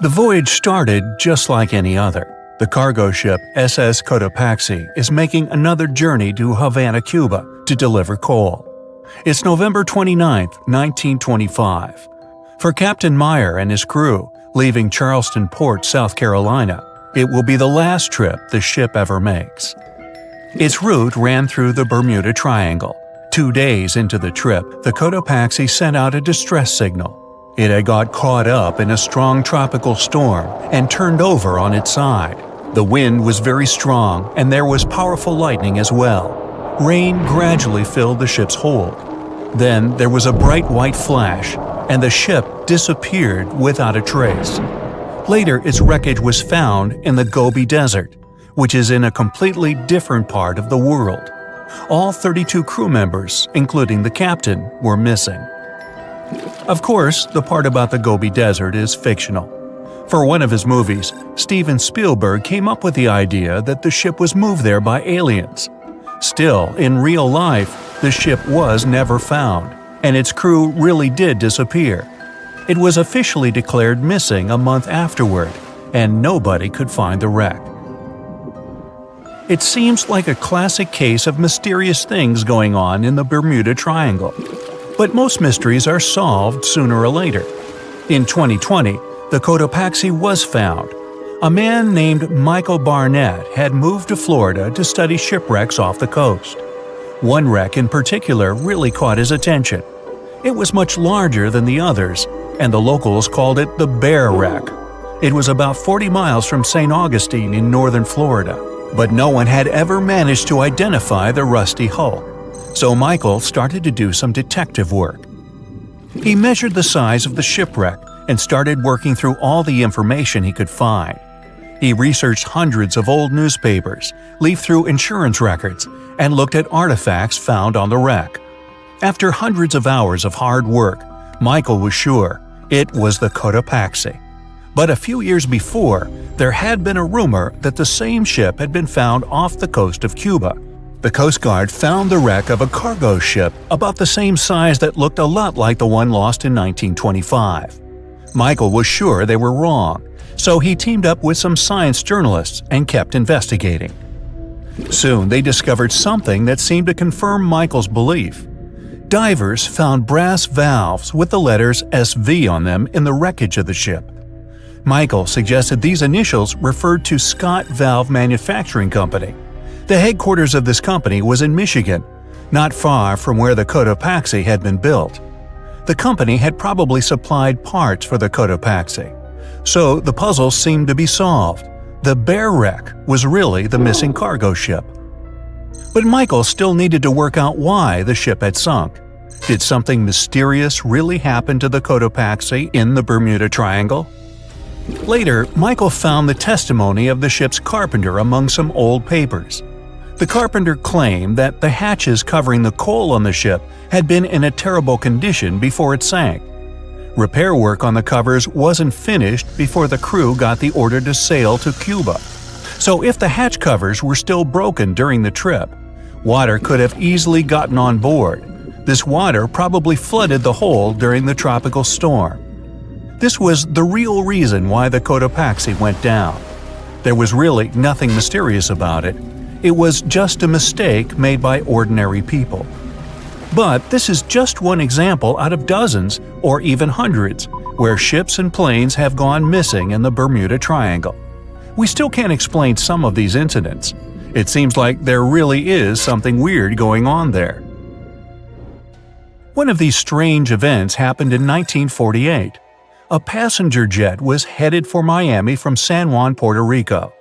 The voyage started just like any other. The cargo ship SS Cotopaxi is making another journey to Havana, Cuba, to deliver coal. It's November 29, 1925. For Captain Meyer and his crew, leaving Charleston Port, South Carolina, it will be the last trip the ship ever makes. Its route ran through the Bermuda Triangle. 2 days into the trip, the Cotopaxi sent out a distress signal. It had got caught up in a strong tropical storm and turned over on its side. The wind was very strong and there was powerful lightning as well. Rain gradually filled the ship's hold. Then there was a bright white flash, and the ship disappeared without a trace. Later, its wreckage was found in the Gobi Desert, which is in a completely different part of the world. All 32 crew members, including the captain, were missing. Of course, the part about the Gobi Desert is fictional. For one of his movies, Steven Spielberg came up with the idea that the ship was moved there by aliens. Still, in real life, the ship was never found, and its crew really did disappear. It was officially declared missing a month afterward, and nobody could find the wreck. It seems like a classic case of mysterious things going on in the Bermuda Triangle. But most mysteries are solved sooner or later. In 2020, the Cotopaxi was found. A man named Michael Barnett had moved to Florida to study shipwrecks off the coast. One wreck in particular really caught his attention. It was much larger than the others, and the locals called it the Bear Wreck. It was about 40 miles from St. Augustine in northern Florida, but no one had ever managed to identify the rusty hull. So Michael started to do some detective work. He measured the size of the shipwreck and started working through all the information he could find. He researched hundreds of old newspapers, leafed through insurance records, and looked at artifacts found on the wreck. After hundreds of hours of hard work, Michael was sure it was the Cotopaxi. But a few years before, there had been a rumor that the same ship had been found off the coast of Cuba. The Coast Guard found the wreck of a cargo ship about the same size that looked a lot like the one lost in 1925. Michael was sure they were wrong, so he teamed up with some science journalists and kept investigating. Soon they discovered something that seemed to confirm Michael's belief. Divers found brass valves with the letters SV on them in the wreckage of the ship. Michael suggested these initials referred to Scott Valve Manufacturing Company. The headquarters of this company was in Michigan, not far from where the Cotopaxi had been built. The company had probably supplied parts for the Cotopaxi. So the puzzle seemed to be solved. The Bear Wreck was really the missing cargo ship. But Michael still needed to work out why the ship had sunk. Did something mysterious really happen to the Cotopaxi in the Bermuda Triangle? Later, Michael found the testimony of the ship's carpenter among some old papers. The carpenter claimed that the hatches covering the coal on the ship had been in a terrible condition before it sank. Repair work on the covers wasn't finished before the crew got the order to sail to Cuba. So if the hatch covers were still broken during the trip, water could have easily gotten on board. This water probably flooded the hole during the tropical storm. This was the real reason why the Cotopaxi went down. There was really nothing mysterious about it. It was just a mistake made by ordinary people. But this is just one example out of dozens or even hundreds where ships and planes have gone missing in the Bermuda Triangle. We still can't explain some of these incidents. It seems like there really is something weird going on there. One of these strange events happened in 1948. A passenger jet was headed for Miami from San Juan, Puerto Rico.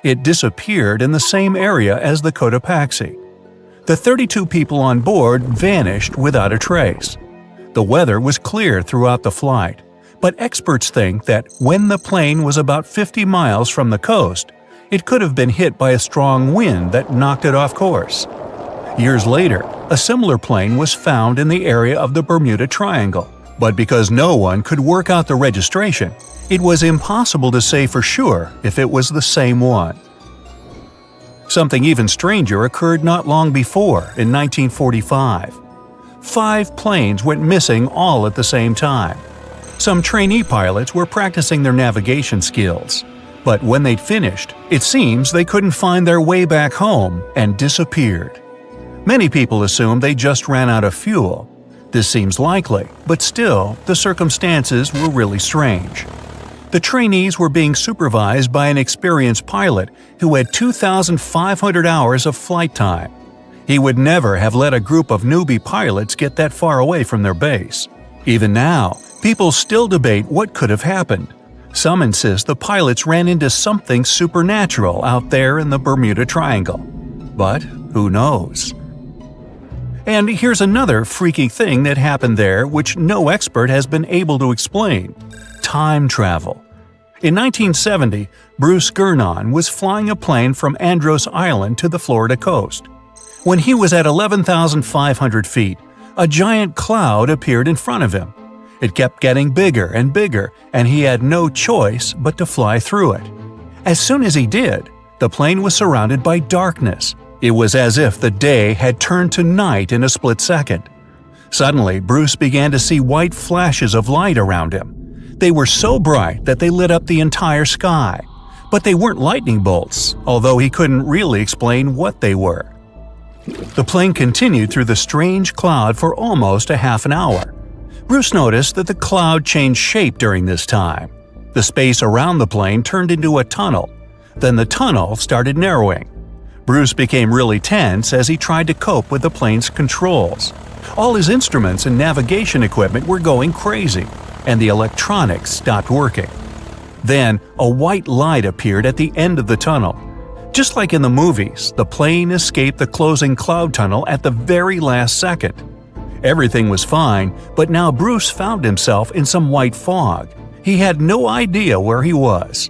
It disappeared in the same area as the Cotopaxi. The 32 people on board vanished without a trace. The weather was clear throughout the flight, but experts think that when the plane was about 50 miles from the coast, it could have been hit by a strong wind that knocked it off course. Years later, a similar plane was found in the area of the Bermuda Triangle, but because no one could work out the registration, it was impossible to say for sure if it was the same one. Something even stranger occurred not long before, in 1945. 5 planes went missing all at the same time. Some trainee pilots were practicing their navigation skills. But when they'd finished, it seems they couldn't find their way back home and disappeared. Many people assume they just ran out of fuel. This seems likely, but still, the circumstances were really strange. The trainees were being supervised by an experienced pilot who had 2,500 hours of flight time. He would never have let a group of newbie pilots get that far away from their base. Even now, people still debate what could have happened. Some insist the pilots ran into something supernatural out there in the Bermuda Triangle. But who knows? And here's another freaky thing that happened there which no expert has been able to explain: time travel. In 1970, Bruce Gernon was flying a plane from Andros Island to the Florida coast. When he was at 11,500 feet, a giant cloud appeared in front of him. It kept getting bigger and bigger, and he had no choice but to fly through it. As soon as he did, the plane was surrounded by darkness. It was as if the day had turned to night in a split second. Suddenly, Bruce began to see white flashes of light around him. They were so bright that they lit up the entire sky. But they weren't lightning bolts, although he couldn't really explain what they were. The plane continued through the strange cloud for almost a half an hour. Bruce noticed that the cloud changed shape during this time. The space around the plane turned into a tunnel. Then the tunnel started narrowing. Bruce became really tense as he tried to cope with the plane's controls. All his instruments and navigation equipment were going crazy, and the electronics stopped working. Then, a white light appeared at the end of the tunnel. Just like in the movies, the plane escaped the closing cloud tunnel at the very last second. Everything was fine, but now Bruce found himself in some white fog. He had no idea where he was.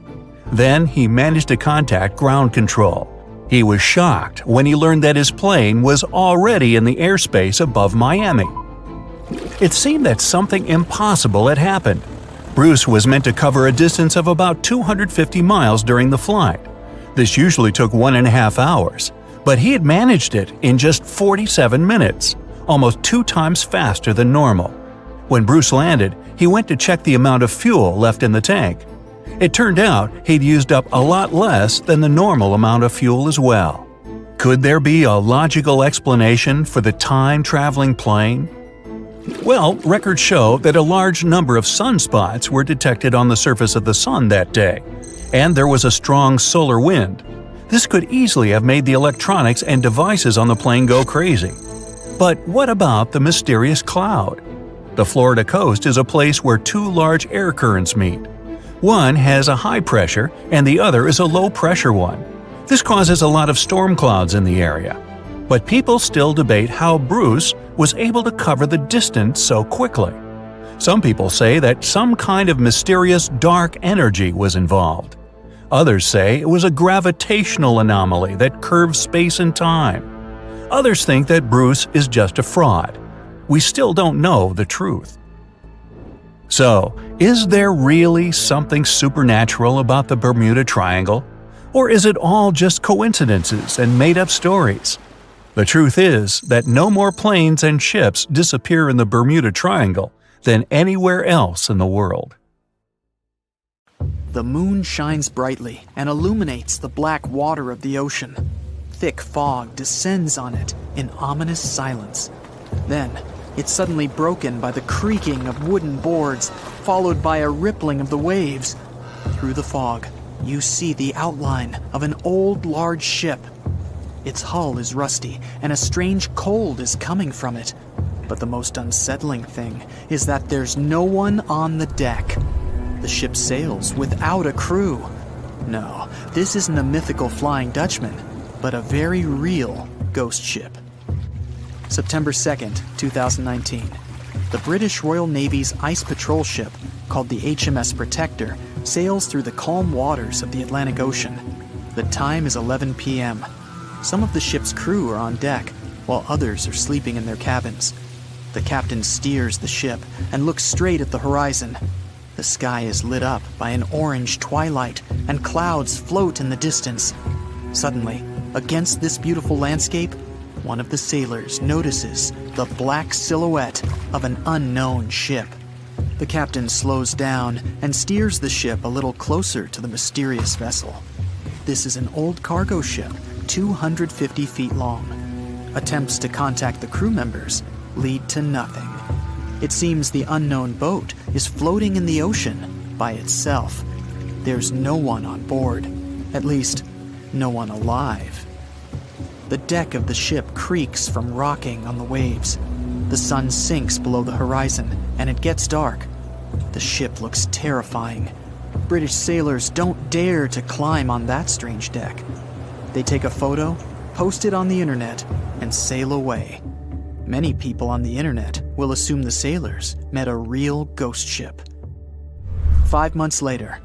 Then he managed to contact ground control. He was shocked when he learned that his plane was already in the airspace above Miami. It seemed that something impossible had happened. Bruce was meant to cover a distance of about 250 miles during the flight. This usually took 1.5 hours, but he had managed it in just 47 minutes, almost 2 times faster than normal. When Bruce landed, he went to check the amount of fuel left in the tank. It turned out he'd used up a lot less than the normal amount of fuel as well. Could there be a logical explanation for the time-traveling plane? Well, records show that a large number of sunspots were detected on the surface of the sun that day, and there was a strong solar wind. This could easily have made the electronics and devices on the plane go crazy. But what about the mysterious cloud? The Florida coast is a place where 2 large air currents meet. One has a high pressure and the other is a low pressure one. This causes a lot of storm clouds in the area. But people still debate how Bruce was able to cover the distance so quickly. Some people say that some kind of mysterious dark energy was involved. Others say it was a gravitational anomaly that curves space and time. Others think that Bruce is just a fraud. We still don't know the truth. So, is there really something supernatural about the Bermuda Triangle? Or is it all just coincidences and made-up stories? The truth is that no more planes and ships disappear in the Bermuda Triangle than anywhere else in the world. The moon shines brightly and illuminates the black water of the ocean. Thick fog descends on it in ominous silence. Then, it's suddenly broken by the creaking of wooden boards, followed by a rippling of the waves. Through the fog, you see the outline of an old, large ship. Its hull is rusty, and a strange cold is coming from it. But the most unsettling thing is that there's no one on the deck. The ship sails without a crew. No, this isn't a mythical Flying Dutchman, but a very real ghost ship. September 2nd, 2019. The British Royal Navy's ice patrol ship, called the HMS Protector, sails through the calm waters of the Atlantic Ocean. The time is 11 p.m. Some of the ship's crew are on deck, while others are sleeping in their cabins. The captain steers the ship and looks straight at the horizon. The sky is lit up by an orange twilight, and clouds float in the distance. Suddenly, against this beautiful landscape, one of the sailors notices the black silhouette of an unknown ship. The captain slows down and steers the ship a little closer to the mysterious vessel. This is an old cargo ship, 250 feet long. Attempts to contact the crew members lead to nothing. It seems the unknown boat is floating in the ocean by itself. There's no one on board, at least no one alive. The deck of the ship creaks from rocking on the waves. The sun sinks below the horizon, and it gets dark. The ship looks terrifying. British sailors don't dare to climb on that strange deck. They take a photo, post it on the internet, and sail away. Many people on the internet will assume the sailors met a real ghost ship. 5 months later,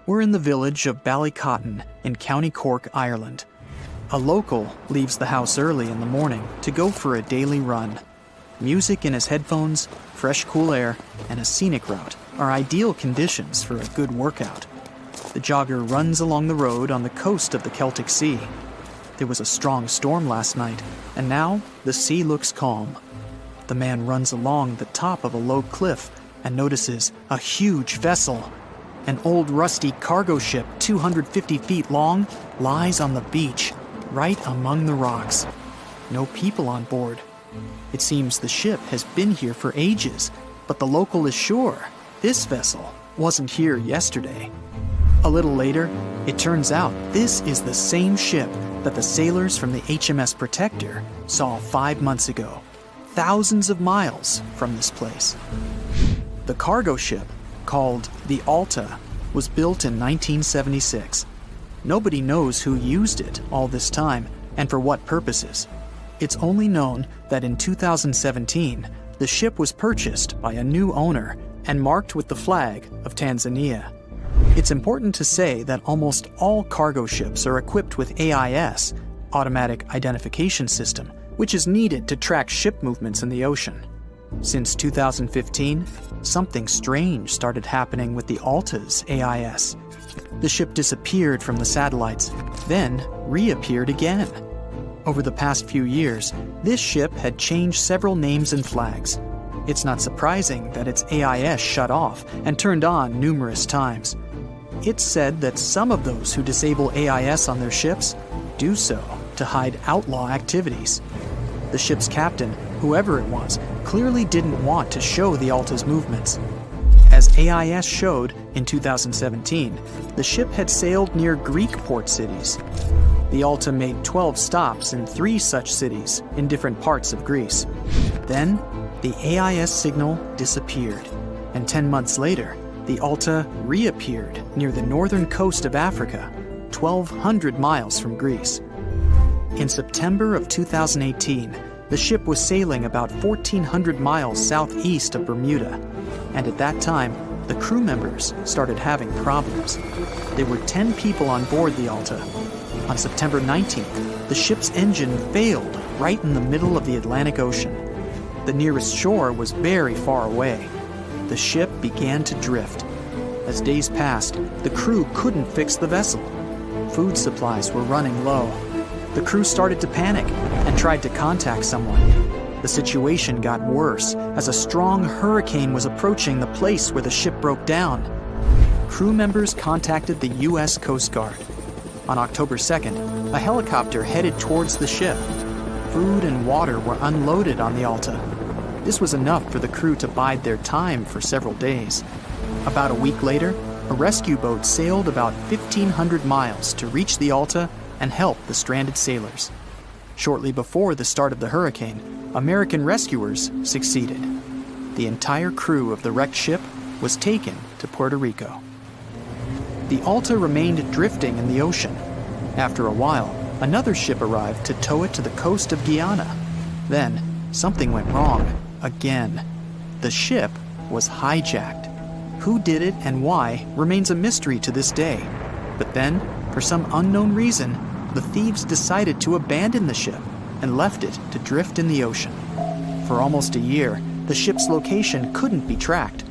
we're in the village of Ballycotton in County Cork, Ireland. A local leaves the house early in the morning to go for a daily run. Music in his headphones, fresh cool air, and a scenic route are ideal conditions for a good workout. The jogger runs along the road on the coast of the Celtic Sea. There was a strong storm last night, and now the sea looks calm. The man runs along the top of a low cliff and notices a huge vessel. An old rusty cargo ship 250 feet long lies on the beach, right among the rocks. No people on board. It seems the ship has been here for ages, but the local is sure this vessel wasn't here yesterday. A little later, it turns out this is the same ship that the sailors from the HMS Protector saw 5 months ago, thousands of miles from this place. The cargo ship, called the Alta, was built in 1976. Nobody knows who used it all this time and for what purposes. It's only known that in 2017, the ship was purchased by a new owner and marked with the flag of Tanzania. It's important to say that almost all cargo ships are equipped with AIS, Automatic Identification System, which is needed to track ship movements in the ocean. Since 2015, something strange started happening with the Alta's AIS. The ship disappeared from the satellites, then reappeared again. Over the past few years, this ship had changed several names and flags. It's not surprising that its AIS shut off and turned on numerous times. It's said that some of those who disable AIS on their ships do so to hide outlaw activities. The ship's captain, whoever it was, clearly didn't want to show the Alta's movements. As AIS showed in 2017, the ship had sailed near Greek port cities. The Alta made 12 stops in 3 such cities in different parts of Greece. Then, the AIS signal disappeared, and 10 months later, the Alta reappeared near the northern coast of Africa, 1,200 miles from Greece. In September of 2018, the ship was sailing about 1,400 miles southeast of Bermuda, and at that time, the crew members started having problems. There were 10 people on board the Alta. On September 19th, the ship's engine failed right in the middle of the Atlantic Ocean. The nearest shore was very far away. The ship began to drift. As days passed, the crew couldn't fix the vessel. Food supplies were running low. The crew started to panic and tried to contact someone. The situation got worse as a strong hurricane was approaching the place where the ship broke down. Crew members contacted the U.S. Coast Guard. On October 2nd, a helicopter headed towards the ship. Food and water were unloaded on the Alta. This was enough for the crew to bide their time for several days. About a week later, a rescue boat sailed about 1,500 miles to reach the Alta and help the stranded sailors. Shortly before the start of the hurricane, American rescuers succeeded. The entire crew of the wrecked ship was taken to Puerto Rico. The Alta remained drifting in the ocean. After a while, another ship arrived to tow it to the coast of Guyana. Then, something went wrong again. The ship was hijacked. Who did it and why remains a mystery to this day. But then, for some unknown reason, the thieves decided to abandon the ship and left it to drift in the ocean. For almost a year, the ship's location couldn't be tracked.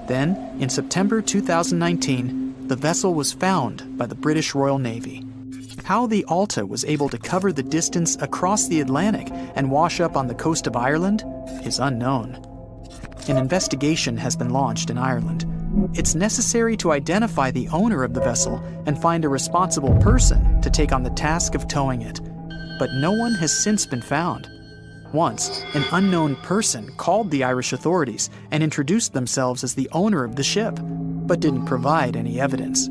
Then, in September 2019, the vessel was found by the British Royal Navy. How the Alta was able to cover the distance across the Atlantic and wash up on the coast of Ireland is unknown. an investigation has been launched in Ireland. It's necessary to identify the owner of the vessel and find a responsible person to take on the task of towing it. But no one has since been found. Once, an unknown person called the Irish authorities and introduced themselves as the owner of the ship, but didn't provide any evidence.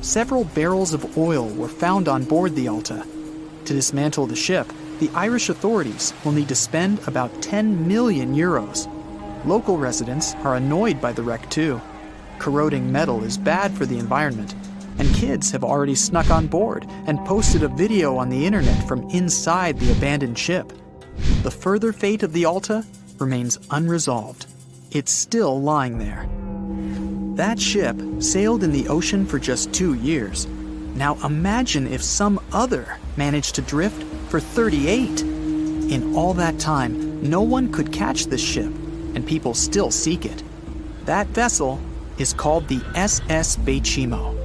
Several barrels of oil were found on board the Alta. To dismantle the ship, the Irish authorities will need to spend about 10 million euros. Local residents are annoyed by the wreck too. Corroding metal is bad for the environment, and kids have already snuck on board and posted a video on the internet from inside the abandoned ship. The further fate of the Alta remains unresolved. It's still lying there. That ship sailed in the ocean for just 2 years. Now imagine if some other managed to drift for 38. In all that time, no one could catch this ship, and people still seek it. That vessel is called the SS Bechimo.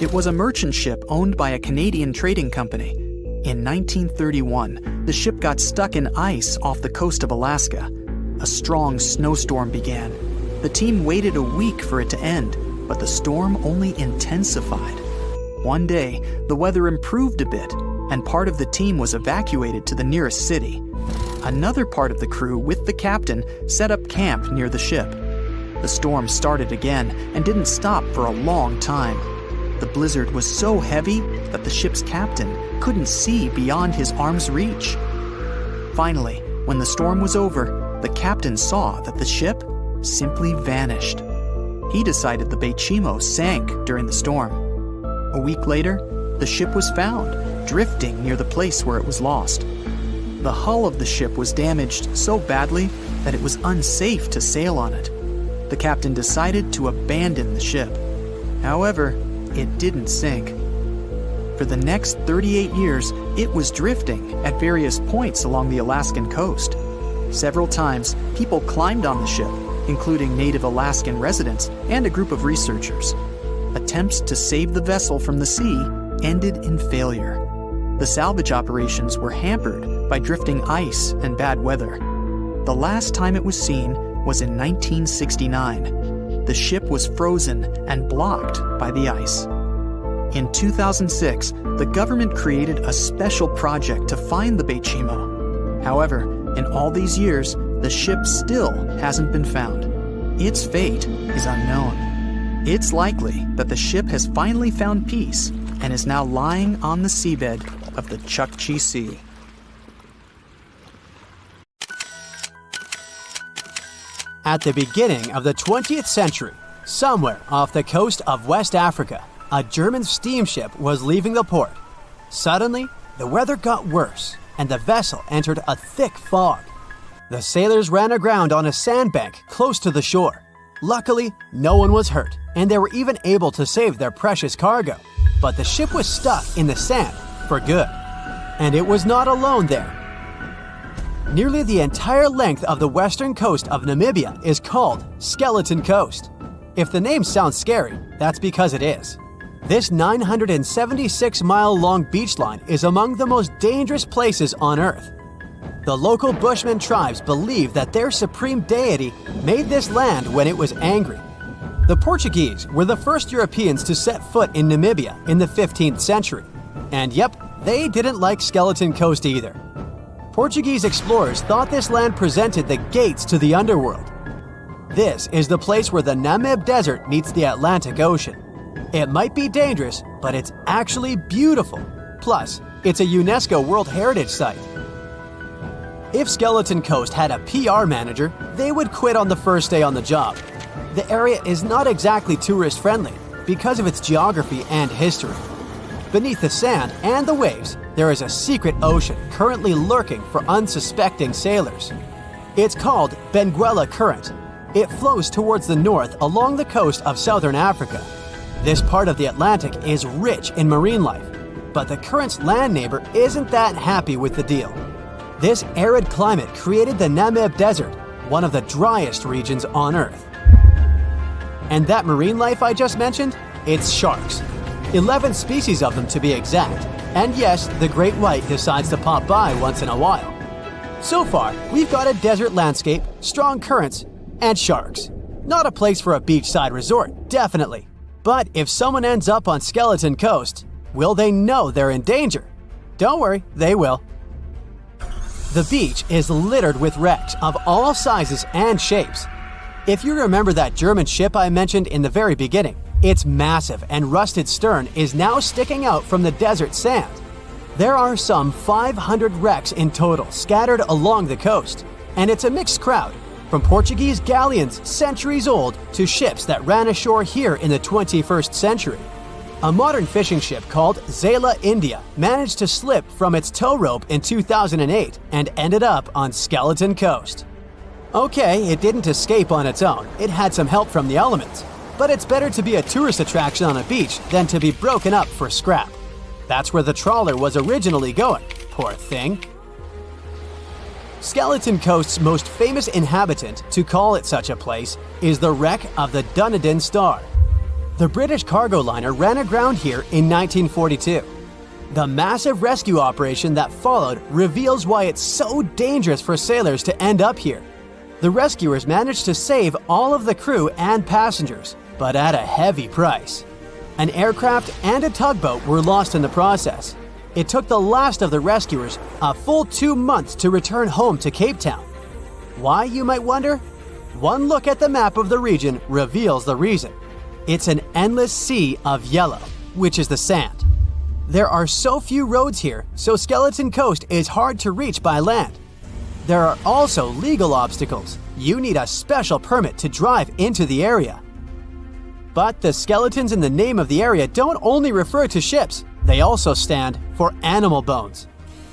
It was a merchant ship owned by a Canadian trading company. In 1931, the ship got stuck in ice off the coast of Alaska. A strong snowstorm began. The team waited a week for it to end, but the storm only intensified. One day, the weather improved a bit, and part of the team was evacuated to the nearest city. Another part of the crew, with the captain, set up camp near the ship. The storm started again and didn't stop for a long time. The blizzard was so heavy that the ship's captain couldn't see beyond his arm's reach. Finally, when the storm was over, the captain saw that the ship simply vanished. He decided the Bechimo sank during the storm. A week later, the ship was found, drifting near the place where it was lost. The hull of the ship was damaged so badly that it was unsafe to sail on it. The captain decided to abandon the ship. However, it didn't sink. For the next 38 years, it was drifting at various points along the Alaskan coast. Several times, people climbed on the ship, including native Alaskan residents and a group of researchers. Attempts to save the vessel from the sea ended in failure. The salvage operations were hampered by drifting ice and bad weather. The last time it was seen was in 1969. The ship was frozen and blocked by the ice. In 2006, the government created a special project to find the Bechimo. However, in all these years, the ship still hasn't been found. Its fate is unknown. It's likely that the ship has finally found peace and is now lying on the seabed of the Chukchi Sea. At the beginning of the 20th century, somewhere off the coast of West Africa, a German steamship was leaving the port. Suddenly, the weather got worse, and the vessel entered a thick fog. The sailors ran aground on a sandbank close to the shore. Luckily, no one was hurt, and they were even able to save their precious cargo. But the ship was stuck in the sand for good. And it was not alone there. Nearly the entire length of the western coast of Namibia is called Skeleton Coast. If the name sounds scary, that's because it is. This 976-mile-long beach line is among the most dangerous places on Earth. The local Bushman tribes believe that their supreme deity made this land when it was angry. The Portuguese were the first Europeans to set foot in Namibia in the 15th century. And yep, they didn't like Skeleton Coast either. Portuguese explorers thought this land presented the gates to the underworld. This is the place where the Namib Desert meets the Atlantic Ocean. It might be dangerous, but it's actually beautiful. Plus, it's a UNESCO World Heritage Site. If Skeleton Coast had a PR manager, they would quit on the first day on the job. The area is not exactly tourist-friendly because of its geography and history. Beneath the sand and the waves, there is a secret ocean currently lurking for unsuspecting sailors. It's called Benguela Current. It flows towards the north along the coast of southern Africa. This part of the Atlantic is rich in marine life, but the current's land neighbor isn't that happy with the deal. This arid climate created the Namib Desert, one of the driest regions on Earth. And that marine life I just mentioned? It's sharks. 11 species of them to be exact. And yes, the great white decides to pop by once in a while. So far, we've got a desert landscape, strong currents, and sharks. Not a place for a beachside resort, definitely. But if someone ends up on Skeleton Coast, will they know they're in danger? Don't worry, they will. The beach is littered with wrecks of all sizes and shapes. If you remember that German ship I mentioned in the very beginning, its massive and rusted stern is now sticking out from the desert sand. There are some 500 wrecks in total scattered along the coast, and it's a mixed crowd, from Portuguese galleons centuries old to ships that ran ashore here in the 21st century. A modern fishing ship called Zala India managed to slip from its tow rope in 2008 and ended up on Skeleton Coast. Okay, it didn't escape on its own, it had some help from the elements, but it's better to be a tourist attraction on a beach than to be broken up for scrap. That's where the trawler was originally going, poor thing. Skeleton Coast's most famous inhabitant, to call it such a place, is the wreck of the Dunedin Star. The British cargo liner ran aground here in 1942. The massive rescue operation that followed reveals why it's so dangerous for sailors to end up here. The rescuers managed to save all of the crew and passengers, but at a heavy price. An aircraft and a tugboat were lost in the process. It took the last of the rescuers a full 2 months to return home to Cape Town. Why, you might wonder? One look at the map of the region reveals the reason. It's an endless sea of yellow, which is the sand. There are so few roads here, so Skeleton Coast is hard to reach by land. There are also legal obstacles. You need a special permit to drive into the area. But the skeletons in the name of the area don't only refer to ships, they also stand for animal bones.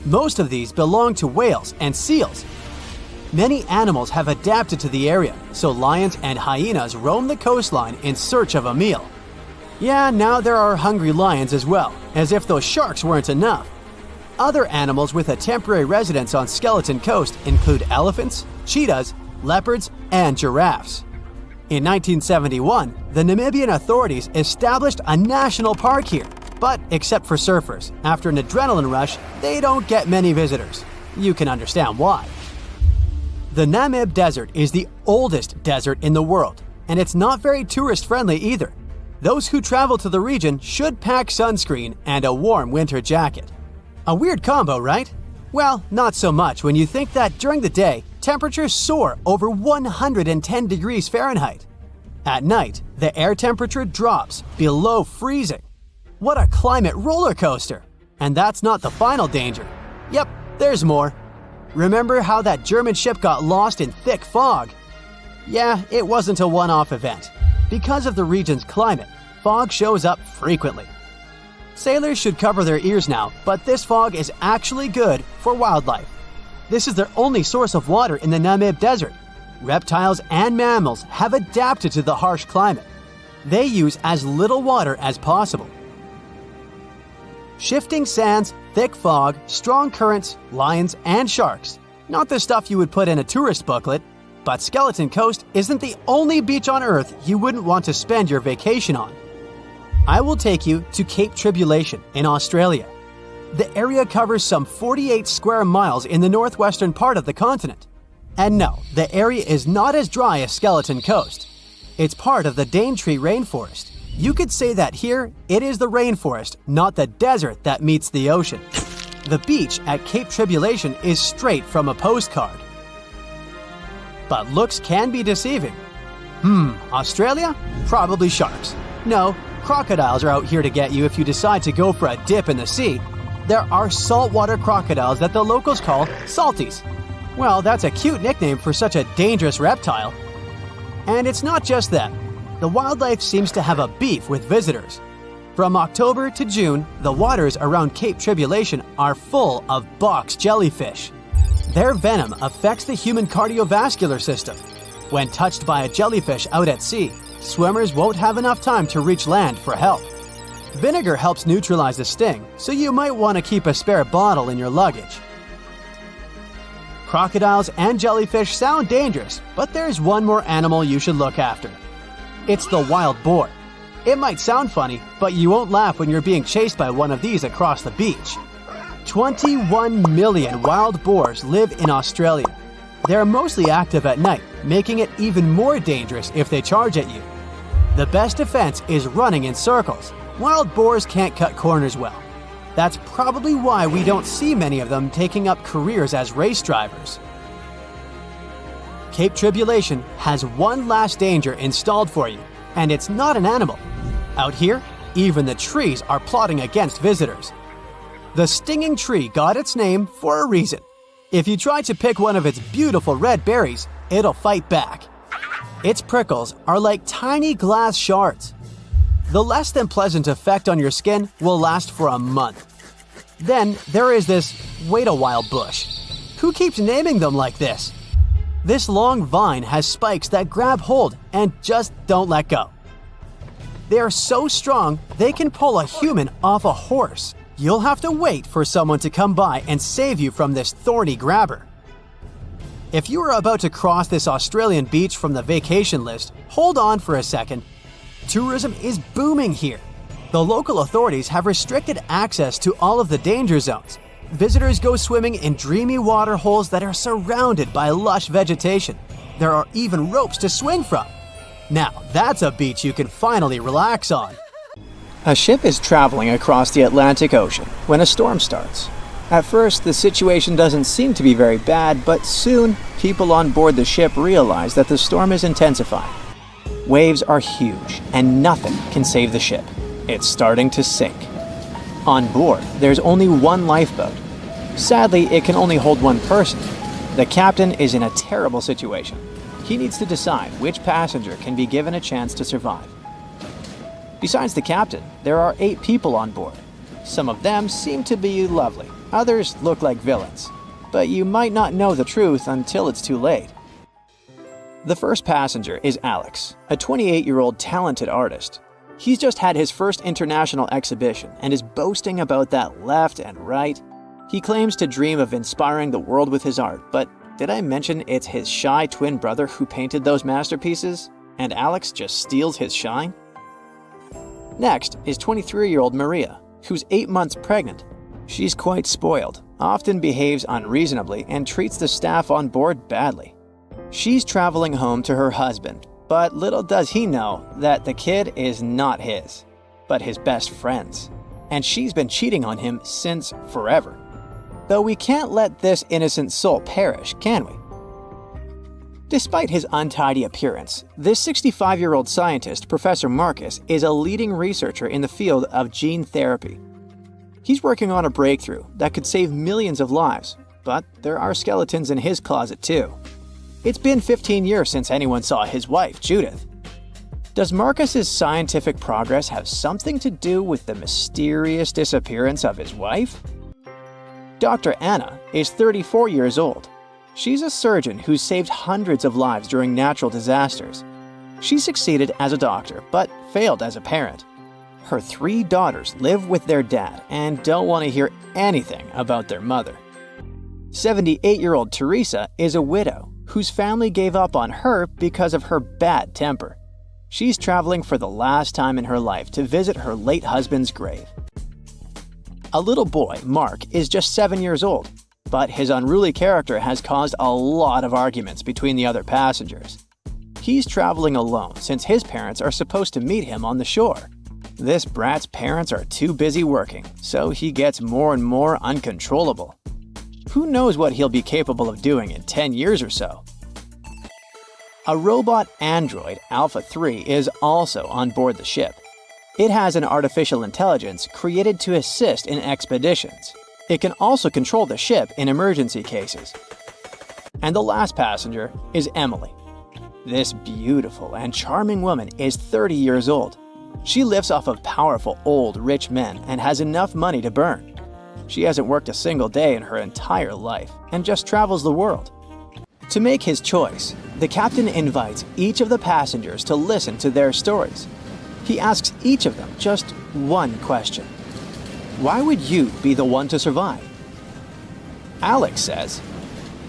Most of these belong to whales and seals. Many animals have adapted to the area, so lions and hyenas roam the coastline in search of a meal. Yeah, now there are hungry lions as well, as if those sharks weren't enough. Other animals with a temporary residence on Skeleton Coast include elephants, cheetahs, leopards, and giraffes. In 1971, the Namibian authorities established a national park here, but except for surfers, after an adrenaline rush, they don't get many visitors. You can understand why. The Namib Desert is the oldest desert in the world, and it's not very tourist-friendly either. Those who travel to the region should pack sunscreen and a warm winter jacket. A weird combo, right? Well, not so much when you think that during the day, temperatures soar over 110 degrees Fahrenheit. At night, the air temperature drops below freezing. What a climate roller coaster! And that's not the final danger. Yep, there's more. Remember how that German ship got lost in thick fog? Yeah, it wasn't a one-off event. Because of the region's climate, fog shows up frequently. Sailors should cover their ears now, but this fog is actually good for wildlife. This is their only source of water in the Namib Desert. Reptiles and mammals have adapted to the harsh climate. They use as little water as possible. Shifting sands, thick fog, strong currents, lions, and sharks. Not the stuff you would put in a tourist booklet, but Skeleton Coast isn't the only beach on Earth you wouldn't want to spend your vacation on. I will take you to Cape Tribulation in Australia. The area covers some 48 square miles in the northwestern part of the continent. And no, the area is not as dry as Skeleton Coast. It's part of the Daintree rainforest. You could say that here, it is the rainforest, not the desert that meets the ocean. The beach at Cape Tribulation is straight from a postcard. But looks can be deceiving. Australia? Probably sharks. No, crocodiles are out here to get you if you decide to go for a dip in the sea. There are saltwater crocodiles that the locals call salties. Well, that's a cute nickname for such a dangerous reptile. And it's not just them. The wildlife seems to have a beef with visitors. From October to June, the waters around Cape Tribulation are full of box jellyfish. Their venom affects the human cardiovascular system. When touched by a jellyfish out at sea, swimmers won't have enough time to reach land for help. Vinegar helps neutralize the sting, so you might want to keep a spare bottle in your luggage. Crocodiles and jellyfish sound dangerous, but there's one more animal you should look after. It's the wild boar. It might sound funny, but you won't laugh when you're being chased by one of these across the beach. 21 million wild boars live in Australia. They're mostly active at night, making it even more dangerous if they charge at you. The best defense is running in circles. Wild boars can't cut corners well. That's probably why we don't see many of them taking up careers as race drivers. Cape Tribulation has one last danger installed for you, and it's not an animal. Out here, even the trees are plotting against visitors. The stinging tree got its name for a reason. If you try to pick one of its beautiful red berries, it'll fight back. Its prickles are like tiny glass shards. The less than pleasant effect on your skin will last for a month. Then there is this wait-a-while bush. Who keeps naming them like this? This long vine has spikes that grab hold and just don't let go. They are so strong they can pull a human off a horse. You'll have to wait for someone to come by and save you from this thorny grabber. If you are about to cross this Australian beach from the vacation list, hold on for a second. Tourism is booming here. The local authorities have restricted access to all of the danger zones. Visitors go swimming in dreamy water holes that are surrounded by lush vegetation. There are even ropes to swing from. Now, that's a beach you can finally relax on. A ship is traveling across the Atlantic Ocean when a storm starts. At first, the situation doesn't seem to be very bad, but soon, people on board the ship realize that the storm is intensifying. Waves are huge, and nothing can save the ship. It's starting to sink. On board, there's only one lifeboat. Sadly, it can only hold one person. The captain is in a terrible situation. He needs to decide which passenger can be given a chance to survive. Besides the captain, there are 8 people on board. Some of them seem to be lovely. Others look like villains. But you might not know the truth until it's too late. The first passenger is Alex, a 28-year-old talented artist. He's just had his first international exhibition and is boasting about that left and right. He claims to dream of inspiring the world with his art, but did I mention it's his shy twin brother who painted those masterpieces? And Alex just steals his shine? Next is 23-year-old Maria, who's 8 months pregnant. She's quite spoiled, often behaves unreasonably, and treats the staff on board badly. She's traveling home to her husband, but little does he know that the kid is not his, but his best friend's. And she's been cheating on him since forever. Though we can't let this innocent soul perish, can we? Despite his untidy appearance, this 65-year-old scientist, Professor Marcus, is a leading researcher in the field of gene therapy. He's working on a breakthrough that could save millions of lives, but there are skeletons in his closet too. It's been 15 years since anyone saw his wife, Judith. Does Marcus's scientific progress have something to do with the mysterious disappearance of his wife? Dr. Anna is 34 years old. She's a surgeon who's saved hundreds of lives during natural disasters. She succeeded as a doctor, but failed as a parent. Her 3 daughters live with their dad and don't want to hear anything about their mother. 78-year-old Teresa is a widow whose family gave up on her because of her bad temper. She's traveling for the last time in her life to visit her late husband's grave. A little boy, Mark, is just 7 years old, but his unruly character has caused a lot of arguments between the other passengers. He's traveling alone since his parents are supposed to meet him on the shore. This brat's parents are too busy working, so he gets more and more uncontrollable. Who knows what he'll be capable of doing in 10 years or so? A robot android, Alpha 3, is also on board the ship. It has an artificial intelligence created to assist in expeditions. It can also control the ship in emergency cases. And the last passenger is Emily. This beautiful and charming woman is 30 years old. She lives off of powerful, old, rich men and has enough money to burn. She hasn't worked a single day in her entire life and just travels the world. To make his choice, the captain invites each of the passengers to listen to their stories. He asks each of them just one question. Why would you be the one to survive? Alex says,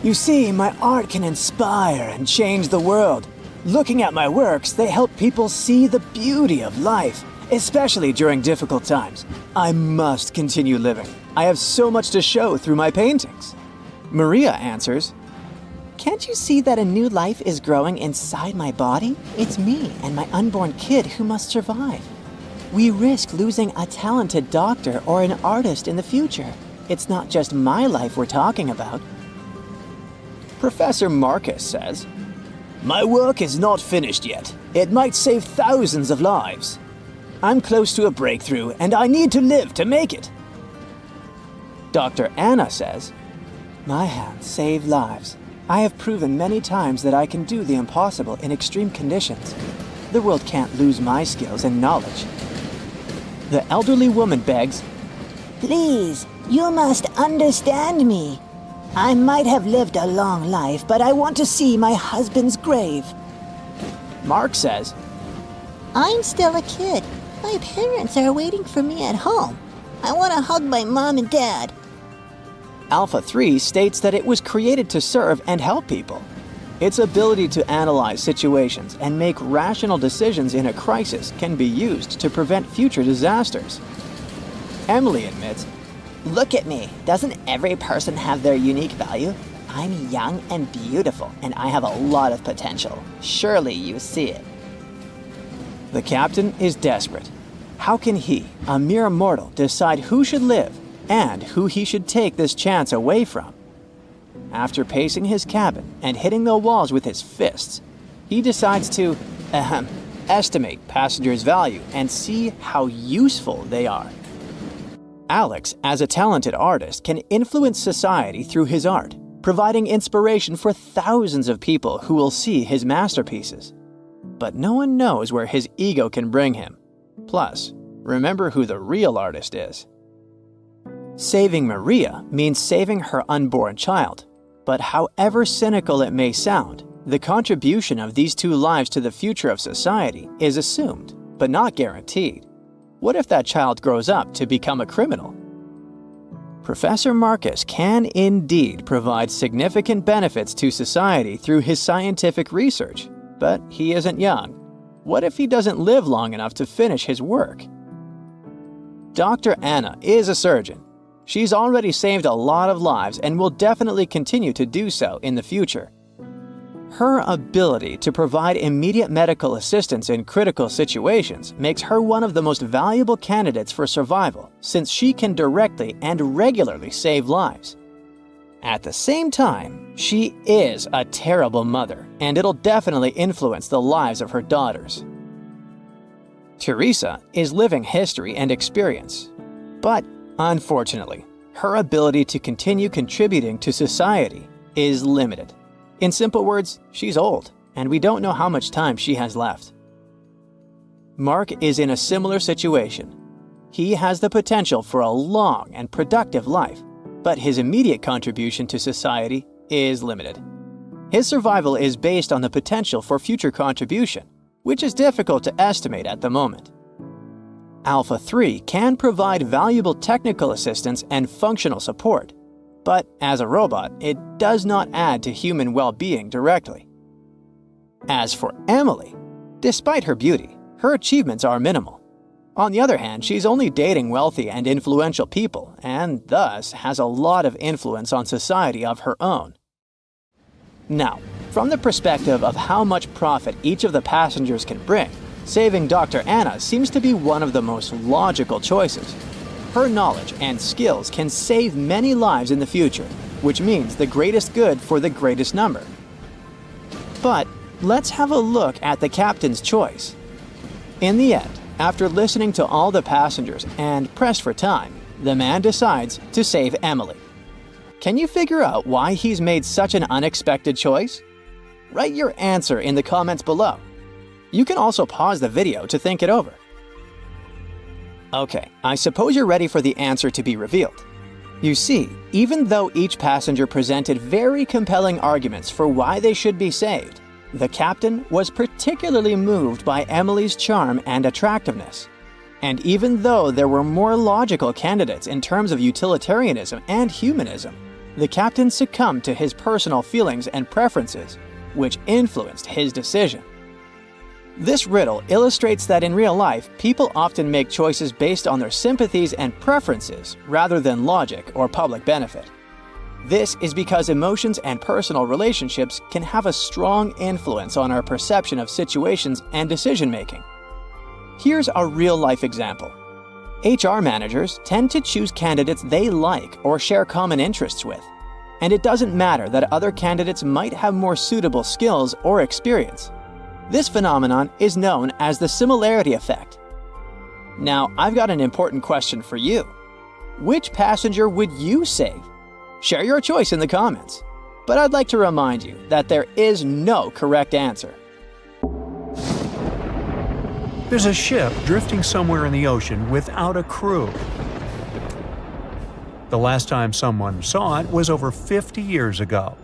"You see, my art can inspire and change the world. Looking at my works, they help people see the beauty of life, especially during difficult times. I must continue living. I have so much to show through my paintings. Maria answers, Can't you see that a new life is growing inside my body? It's me and my unborn kid who must survive. We risk losing a talented doctor or an artist in the future. It's not just my life we're talking about. Professor Marcus says, My work is not finished yet. It might save thousands of lives. I'm close to a breakthrough and I need to live to make it. Dr. Anna says, My hands save lives. I have proven many times that I can do the impossible in extreme conditions. The world can't lose my skills and knowledge. The elderly woman begs, Please, you must understand me. I might have lived a long life, but I want to see my husband's grave. Mark says, I'm still a kid. My parents are waiting for me at home. I want to hug my mom and dad. Alpha 3 states that it was created to serve and help people. Its ability to analyze situations and make rational decisions in a crisis can be used to prevent future disasters. Emily admits, Look at me. Doesn't every person have their unique value? I'm young and beautiful, and I have a lot of potential. Surely you see it. The captain is desperate. How can he, a mere mortal, decide who should live and who he should take this chance away from? After pacing his cabin and hitting the walls with his fists, he decides to estimate passengers' value and see how useful they are. Alex, as a talented artist, can influence society through his art, providing inspiration for thousands of people who will see his masterpieces. But no one knows where his ego can bring him. Plus, remember who the real artist is. Saving Maria means saving her unborn child. But however cynical it may sound, the contribution of these two lives to the future of society is assumed, but not guaranteed. What if that child grows up to become a criminal? Professor Marcus can indeed provide significant benefits to society through his scientific research, but he isn't young. What if he doesn't live long enough to finish his work? Dr. Anna is a surgeon. She's already saved a lot of lives and will definitely continue to do so in the future. Her ability to provide immediate medical assistance in critical situations makes her one of the most valuable candidates for survival, since she can directly and regularly save lives. At the same time, she is a terrible mother, and it'll definitely influence the lives of her daughters. Teresa is living history and experience, but unfortunately, her ability to continue contributing to society is limited. In simple words, she's old, and we don't know how much time she has left. Mark is in a similar situation. He has the potential for a long and productive life, but his immediate contribution to society is limited. His survival is based on the potential for future contribution, which is difficult to estimate at the moment. Alpha 3 can provide valuable technical assistance and functional support, but as a robot, it does not add to human well-being directly. As for Emily, despite her beauty, her achievements are minimal. On the other hand, she's only dating wealthy and influential people, and thus has a lot of influence on society of her own. Now, from the perspective of how much profit each of the passengers can bring, saving Dr. Anna seems to be one of the most logical choices. Her knowledge and skills can save many lives in the future, which means the greatest good for the greatest number. But let's have a look at the captain's choice. In the end, after listening to all the passengers and pressed for time, the man decides to save Emily. Can you figure out why he's made such an unexpected choice? Write your answer in the comments below. You can also pause the video to think it over. Okay, I suppose you're ready for the answer to be revealed. You see, even though each passenger presented very compelling arguments for why they should be saved, the captain was particularly moved by Emily's charm and attractiveness. And even though there were more logical candidates in terms of utilitarianism and humanism, the captain succumbed to his personal feelings and preferences, which influenced his decision. This riddle illustrates that in real life, people often make choices based on their sympathies and preferences rather than logic or public benefit. This is because emotions and personal relationships can have a strong influence on our perception of situations and decision-making. Here's a real-life example. HR managers tend to choose candidates they like or share common interests with, and it doesn't matter that other candidates might have more suitable skills or experience. This phenomenon is known as the similarity effect. Now, I've got an important question for you. Which passenger would you save? Share your choice in the comments. But I'd like to remind you that there is no correct answer. There's a ship drifting somewhere in the ocean without a crew. The last time someone saw it was over 50 years ago.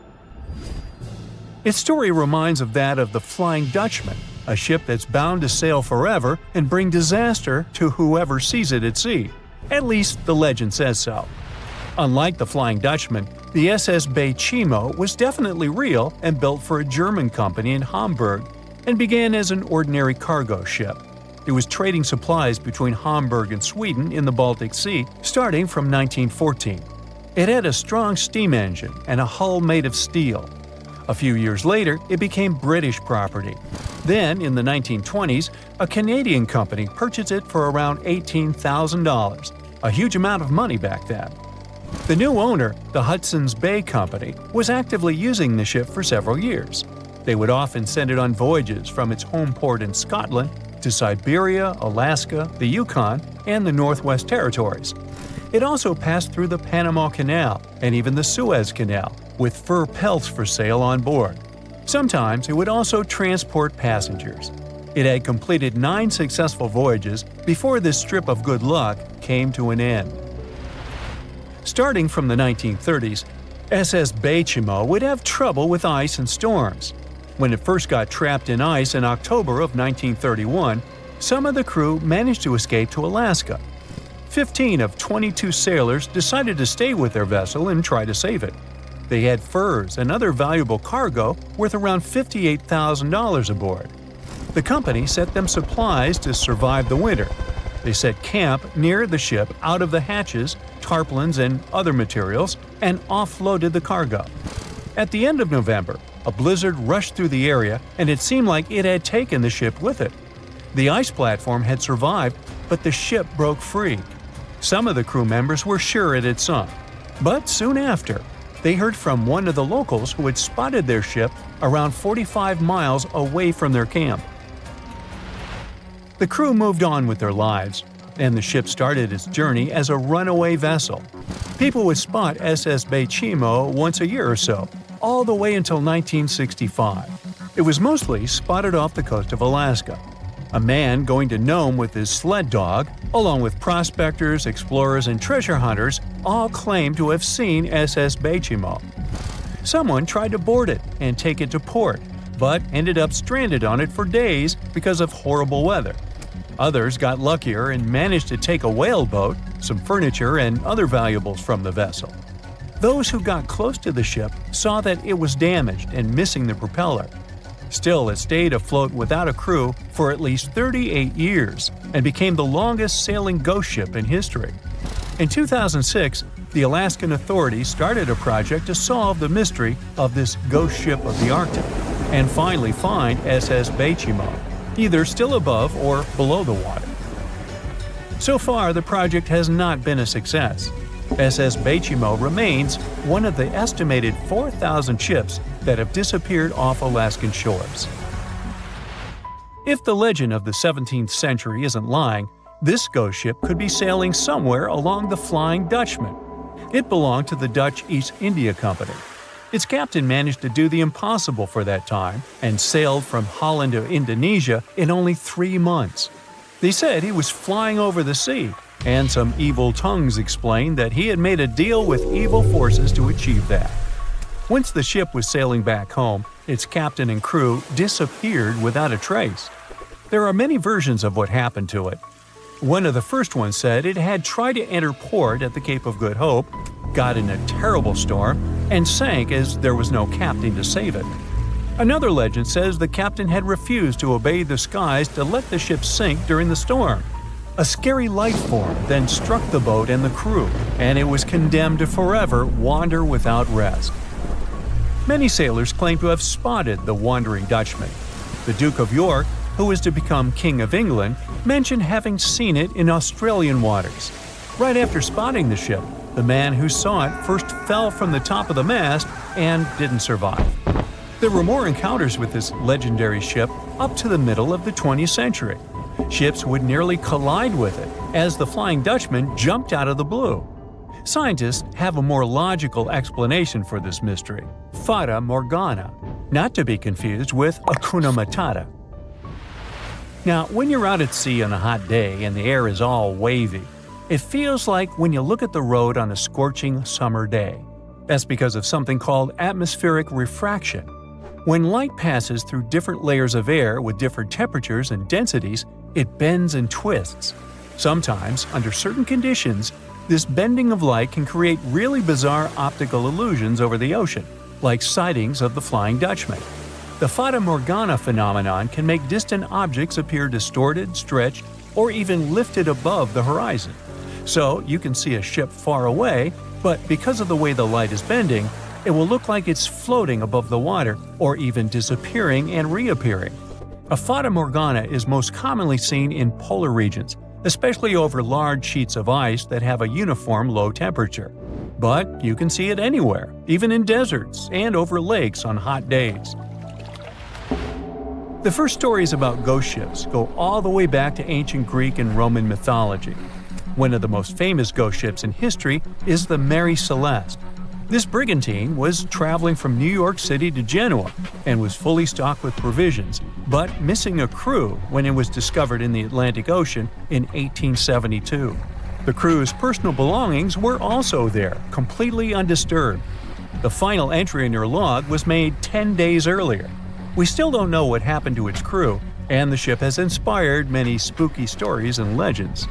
Its story reminds of that of the Flying Dutchman, a ship that's bound to sail forever and bring disaster to whoever sees it at sea. At least the legend says so. Unlike the Flying Dutchman, the SS Chimo was definitely real and built for a German company in Hamburg and began as an ordinary cargo ship. It was trading supplies between Hamburg and Sweden in the Baltic Sea starting from 1914. It had a strong steam engine and a hull made of steel. A few years later, it became British property. Then, in the 1920s, a Canadian company purchased it for around $18,000, a huge amount of money back then. The new owner, the Hudson's Bay Company, was actively using the ship for several years. They would often send it on voyages from its home port in Scotland to Siberia, Alaska, the Yukon, and the Northwest Territories. It also passed through the Panama Canal and even the Suez Canal, with fur pelts for sale on board. Sometimes it would also transport passengers. It had completed 9 successful voyages before this strip of good luck came to an end. Starting from the 1930s, SS Chimo would have trouble with ice and storms. When it first got trapped in ice in October of 1931, some of the crew managed to escape to Alaska. 15 of 22 sailors decided to stay with their vessel and try to save it. They had furs and other valuable cargo worth around $58,000 aboard. The company sent them supplies to survive the winter. They set camp near the ship out of the hatches, tarpaulins, and other materials, and offloaded the cargo. At the end of November, a blizzard rushed through the area, and it seemed like it had taken the ship with it. The ice platform had survived, but the ship broke free. Some of the crew members were sure it had sunk. But soon after, they heard from one of the locals who had spotted their ship around 45 miles away from their camp. The crew moved on with their lives, and the ship started its journey as a runaway vessel. People would spot SS Chimo once a year or so, all the way until 1965. It was mostly spotted off the coast of Alaska. A man going to Nome with his sled dog, along with prospectors, explorers, and treasure hunters, all claimed to have seen SS Chimo. Someone tried to board it and take it to port, but ended up stranded on it for days because of horrible weather. Others got luckier and managed to take a whaleboat, some furniture, and other valuables from the vessel. Those who got close to the ship saw that it was damaged and missing the propeller. Still, it stayed afloat without a crew for at least 38 years and became the longest sailing ghost ship in history. In 2006, the Alaskan authorities started a project to solve the mystery of this ghost ship of the Arctic and finally find SS Chimo, either still above or below the water. So far, the project has not been a success. SS Chimo remains one of the estimated 4,000 ships that have disappeared off Alaskan shores. If the legend of the 17th century isn't lying, this ghost ship could be sailing somewhere along the Flying Dutchman. It belonged to the Dutch East India Company. Its captain managed to do the impossible for that time and sailed from Holland to Indonesia in only 3 months. They said he was flying over the sea, and some evil tongues explained that he had made a deal with evil forces to achieve that. Once the ship was sailing back home, its captain and crew disappeared without a trace. There are many versions of what happened to it. One of the first ones said it had tried to enter port at the Cape of Good Hope, got in a terrible storm, and sank as there was no captain to save it. Another legend says the captain had refused to obey the skies to let the ship sink during the storm. A scary life form then struck the boat and the crew, and it was condemned to forever wander without rest. Many sailors claim to have spotted the wandering Dutchman. The Duke of York, who was to become King of England, mentioned having seen it in Australian waters. Right after spotting the ship, the man who saw it first fell from the top of the mast and didn't survive. There were more encounters with this legendary ship up to the middle of the 20th century. Ships would nearly collide with it as the Flying Dutchman jumped out of the blue. Scientists have a more logical explanation for this mystery: Fata Morgana, not to be confused with Hakuna Matata. Now, when you're out at sea on a hot day and the air is all wavy, it feels like when you look at the road on a scorching summer day. That's because of something called atmospheric refraction. When light passes through different layers of air with different temperatures and densities, it bends and twists. Sometimes, under certain conditions, this bending of light can create really bizarre optical illusions over the ocean, like sightings of the Flying Dutchman. The Fata Morgana phenomenon can make distant objects appear distorted, stretched, or even lifted above the horizon. So you can see a ship far away, but because of the way the light is bending, it will look like it's floating above the water or even disappearing and reappearing. A Fata Morgana is most commonly seen in polar regions, especially over large sheets of ice that have a uniform low temperature. But you can see it anywhere, even in deserts and over lakes on hot days. The first stories about ghost ships go all the way back to ancient Greek and Roman mythology. One of the most famous ghost ships in history is the Mary Celeste. This brigantine was traveling from New York City to Genoa and was fully stocked with provisions, but missing a crew when it was discovered in the Atlantic Ocean in 1872. The crew's personal belongings were also there, completely undisturbed. The final entry in their log was made 10 days earlier. We still don't know what happened to its crew, and the ship has inspired many spooky stories and legends.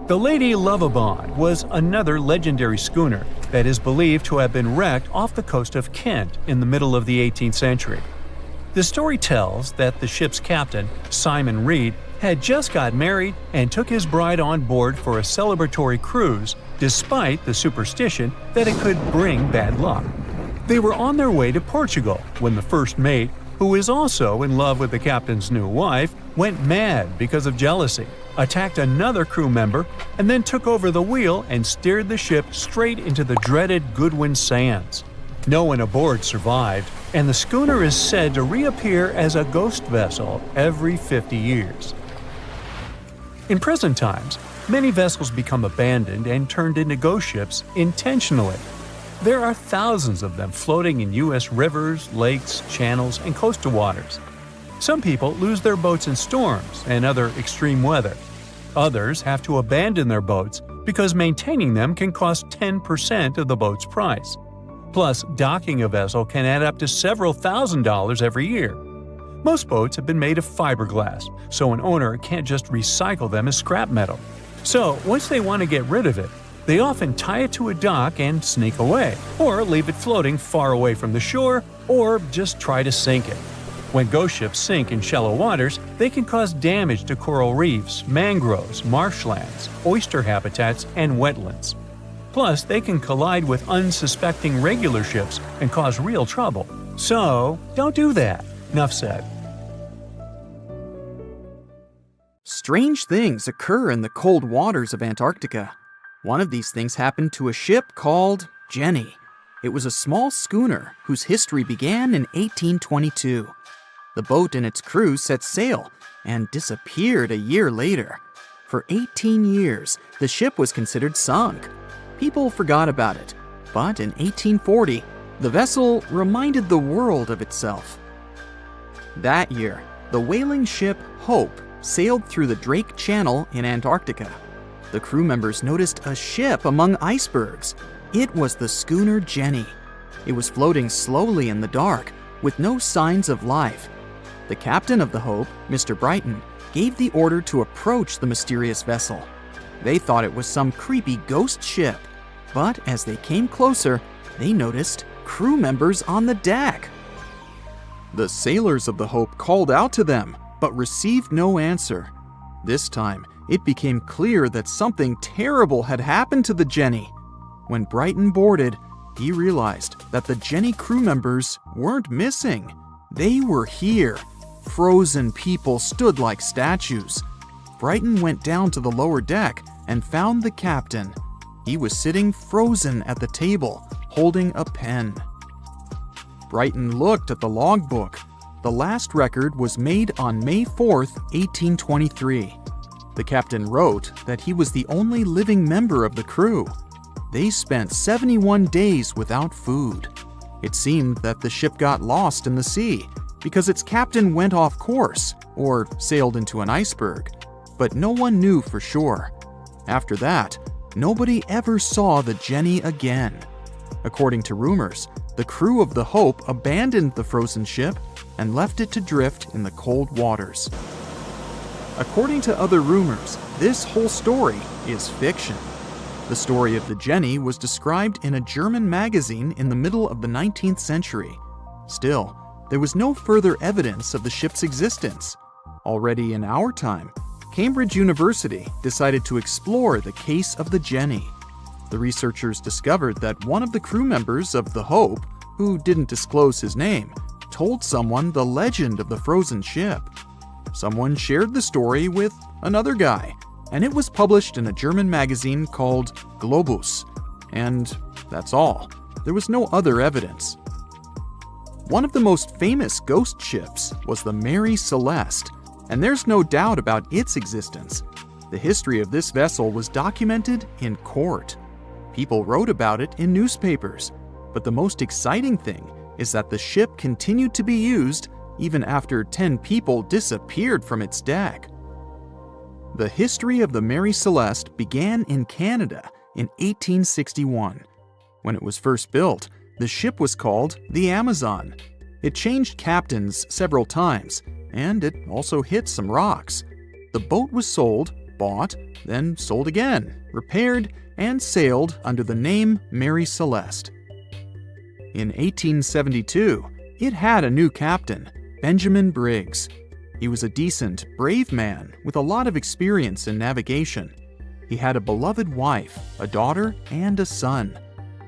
The Lady Lovibond was another legendary schooner that is believed to have been wrecked off the coast of Kent in the middle of the 18th century. The story tells that the ship's captain, Simon Reed, had just got married and took his bride on board for a celebratory cruise, despite the superstition that it could bring bad luck. They were on their way to Portugal when the first mate, who is also in love with the captain's new wife, went mad because of jealousy, attacked another crew member, and then took over the wheel and steered the ship straight into the dreaded Goodwin Sands. No one aboard survived, and the schooner is said to reappear as a ghost vessel every 50 years. In present times, many vessels become abandoned and turned into ghost ships intentionally. There are thousands of them floating in U.S. rivers, lakes, channels, and coastal waters. Some people lose their boats in storms and other extreme weather. Others have to abandon their boats because maintaining them can cost 10% of the boat's price. Plus, docking a vessel can add up to several $1,000s every year. Most boats have been made of fiberglass, so an owner can't just recycle them as scrap metal. So, once they want to get rid of it, they often tie it to a dock and sneak away, or leave it floating far away from the shore, or just try to sink it. When ghost ships sink in shallow waters, they can cause damage to coral reefs, mangroves, marshlands, oyster habitats, and wetlands. Plus, they can collide with unsuspecting regular ships and cause real trouble. So, don't do that. Enough said. Strange things occur in the cold waters of Antarctica. One of these things happened to a ship called Jenny. It was a small schooner whose history began in 1822. The boat and its crew set sail and disappeared a year later. For 18 years, the ship was considered sunk. People forgot about it, but in 1840, the vessel reminded the world of itself. That year, the whaling ship Hope sailed through the Drake Channel in Antarctica. The crew members noticed a ship among icebergs. It was the schooner Jenny. It was floating slowly in the dark, with no signs of life. The captain of the Hope, Mr. Brighton, gave the order to approach the mysterious vessel. They thought it was some creepy ghost ship, but as they came closer, they noticed crew members on the deck. The sailors of the Hope called out to them, but received no answer. This time, it became clear that something terrible had happened to the Jenny. When Brighton boarded, he realized that the Jenny crew members weren't missing. They were here. Frozen people stood like statues. Brighton went down to the lower deck and found the captain. He was sitting frozen at the table, holding a pen. Brighton looked at the logbook. The last record was made on May 4th, 1823. The captain wrote that he was the only living member of the crew. They spent 71 days without food. It seemed that the ship got lost in the sea because its captain went off course or sailed into an iceberg, but no one knew for sure. After that, nobody ever saw the Jenny again. According to rumors, the crew of the Hope abandoned the frozen ship and left it to drift in the cold waters. According to other rumors, this whole story is fiction. The story of the Jenny was described in a German magazine in the middle of the 19th century. Still, there was no further evidence of the ship's existence. Already in our time, Cambridge University decided to explore the case of the Jenny. The researchers discovered that one of the crew members of the Hope, who didn't disclose his name, told someone the legend of the frozen ship. Someone shared the story with another guy, and it was published in a German magazine called Globus. And that's all. There was no other evidence. One of the most famous ghost ships was the Mary Celeste, and there's no doubt about its existence. The history of this vessel was documented in court. People wrote about it in newspapers, but the most exciting thing is that the ship continued to be used even after 10 people disappeared from its deck. The history of the Mary Celeste began in Canada in 1861. When it was first built, the ship was called the Amazon. It changed captains several times, and it also hit some rocks. The boat was sold, bought, then sold again, repaired, and sailed under the name Mary Celeste. In 1872, it had a new captain, Benjamin Briggs. He was a decent, brave man with a lot of experience in navigation. He had a beloved wife, a daughter, and a son.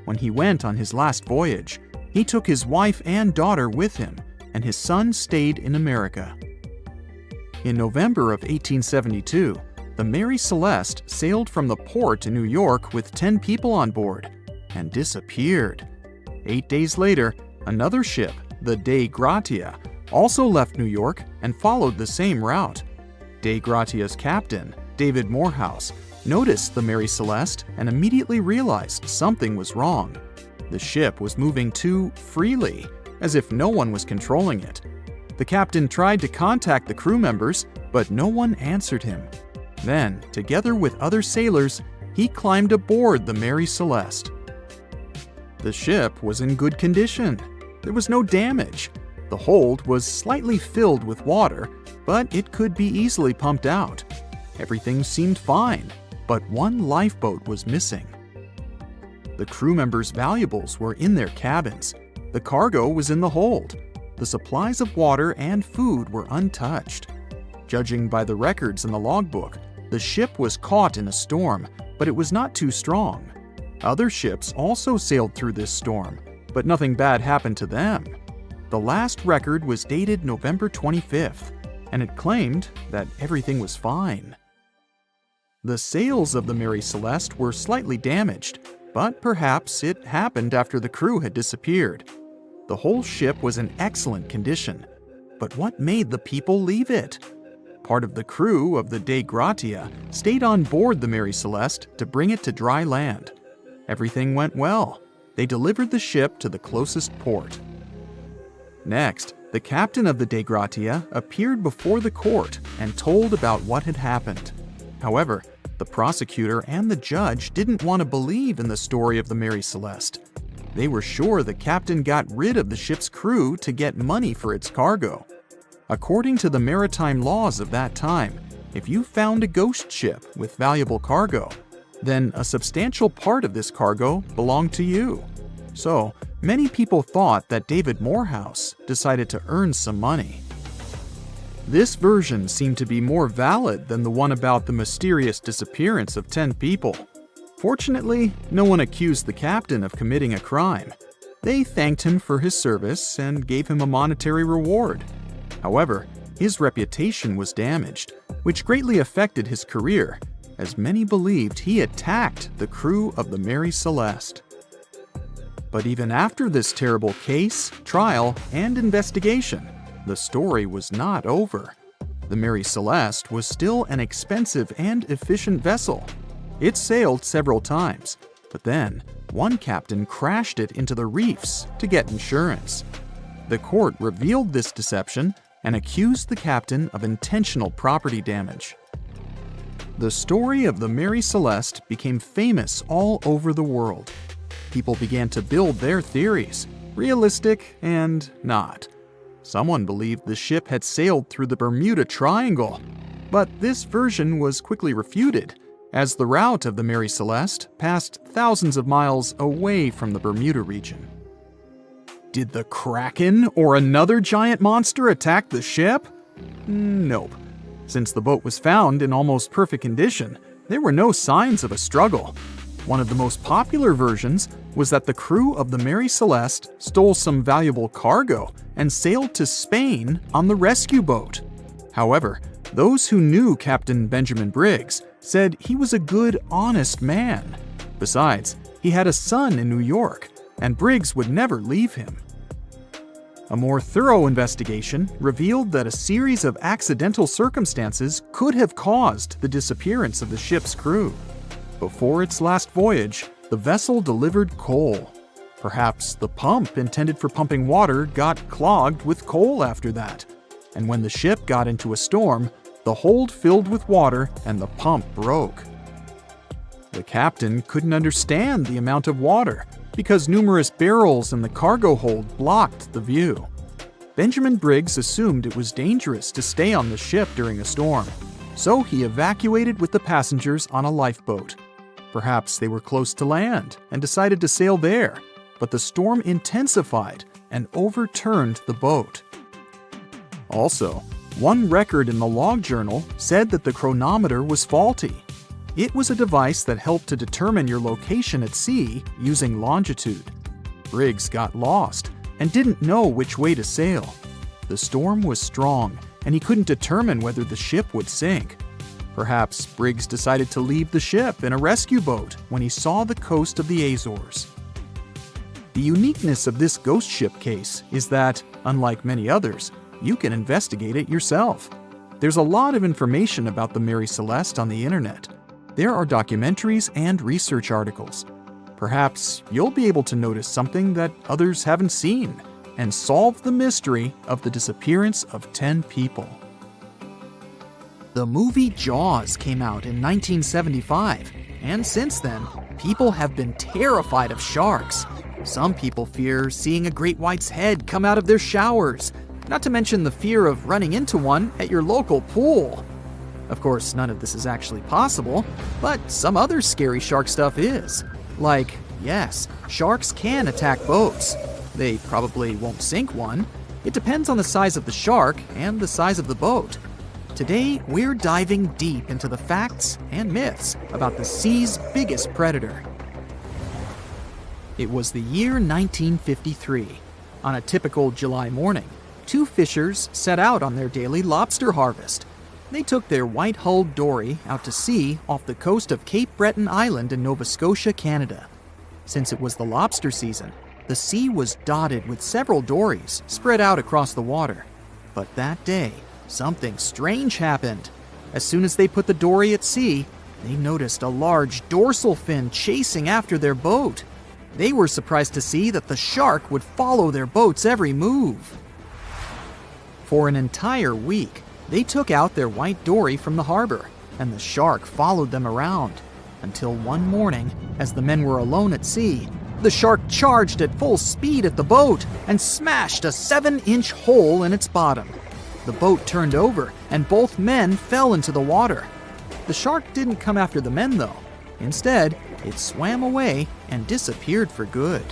When he went on his last voyage, he took his wife and daughter with him, and his son stayed in America. In November of 1872, the Mary Celeste sailed from the port in New York with 10 people on board and disappeared. 8 days later, another ship, the Dei Gratia, also left New York and followed the same route. Dei Gratia's captain, David Morehouse, noticed the Mary Celeste and immediately realized something was wrong. The ship was moving too freely, as if no one was controlling it. The captain tried to contact the crew members, but no one answered him. Then, together with other sailors, he climbed aboard the Mary Celeste. The ship was in good condition. There was no damage. The hold was slightly filled with water, but it could be easily pumped out. Everything seemed fine, but one lifeboat was missing. The crew members' valuables were in their cabins. The cargo was in the hold. The supplies of water and food were untouched. Judging by the records in the logbook, the ship was caught in a storm, but it was not too strong. Other ships also sailed through this storm, but nothing bad happened to them. The last record was dated November 25th, and it claimed that everything was fine. The sails of the Mary Celeste were slightly damaged, but perhaps it happened after the crew had disappeared. The whole ship was in excellent condition, but what made the people leave it? Part of the crew of the Dei Gratia stayed on board the Mary Celeste to bring it to dry land. Everything went well. They delivered the ship to the closest port. Next, the captain of the Dei Gratia appeared before the court and told about what had happened. However, the prosecutor and the judge didn't want to believe in the story of the Mary Celeste. They were sure the captain got rid of the ship's crew to get money for its cargo. According to the maritime laws of that time, if you found a ghost ship with valuable cargo, then a substantial part of this cargo belonged to you. So, many people thought that David Morehouse decided to earn some money. This version seemed to be more valid than the one about the mysterious disappearance of 10 people. Fortunately, no one accused the captain of committing a crime. They thanked him for his service and gave him a monetary reward. However, his reputation was damaged, which greatly affected his career, as many believed he attacked the crew of the Mary Celeste. But even after this terrible case, trial, and investigation, the story was not over. The Mary Celeste was still an expensive and efficient vessel. It sailed several times, but then one captain crashed it into the reefs to get insurance. The court revealed this deception and accused the captain of intentional property damage. The story of the Mary Celeste became famous all over the world. People began to build their theories, realistic and not. Someone believed the ship had sailed through the Bermuda Triangle, but this version was quickly refuted, as the route of the Mary Celeste passed thousands of miles away from the Bermuda region. Did the Kraken or another giant monster attack the ship? Nope. Since the boat was found in almost perfect condition, there were no signs of a struggle. One of the most popular versions was that the crew of the Mary Celeste stole some valuable cargo and sailed to Spain on the rescue boat. However, those who knew Captain Benjamin Briggs said he was a good, honest man. Besides, he had a son in New York, and Briggs would never leave him. A more thorough investigation revealed that a series of accidental circumstances could have caused the disappearance of the ship's crew. Before its last voyage, the vessel delivered coal. Perhaps the pump intended for pumping water got clogged with coal after that, and when the ship got into a storm, the hold filled with water and the pump broke. The captain couldn't understand the amount of water because numerous barrels in the cargo hold blocked the view. Benjamin Briggs assumed it was dangerous to stay on the ship during a storm, so he evacuated with the passengers on a lifeboat. Perhaps they were close to land and decided to sail there, but the storm intensified and overturned the boat. Also, one record in the log journal said that the chronometer was faulty. It was a device that helped to determine your location at sea using longitude. Briggs got lost and didn't know which way to sail. The storm was strong, and he couldn't determine whether the ship would sink. Perhaps Briggs decided to leave the ship in a rescue boat when he saw the coast of the Azores. The uniqueness of this ghost ship case is that, unlike many others, you can investigate it yourself. There's a lot of information about the Mary Celeste on the internet. There are documentaries and research articles. Perhaps you'll be able to notice something that others haven't seen and solve the mystery of the disappearance of 10 people. The movie Jaws came out in 1975, and since then, people have been terrified of sharks. Some people fear seeing a great white's head come out of their showers, not to mention the fear of running into one at your local pool. Of course, none of this is actually possible, but some other scary shark stuff is. Like, yes, sharks can attack boats. They probably won't sink one. It depends on the size of the shark and the size of the boat. Today, we're diving deep into the facts and myths about the sea's biggest predator. It was the year 1953. On a typical July morning, two fishers set out on their daily lobster harvest. They took their white-hulled dory out to sea off the coast of Cape Breton Island in Nova Scotia, Canada. Since it was the lobster season, the sea was dotted with several dories spread out across the water. But that day, something strange happened. As soon as they put the dory at sea, they noticed a large dorsal fin chasing after their boat. They were surprised to see that the shark would follow their boat's every move. For an entire week, they took out their white dory from the harbor, and the shark followed them around. Until one morning, as the men were alone at sea, the shark charged at full speed at the boat and smashed a 7-inch hole in its bottom. The boat turned over, and both men fell into the water. The shark didn't come after the men, though. Instead, it swam away and disappeared for good.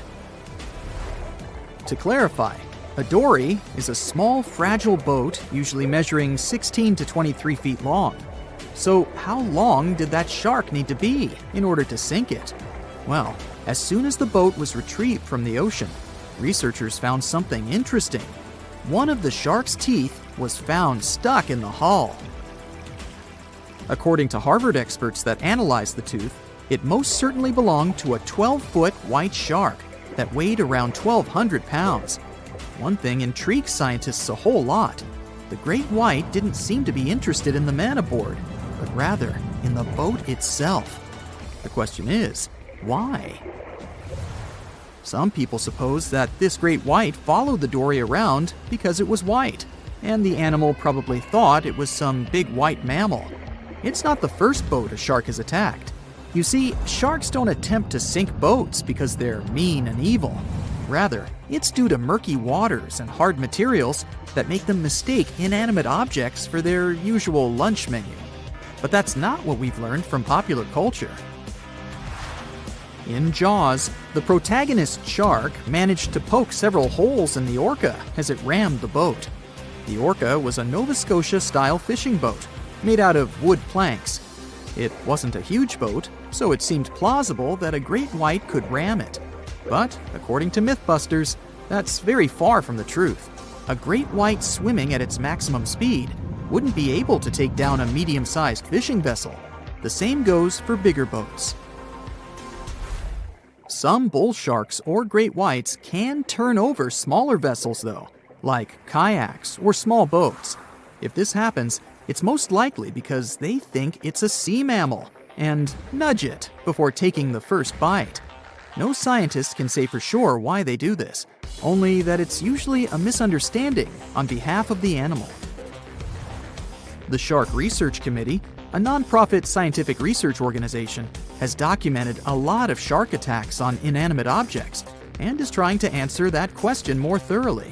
To clarify, a dory is a small, fragile boat usually measuring 16 to 23 feet long. So how long did that shark need to be in order to sink it? Well, as soon as the boat was retrieved from the ocean, researchers found something interesting. One of the shark's teeth was found stuck in the hull. According to Harvard experts that analyzed the tooth, it most certainly belonged to a 12-foot white shark that weighed around 1,200 pounds. One thing intrigues scientists a whole lot. The great white didn't seem to be interested in the man aboard, but rather in the boat itself. The question is, why? Some people suppose that this great white followed the dory around because it was white, and the animal probably thought it was some big white mammal. It's not the first boat a shark has attacked. You see, sharks don't attempt to sink boats because they're mean and evil. Rather, it's due to murky waters and hard materials that make them mistake inanimate objects for their usual lunch menu. But that's not what we've learned from popular culture. In Jaws, the protagonist shark managed to poke several holes in the orca as it rammed the boat. The orca was a Nova Scotia-style fishing boat made out of wood planks. It wasn't a huge boat, so it seemed plausible that a great white could ram it. But, according to Mythbusters, that's very far from the truth. A great white swimming at its maximum speed wouldn't be able to take down a medium-sized fishing vessel. The same goes for bigger boats. Some bull sharks or great whites can turn over smaller vessels though, like kayaks or small boats. If this happens, it's most likely because they think it's a sea mammal and nudge it before taking the first bite. No scientist can say for sure why they do this, only that it's usually a misunderstanding on behalf of the animal. The Shark Research Committee, a nonprofit scientific research organization, has documented a lot of shark attacks on inanimate objects and is trying to answer that question more thoroughly.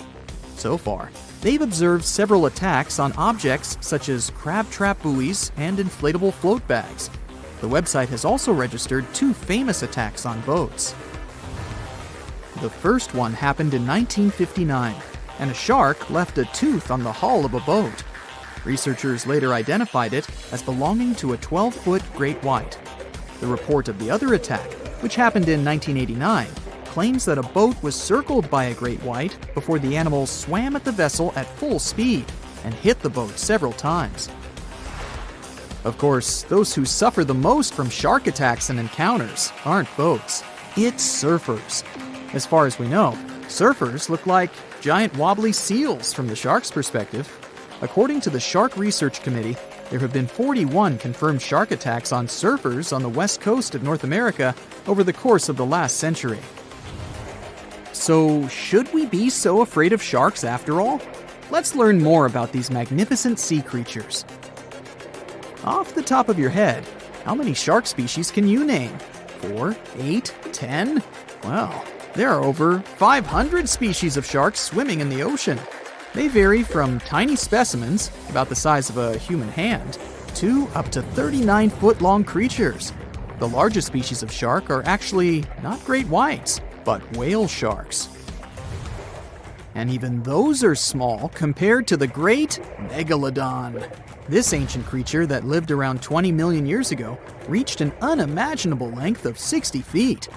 So far, they've observed several attacks on objects such as crab trap buoys and inflatable float bags. The website has also registered 2 famous attacks on boats. The first one happened in 1959, and a shark left a tooth on the hull of a boat. Researchers later identified it as belonging to a 12-foot great white. The report of the other attack, which happened in 1989, claims that a boat was circled by a great white before the animal swam at the vessel at full speed and hit the boat several times. Of course, those who suffer the most from shark attacks and encounters aren't boats, it's surfers. As far as we know, surfers look like giant wobbly seals from the shark's perspective. According to the Shark Research Committee, there have been 41 confirmed shark attacks on surfers on the west coast of North America over the course of the last century. So, should we be so afraid of sharks after all? Let's learn more about these magnificent sea creatures. Off the top of your head, how many shark species can you name? 4, 8, 10? Well, there are over 500 species of sharks swimming in the ocean. They vary from tiny specimens, about the size of a human hand, to up to 39-foot-long creatures. The largest species of shark are actually not great whites, but whale sharks. And even those are small compared to the great megalodon. This ancient creature that lived around 20 million years ago reached an unimaginable length of 60 feet.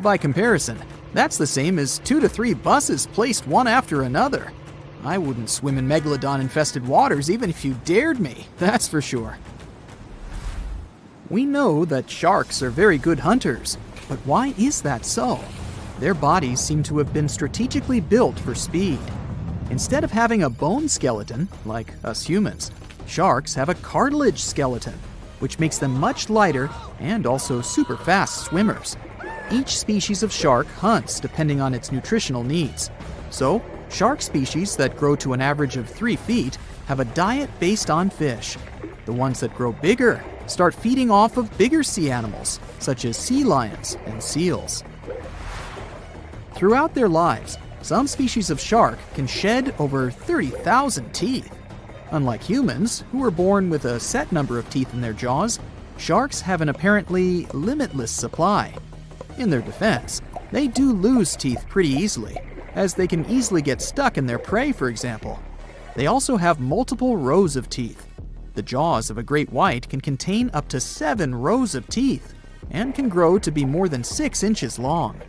By comparison, that's the same as 2 to 3 buses placed one after another. I wouldn't swim in megalodon-infested waters even if you dared me, that's for sure. We know that sharks are very good hunters, but why is that so? Their bodies seem to have been strategically built for speed. Instead of having a bone skeleton, like us humans, sharks have a cartilage skeleton, which makes them much lighter and also super fast swimmers. Each species of shark hunts depending on its nutritional needs. So, shark species that grow to an average of 3 feet have a diet based on fish. The ones that grow bigger start feeding off of bigger sea animals, such as sea lions and seals. Throughout their lives, some species of shark can shed over 30,000 teeth. Unlike humans, who are born with a set number of teeth in their jaws, sharks have an apparently limitless supply. In their defense, they do lose teeth pretty easily. as they can easily get stuck in their prey, for example. They also have multiple rows of teeth. The jaws of a great white can contain up to 7 rows of teeth and can grow to be more than 6 inches long.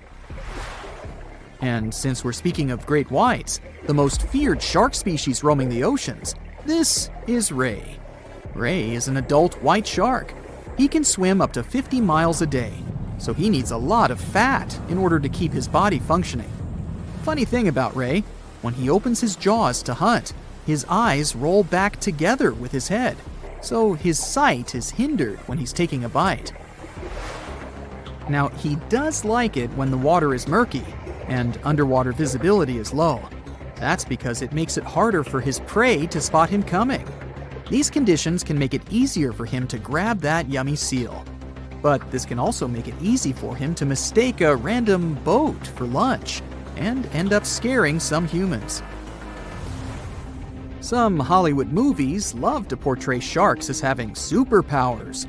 And since we're speaking of great whites, the most feared shark species roaming the oceans, this is ray. Ray is an adult white shark. He can swim up to 50 miles a day, so he needs a lot of fat in order to keep his body functioning. Funny thing about Ray, when he opens his jaws to hunt, his eyes roll back together with his head, so his sight is hindered when he's taking a bite. Now, he does like it when the water is murky and underwater visibility is low. That's because it makes it harder for his prey to spot him coming. These conditions can make it easier for him to grab that yummy seal. But this can also make it easy for him to mistake a random boat for lunch and end up scaring some humans. Some Hollywood movies love to portray sharks as having superpowers.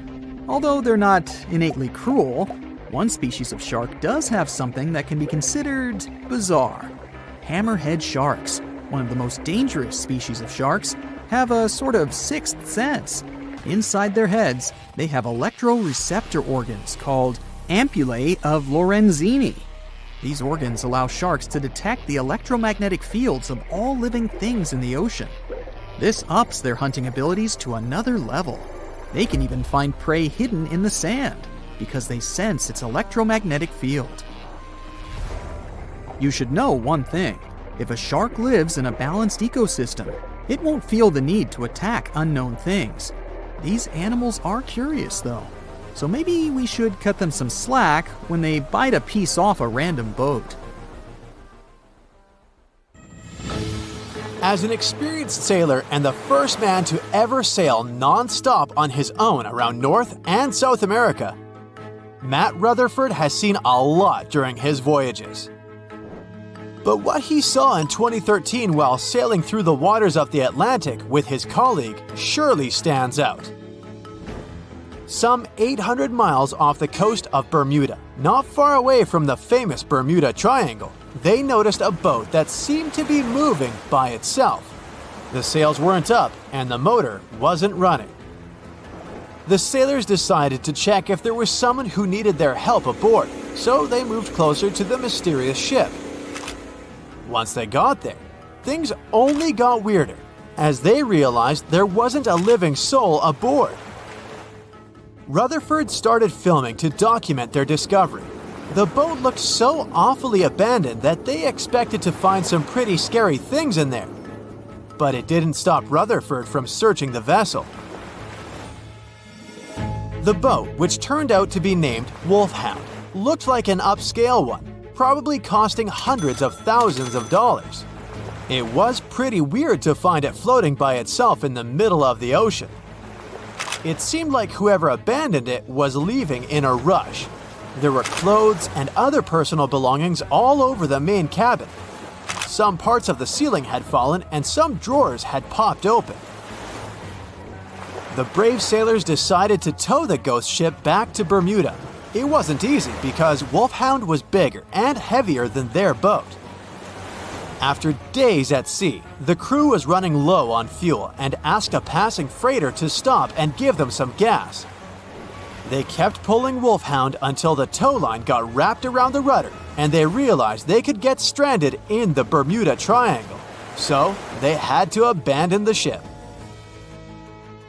Although they're not innately cruel, one species of shark does have something that can be considered bizarre. Hammerhead sharks, one of the most dangerous species of sharks, have a sort of sixth sense. Inside their heads, they have electroreceptor organs called ampullae of Lorenzini. These organs allow sharks to detect the electromagnetic fields of all living things in the ocean. This ups their hunting abilities to another level. They can even find prey hidden in the sand because they sense its electromagnetic field. You should know one thing. If a shark lives in a balanced ecosystem, it won't feel the need to attack unknown things. These animals are curious, though, so maybe we should cut them some slack when they bite a piece off a random boat. As an experienced sailor and the first man to ever sail non-stop on his own around North and South America, Matt Rutherford has seen a lot during his voyages. But what he saw in 2013 while sailing through the waters of the Atlantic with his colleague surely stands out. Some 800 miles off the coast of Bermuda, not far away from the famous Bermuda Triangle, they noticed a boat that seemed to be moving by itself. The sails weren't up and the motor wasn't running. The sailors decided to check if there was someone who needed their help aboard, so they moved closer to the mysterious ship. Once they got there, things only got weirder, as they realized there wasn't a living soul aboard. Rutherford started filming to document their discovery. The boat looked so awfully abandoned that they expected to find some pretty scary things in there. But it didn't stop Rutherford from searching the vessel. The boat, which turned out to be named Wolfhound, looked like an upscale one, probably costing hundreds of thousands of dollars. It was pretty weird to find it floating by itself in the middle of the ocean. It seemed like whoever abandoned it was leaving in a rush. There were clothes and other personal belongings all over the main cabin. Some parts of the ceiling had fallen and some drawers had popped open. The brave sailors decided to tow the ghost ship back to Bermuda. It wasn't easy because Wolfhound was bigger and heavier than their boat. After days at sea, the crew was running low on fuel and asked a passing freighter to stop and give them some gas. They kept pulling Wolfhound until the tow line got wrapped around the rudder and they realized they could get stranded in the Bermuda Triangle. So they had to abandon the ship.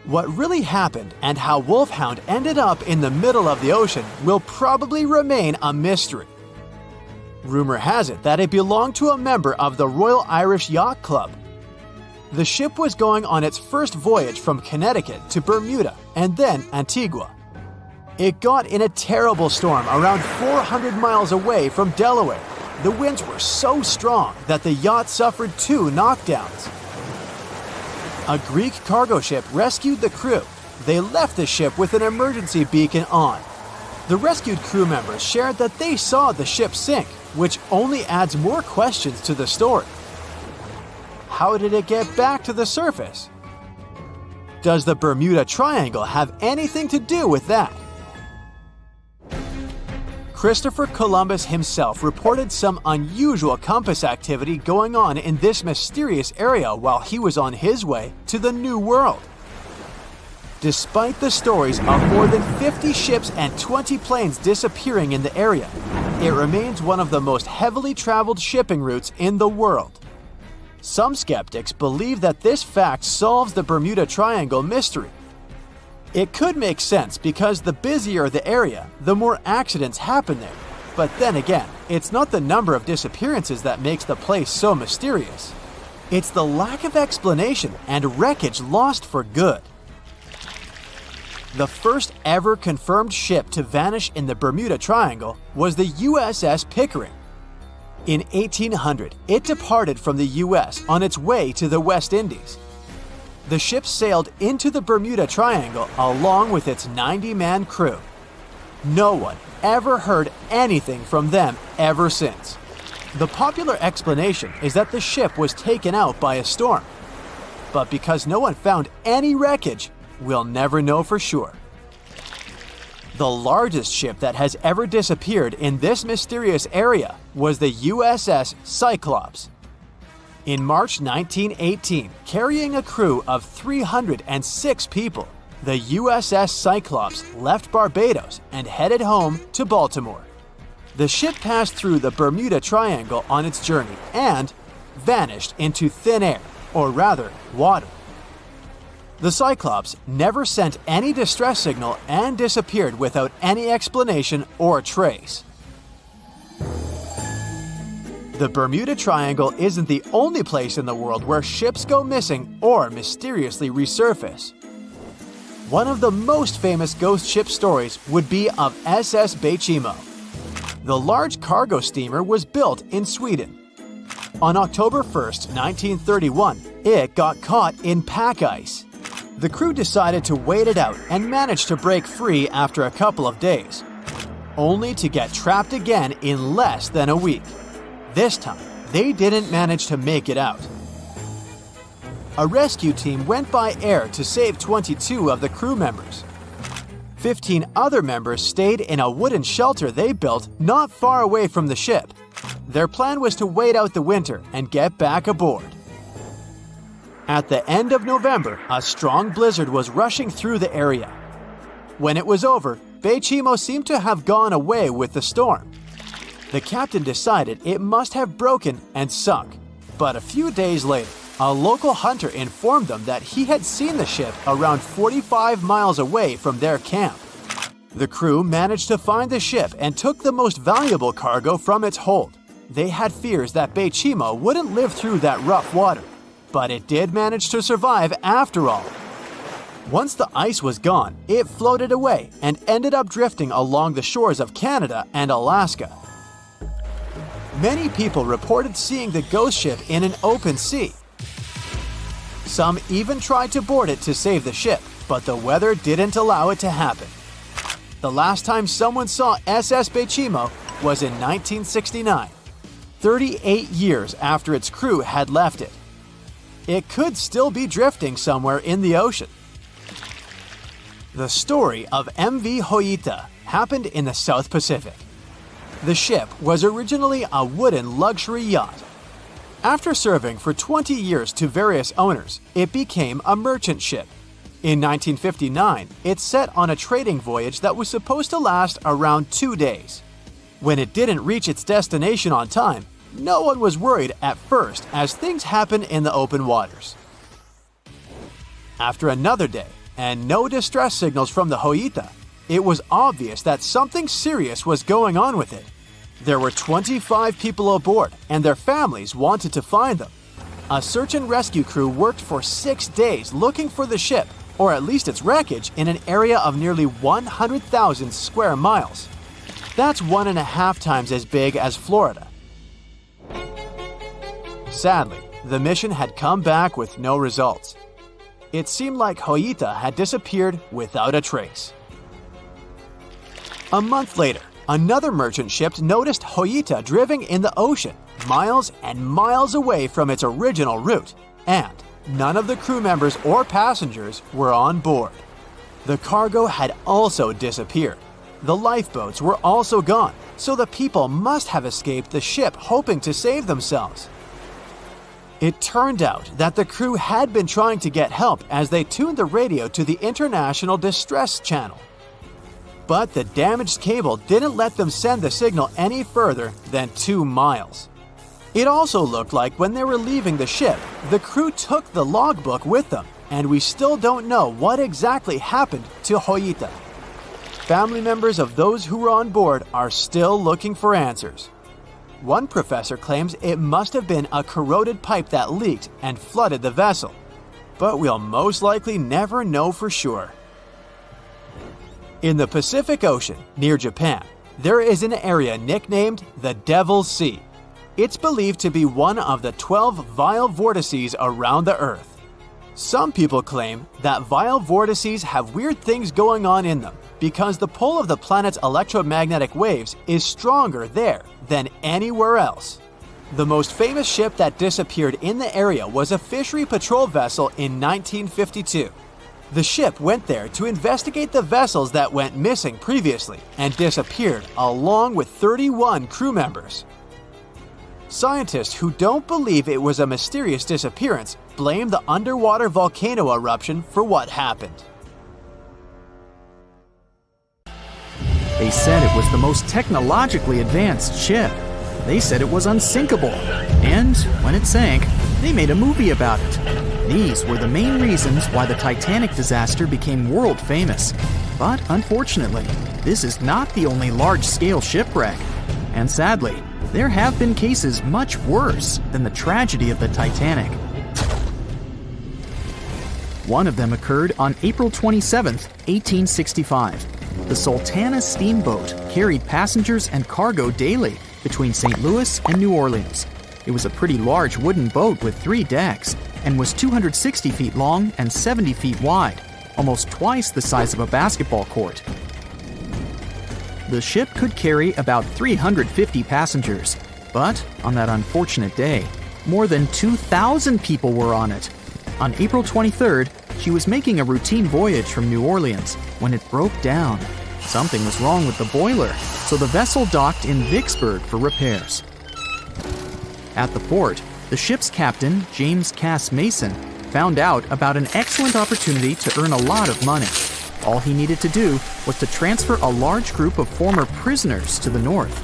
What really happened and how Wolfhound ended up in the middle of the ocean will probably remain a mystery. Rumor has it that it belonged to a member of the Royal Irish Yacht Club. The ship was going on its first voyage from Connecticut to Bermuda and then Antigua. It got in a terrible storm around 400 miles away from Delaware. The winds were so strong that the yacht suffered 2 knockdowns. A Greek cargo ship rescued the crew. They left the ship with an emergency beacon on. The rescued crew members shared that they saw the ship sink, which only adds more questions to the story. How did it get back to the surface? Does the Bermuda Triangle have anything to do with that? Christopher Columbus himself reported some unusual compass activity going on in this mysterious area while he was on his way to the New World. Despite the stories of more than 50 ships and 20 planes disappearing in the area, it remains one of the most heavily traveled shipping routes in the world. Some skeptics believe that this fact solves the Bermuda Triangle mystery. It could make sense because the busier the area, the more accidents happen there. But then again, it's not the number of disappearances that makes the place so mysterious. It's the lack of explanation and wreckage lost for good. The first ever confirmed ship to vanish in the Bermuda Triangle was the USS Pickering. In 1800, it departed from the US on its way to the West Indies. The ship sailed into the Bermuda Triangle along with its 90-man crew. No one ever heard anything from them ever since. The popular explanation is that the ship was taken out by a storm. But because no one found any wreckage, we'll never know for sure. The largest ship that has ever disappeared in this mysterious area was the USS Cyclops. In March 1918, carrying a crew of 306 people, the USS Cyclops left Barbados and headed home to Baltimore. The ship passed through the Bermuda Triangle on its journey and vanished into thin air, or rather, water. The Cyclops never sent any distress signal and disappeared without any explanation or trace. The Bermuda Triangle isn't the only place in the world where ships go missing or mysteriously resurface. One of the most famous ghost ship stories would be of SS Bechimo. The large cargo steamer was built in Sweden. On October 1st, 1931, it got caught in pack ice. The crew decided to wait it out and managed to break free after a couple of days, only to get trapped again in less than a week. This time, they didn't manage to make it out. A rescue team went by air to save 22 of the crew members. 15 other members stayed in a wooden shelter they built not far away from the ship. Their plan was to wait out the winter and get back aboard. At the end of November, a strong blizzard was rushing through the area. When it was over, Bechimo seemed to have gone away with the storm. The captain decided it must have broken and sunk, but a few days later, a local hunter informed them that he had seen the ship around 45 miles away from their camp. The crew managed to find the ship and took the most valuable cargo from its hold. They had fears that Bechimo wouldn't live through that rough water, but it did manage to survive after all. Once the ice was gone, it floated away and ended up drifting along the shores of Canada and Alaska. Many people reported seeing the ghost ship in an open sea. Some even tried to board it to save the ship, but the weather didn't allow it to happen. The last time someone saw SS Bechimo was in 1969, 38 years after its crew had left it. It could still be drifting somewhere in the ocean. The story of MV Hoita happened in the South Pacific. The ship was originally a wooden luxury yacht. After serving for 20 years to various owners, it became a merchant ship. In 1959, it set on a trading voyage that was supposed to last around 2 days. When it didn't reach its destination on time, no one was worried at first as things happen in the open waters. After another day, and no distress signals from the Hoita, it was obvious that something serious was going on with it. There were 25 people aboard, and their families wanted to find them. A search and rescue crew worked for 6 days looking for the ship, or at least its wreckage, in an area of nearly 100,000 square miles. That's 1.5 times as big as Florida. Sadly, the mission had come back with no results. It seemed like Hoita had disappeared without a trace. A month later, another merchant ship noticed Hoita drifting in the ocean, miles and miles away from its original route, and none of the crew members or passengers were on board. The cargo had also disappeared. The lifeboats were also gone, so the people must have escaped the ship hoping to save themselves. It turned out that the crew had been trying to get help as they tuned the radio to the International Distress Channel. But the damaged cable didn't let them send the signal any further than 2 miles. It also looked like when they were leaving the ship, the crew took the logbook with them, and we still don't know what exactly happened to Hoyita. Family members of those who were on board are still looking for answers. One professor claims it must have been a corroded pipe that leaked and flooded the vessel, but we'll most likely never know for sure. In the Pacific Ocean, near Japan, there is an area nicknamed the Devil's Sea. It's believed to be one of the 12 vile vortices around the Earth. Some people claim that vile vortices have weird things going on in them because the pull of the planet's electromagnetic waves is stronger there than anywhere else. The most famous ship that disappeared in the area was a fishery patrol vessel in 1952. The ship went there to investigate the vessels that went missing previously and disappeared along with 31 crew members. Scientists who don't believe it was a mysterious disappearance blame the underwater volcano eruption for what happened. They said it was the most technologically advanced ship. They said it was unsinkable. And when it sank, they made a movie about it. These were the main reasons why the Titanic disaster became world famous. But unfortunately, this is not the only large-scale shipwreck. And sadly, there have been cases much worse than the tragedy of the Titanic. One of them occurred on April 27, 1865. The Sultana steamboat carried passengers and cargo daily between St. Louis and New Orleans. It was a pretty large wooden boat with 3 decks and was 260 feet long and 70 feet wide, almost twice the size of a basketball court. The ship could carry about 350 passengers, but on that unfortunate day, more than 2,000 people were on it. On April 23rd, she was making a routine voyage from New Orleans when it broke down. Something was wrong with the boiler, so the vessel docked in Vicksburg for repairs. At the port, the ship's captain, James Cass Mason, found out about an excellent opportunity to earn a lot of money. All he needed to do was to transfer a large group of former prisoners to the north.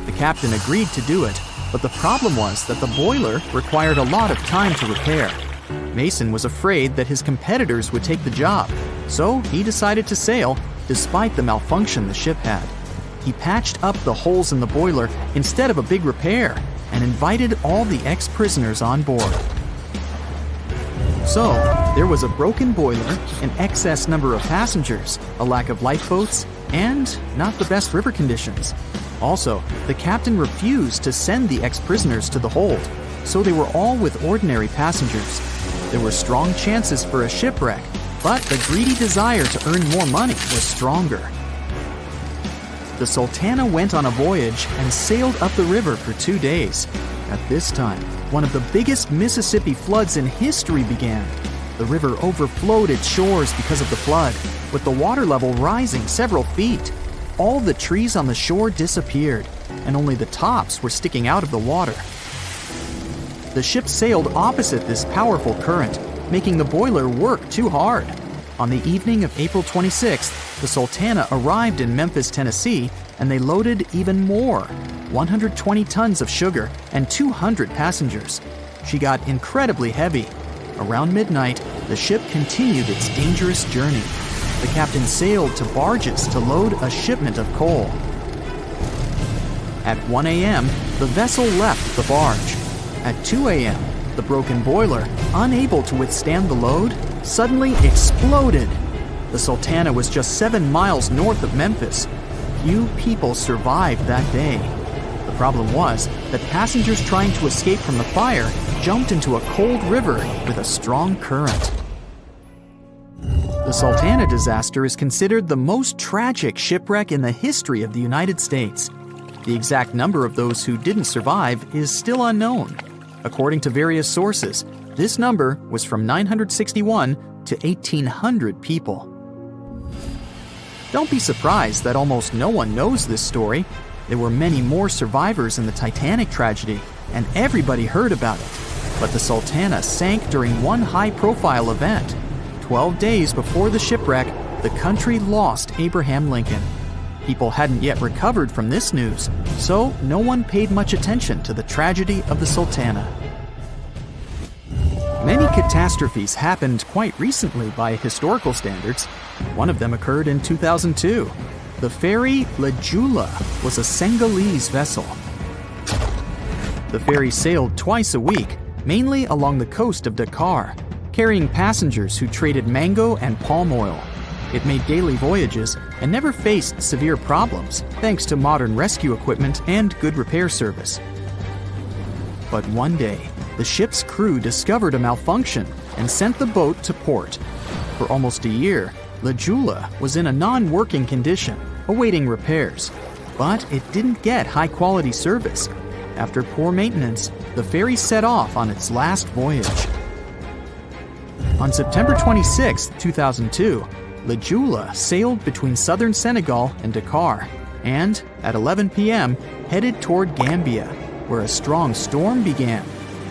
The captain agreed to do it, but the problem was that the boiler required a lot of time to repair. Mason was afraid that his competitors would take the job, so he decided to sail despite the malfunction the ship had. He patched up the holes in the boiler instead of a big repair and invited all the ex-prisoners on board. So, there was a broken boiler, an excess number of passengers, a lack of lifeboats, and not the best river conditions. Also, the captain refused to send the ex-prisoners to the hold, so they were all with ordinary passengers. There were strong chances for a shipwreck, but the greedy desire to earn more money was stronger. The Sultana went on a voyage and sailed up the river for 2 days. At this time, one of the biggest Mississippi floods in history began. The river overflowed its shores because of the flood, with the water level rising several feet. All the trees on the shore disappeared, and only the tops were sticking out of the water. The ship sailed opposite this powerful current, making the boiler work too hard. On the evening of April 26th, the Sultana arrived in Memphis, Tennessee, and they loaded even more, 120 tons of sugar and 200 passengers. She got incredibly heavy. Around midnight, the ship continued its dangerous journey. The captain sailed to barges to load a shipment of coal. At 1 a.m., the vessel left the barge. At 2 a.m., the broken boiler, unable to withstand the load, suddenly exploded. The Sultana was just 7 miles north of Memphis. Few people survived that day. The problem was that passengers trying to escape from the fire jumped into a cold river with a strong current. The Sultana disaster is considered the most tragic shipwreck in the history of the United States. The exact number of those who didn't survive is still unknown. According to various sources, this number was from 961 to 1,800 people. Don't be surprised that almost no one knows this story. There were many more survivors in the Titanic tragedy, and everybody heard about it. But the Sultana sank during one high-profile event. 12 days before the shipwreck, the country lost Abraham Lincoln. People hadn't yet recovered from this news, so no one paid much attention to the tragedy of the Sultana. Many catastrophes happened quite recently by historical standards. One of them occurred in 2002. The ferry La Jula was a Senegalese vessel. The ferry sailed twice a week, mainly along the coast of Dakar, carrying passengers who traded mango and palm oil. It made daily voyages and never faced severe problems thanks to modern rescue equipment and good repair service. But one day, the ship's crew discovered a malfunction and sent the boat to port. For almost a year, La Jula was in a non-working condition, awaiting repairs. But it didn't get high-quality service. After poor maintenance, the ferry set off on its last voyage. On September 26, 2002, La Jula sailed between southern Senegal and Dakar, and at 11 p.m. headed toward Gambia, where a strong storm began.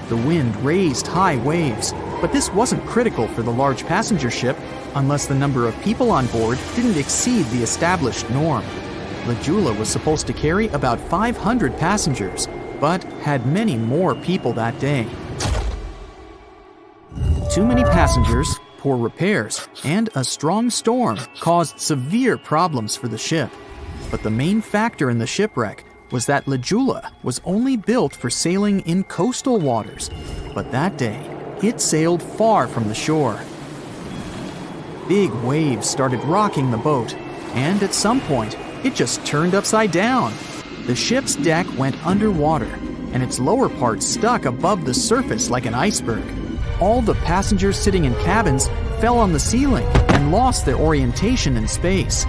The wind raised high waves, but this wasn't critical for the large passenger ship unless the number of people on board didn't exceed the established norm. La Jula was supposed to carry about 500 passengers, but had many more people that day. Too many passengers, poor repairs, and a strong storm caused severe problems for the ship. But the main factor in the shipwreck was that La Jula was only built for sailing in coastal waters, but that day, it sailed far from the shore. Big waves started rocking the boat, and at some point, it just turned upside down. The ship's deck went underwater, and its lower part stuck above the surface like an iceberg. All the passengers sitting in cabins fell on the ceiling and lost their orientation in space.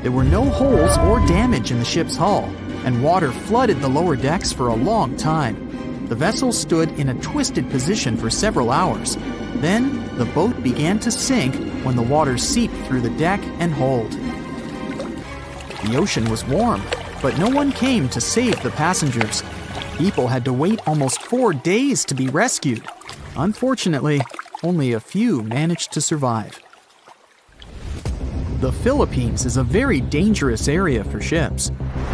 There were no holes or damage in the ship's hull, and water flooded the lower decks for a long time. The vessel stood in a twisted position for several hours. Then, the boat began to sink when the water seeped through the deck and hold. The ocean was warm, but no one came to save the passengers. People had to wait almost 4 days to be rescued. Unfortunately, only a few managed to survive. The Philippines is a very dangerous area for ships.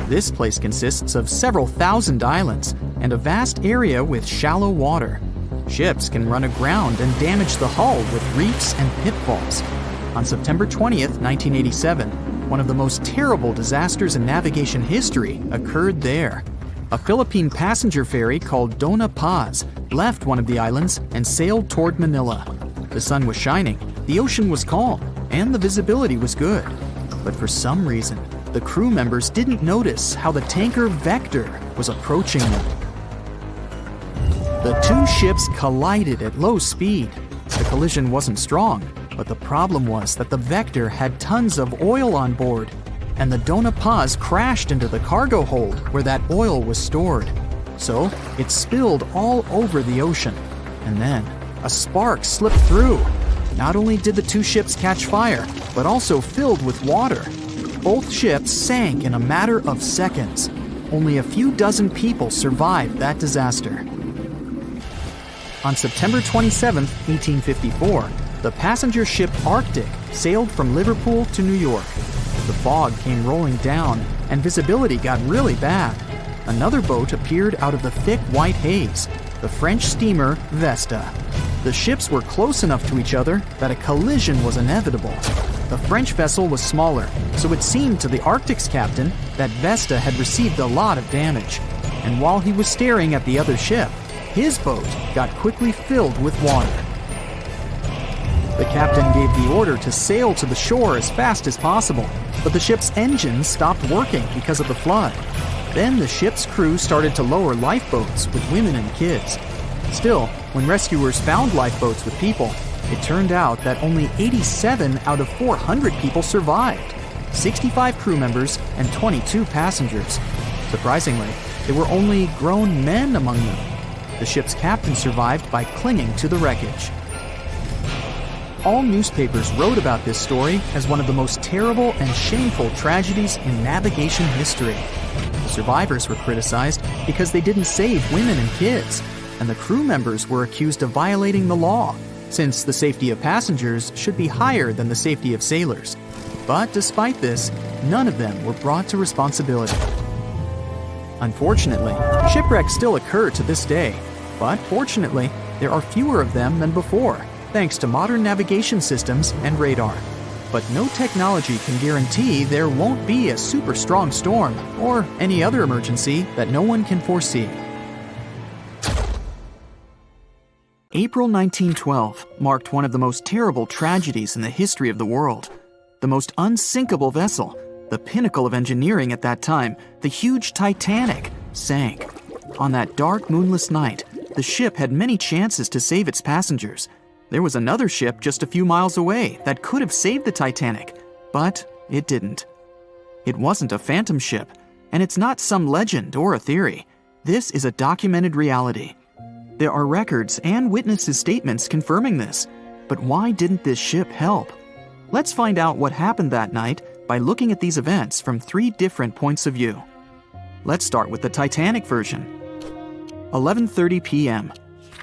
This place consists of several thousand islands and a vast area with shallow water. Ships can run aground and damage the hull with reefs and pitfalls. On September 20th, 1987, one of the most terrible disasters in navigation history occurred there. A Philippine passenger ferry called Dona Paz left one of the islands and sailed toward Manila. The sun was shining, the ocean was calm, and the visibility was good. But for some reason, the crew members didn't notice how the tanker Vector was approaching them. The two ships collided at low speed. The collision wasn't strong, but the problem was that the Vector had tons of oil on board, and the Dona Paz crashed into the cargo hold where that oil was stored. So it spilled all over the ocean, and then a spark slipped through. Not only did the two ships catch fire, but also filled with water. Both ships sank in a matter of seconds. Only a few dozen people survived that disaster. On September 27, 1854, the passenger ship Arctic sailed from Liverpool to New York. The fog came rolling down, and visibility got really bad. Another boat appeared out of the thick white haze, the French steamer Vesta. The ships were close enough to each other that a collision was inevitable. The French vessel was smaller, so it seemed to the Arctic's captain that Vesta had received a lot of damage. And while he was staring at the other ship, his boat got quickly filled with water. The captain gave the order to sail to the shore as fast as possible, but the ship's engines stopped working because of the flood. Then the ship's crew started to lower lifeboats with women and kids. Still, when rescuers found lifeboats with people, it turned out that only 87 out of 400 people survived, 65 crew members and 22 passengers. Surprisingly, there were only grown men among them. The ship's captain survived by clinging to the wreckage. All newspapers wrote about this story as one of the most terrible and shameful tragedies in navigation history. Survivors were criticized because they didn't save women and kids, and the crew members were accused of violating the law, since the safety of passengers should be higher than the safety of sailors. But despite this, none of them were brought to responsibility. Unfortunately, shipwrecks still occur to this day, but fortunately, there are fewer of them than before, thanks to modern navigation systems and radar. But no technology can guarantee there won't be a super strong storm or any other emergency that no one can foresee. April 1912 marked one of the most terrible tragedies in the history of the world. The most unsinkable vessel, the pinnacle of engineering at that time, the huge Titanic, sank. On that dark, moonless night, the ship had many chances to save its passengers. There was another ship just a few miles away that could have saved the Titanic, but it didn't. It wasn't a phantom ship, and it's not some legend or a theory. This is a documented reality. There are records and witnesses' statements confirming this, but why didn't this ship help? Let's find out what happened that night by looking at these events from 3 different points of view. Let's start with the Titanic version. 11:30 p.m.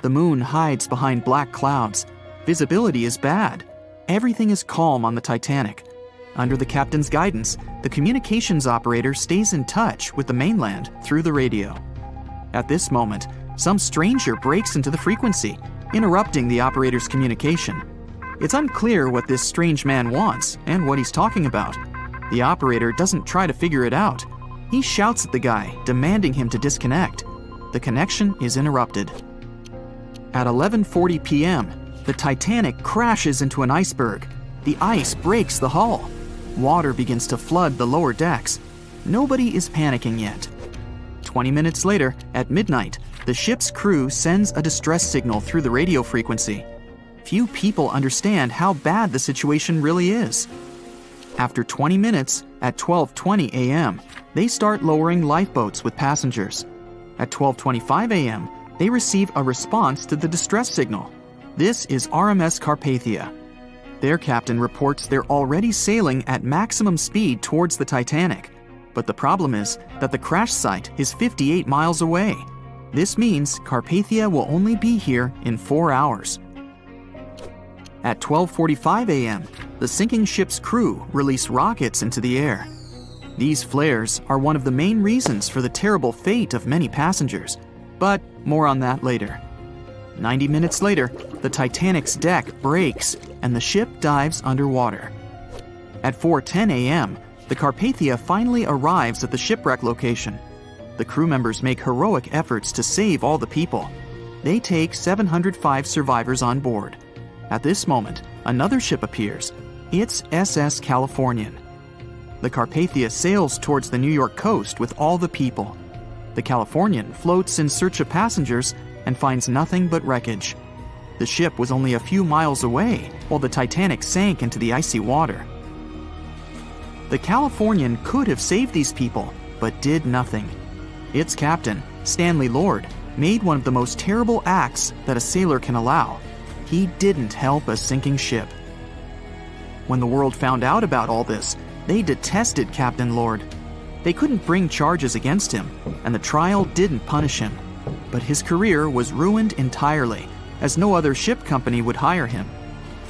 The moon hides behind black clouds. Visibility is bad. Everything is calm on the Titanic. Under the captain's guidance, the communications operator stays in touch with the mainland through the radio. At this moment, some stranger breaks into the frequency, interrupting the operator's communication. It's unclear what this strange man wants and what he's talking about. The operator doesn't try to figure it out. He shouts at the guy, demanding him to disconnect. The connection is interrupted. At 11:40 p.m., the Titanic crashes into an iceberg. The ice breaks the hull. Water begins to flood the lower decks. Nobody is panicking yet. 20 minutes later, at midnight, the ship's crew sends a distress signal through the radio frequency. Few people understand how bad the situation really is. After 20 minutes, at 12:20 a.m., they start lowering lifeboats with passengers. At 12:25 a.m., they receive a response to the distress signal. This is RMS Carpathia. Their captain reports they're already sailing at maximum speed towards the Titanic. But the problem is that the crash site is 58 miles away. This means Carpathia will only be here in 4 hours. At 12:45 a.m., the sinking ship's crew release rockets into the air. These flares are one of the main reasons for the terrible fate of many passengers, but more on that later. 90 minutes later, the Titanic's deck breaks and the ship dives underwater. At 4:10 a.m., the Carpathia finally arrives at the shipwreck location. The crew members make heroic efforts to save all the people. They take 705 survivors on board. At this moment, another ship appears. It's SS Californian. The Carpathia sails towards the New York coast with all the people. The Californian floats in search of passengers and finds nothing but wreckage. The ship was only a few miles away while the Titanic sank into the icy water. The Californian could have saved these people, but did nothing. Its captain, Stanley Lord, made one of the most terrible acts that a sailor can allow. He didn't help a sinking ship. When the world found out about all this, they detested Captain Lord. They couldn't bring charges against him, and the trial didn't punish him. But his career was ruined entirely, as no other ship company would hire him.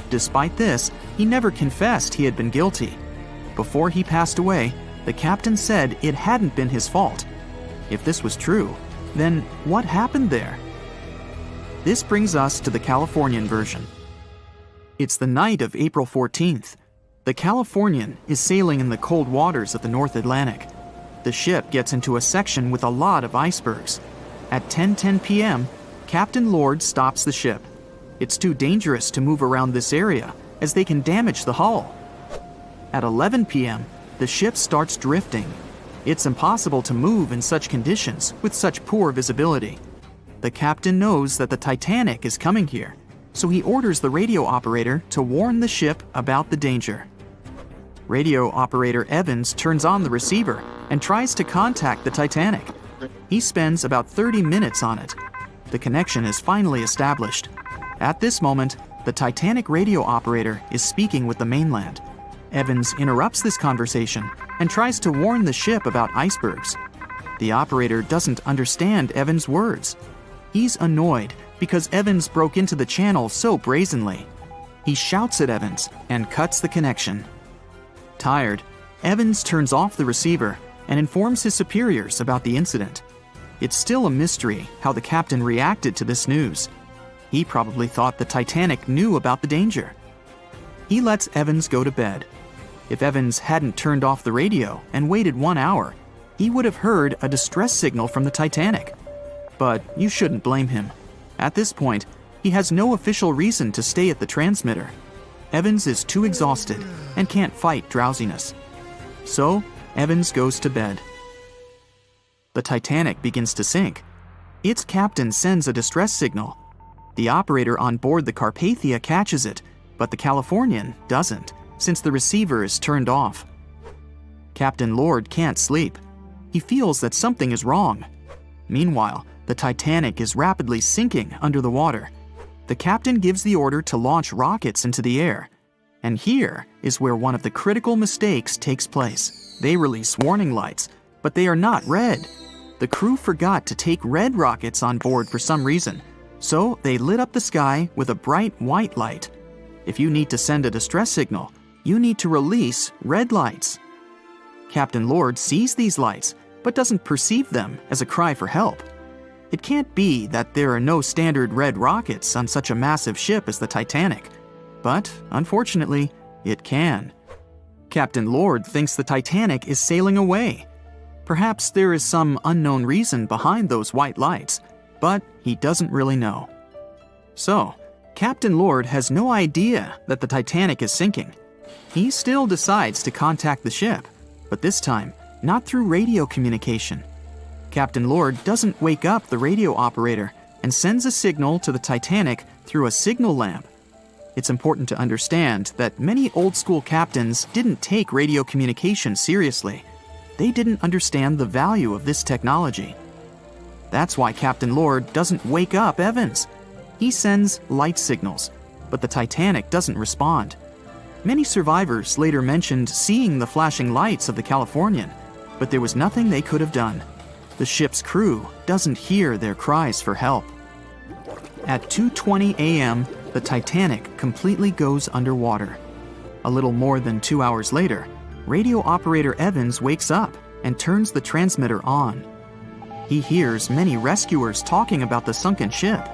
Despite this, he never confessed he had been guilty. Before he passed away, the captain said it hadn't been his fault. If this was true, then what happened there? This brings us to the Californian version. It's the night of April 14th. The Californian is sailing in the cold waters of the North Atlantic. The ship gets into a section with a lot of icebergs. At 10:10 p.m., Captain Lord stops the ship. It's too dangerous to move around this area, as they can damage the hull. At 11 p.m., the ship starts drifting. It's impossible to move in such conditions with such poor visibility. The captain knows that the Titanic is coming here, so he orders the radio operator to warn the ship about the danger. Radio operator Evans turns on the receiver and tries to contact the Titanic. He spends about 30 minutes on it. The connection is finally established. At this moment, the Titanic radio operator is speaking with the mainland. Evans interrupts this conversation and tries to warn the ship about icebergs. The operator doesn't understand Evans' words. He's annoyed because Evans broke into the channel so brazenly. He shouts at Evans and cuts the connection. Tired, Evans turns off the receiver and informs his superiors about the incident. It's still a mystery how the captain reacted to this news. He probably thought the Titanic knew about the danger. He lets Evans go to bed. If Evans hadn't turned off the radio and waited 1 hour, he would have heard a distress signal from the Titanic. But you shouldn't blame him. At this point, he has no official reason to stay at the transmitter. Evans is too exhausted and can't fight drowsiness. So, Evans goes to bed. The Titanic begins to sink. Its captain sends a distress signal. The operator on board the Carpathia catches it, but the Californian doesn't, since the receiver is turned off. Captain Lord can't sleep. He feels that something is wrong. Meanwhile, the Titanic is rapidly sinking under the water. The captain gives the order to launch rockets into the air. And here is where one of the critical mistakes takes place. They release warning lights, but they are not red. The crew forgot to take red rockets on board for some reason, so they lit up the sky with a bright white light. If you need to send a distress signal, you need to release red lights. Captain Lord sees these lights, but doesn't perceive them as a cry for help. It can't be that there are no standard red rockets on such a massive ship as the Titanic. But, unfortunately, it can. Captain Lord thinks the Titanic is sailing away. Perhaps there is some unknown reason behind those white lights, but he doesn't really know. So, Captain Lord has no idea that the Titanic is sinking. He still decides to contact the ship, but this time, not through radio communication. Captain Lord doesn't wake up the radio operator and sends a signal to the Titanic through a signal lamp. It's important to understand that many old-school captains didn't take radio communication seriously. They didn't understand the value of this technology. That's why Captain Lord doesn't wake up Evans. He sends light signals, but the Titanic doesn't respond. Many survivors later mentioned seeing the flashing lights of the Californian, but there was nothing they could have done. The ship's crew doesn't hear their cries for help. At 2:20 a.m., the Titanic completely goes underwater. A little more than 2 hours later, radio operator Evans wakes up and turns the transmitter on. He hears many rescuers talking about the sunken ship.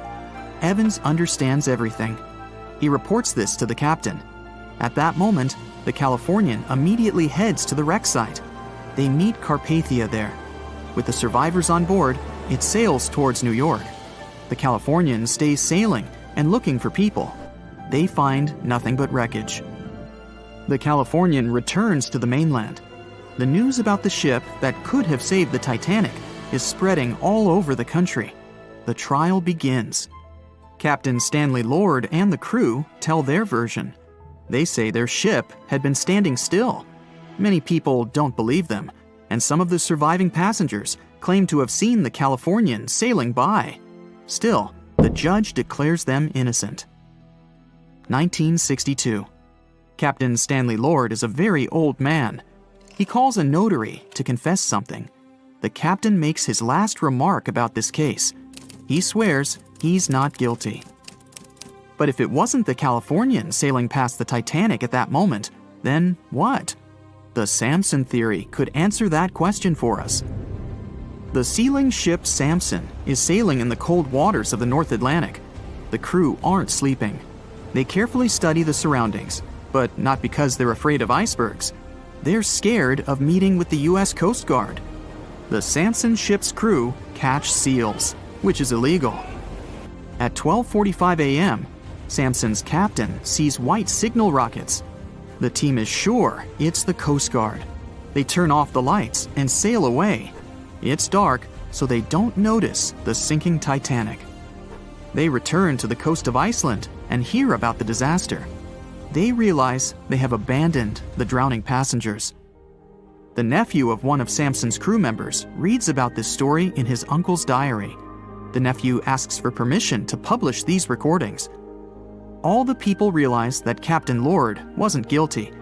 Evans understands everything. He reports this to the captain. At that moment, the Californian immediately heads to the wreck site. They meet Carpathia there. With the survivors on board, it sails towards New York. The Californian stays sailing and looking for people. They find nothing but wreckage. The Californian returns to the mainland. The news about the ship that could have saved the Titanic is spreading all over the country. The trial begins. Captain Stanley Lord and the crew tell their version. They say their ship had been standing still. Many people don't believe them, and some of the surviving passengers claim to have seen the Californian sailing by. Still, the judge declares them innocent. 1962. Captain Stanley Lord is a very old man. He calls a notary to confess something. The captain makes his last remark about this case. He swears he's not guilty. But if it wasn't the Californian sailing past the Titanic at that moment, then what? The Samson theory could answer that question for us. The sealing ship Samson is sailing in the cold waters of the North Atlantic. The crew aren't sleeping. They carefully study the surroundings, but not because they're afraid of icebergs. They're scared of meeting with the U.S. Coast Guard. The Samson ship's crew catch seals, which is illegal. At 12:45 a.m., Samson's captain sees white signal rockets. The team is sure it's the Coast Guard. They turn off the lights and sail away. It's dark, so they don't notice the sinking Titanic. They return to the coast of Iceland and hear about the disaster. They realize they have abandoned the drowning passengers. The nephew of one of Samson's crew members reads about this story in his uncle's diary. The nephew asks for permission to publish these recordings. all the people realized that Captain Lord wasn't guilty.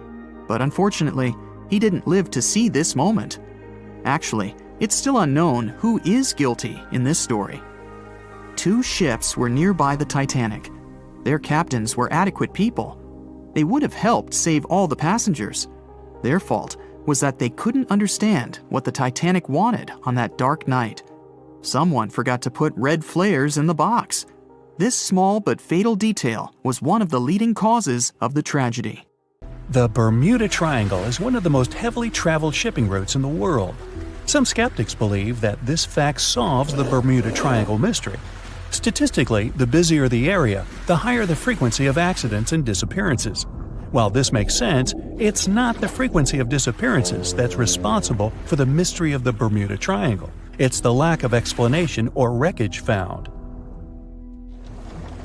But unfortunately, he didn't live to see this moment. Actually, it's still unknown who is guilty in this story. 2 ships were nearby the Titanic. Their captains were adequate people. They would have helped save all the passengers. Their fault was that they couldn't understand what the Titanic wanted on that dark night. Someone forgot to put red flares in the box. This small but fatal detail was one of the leading causes of the tragedy. The Bermuda Triangle is one of the most heavily traveled shipping routes in the world. Some skeptics believe that this fact solves the Bermuda Triangle mystery. Statistically, the busier the area, the higher the frequency of accidents and disappearances. While this makes sense, it's not the frequency of disappearances that's responsible for the mystery of the Bermuda Triangle. It's the lack of explanation or wreckage found.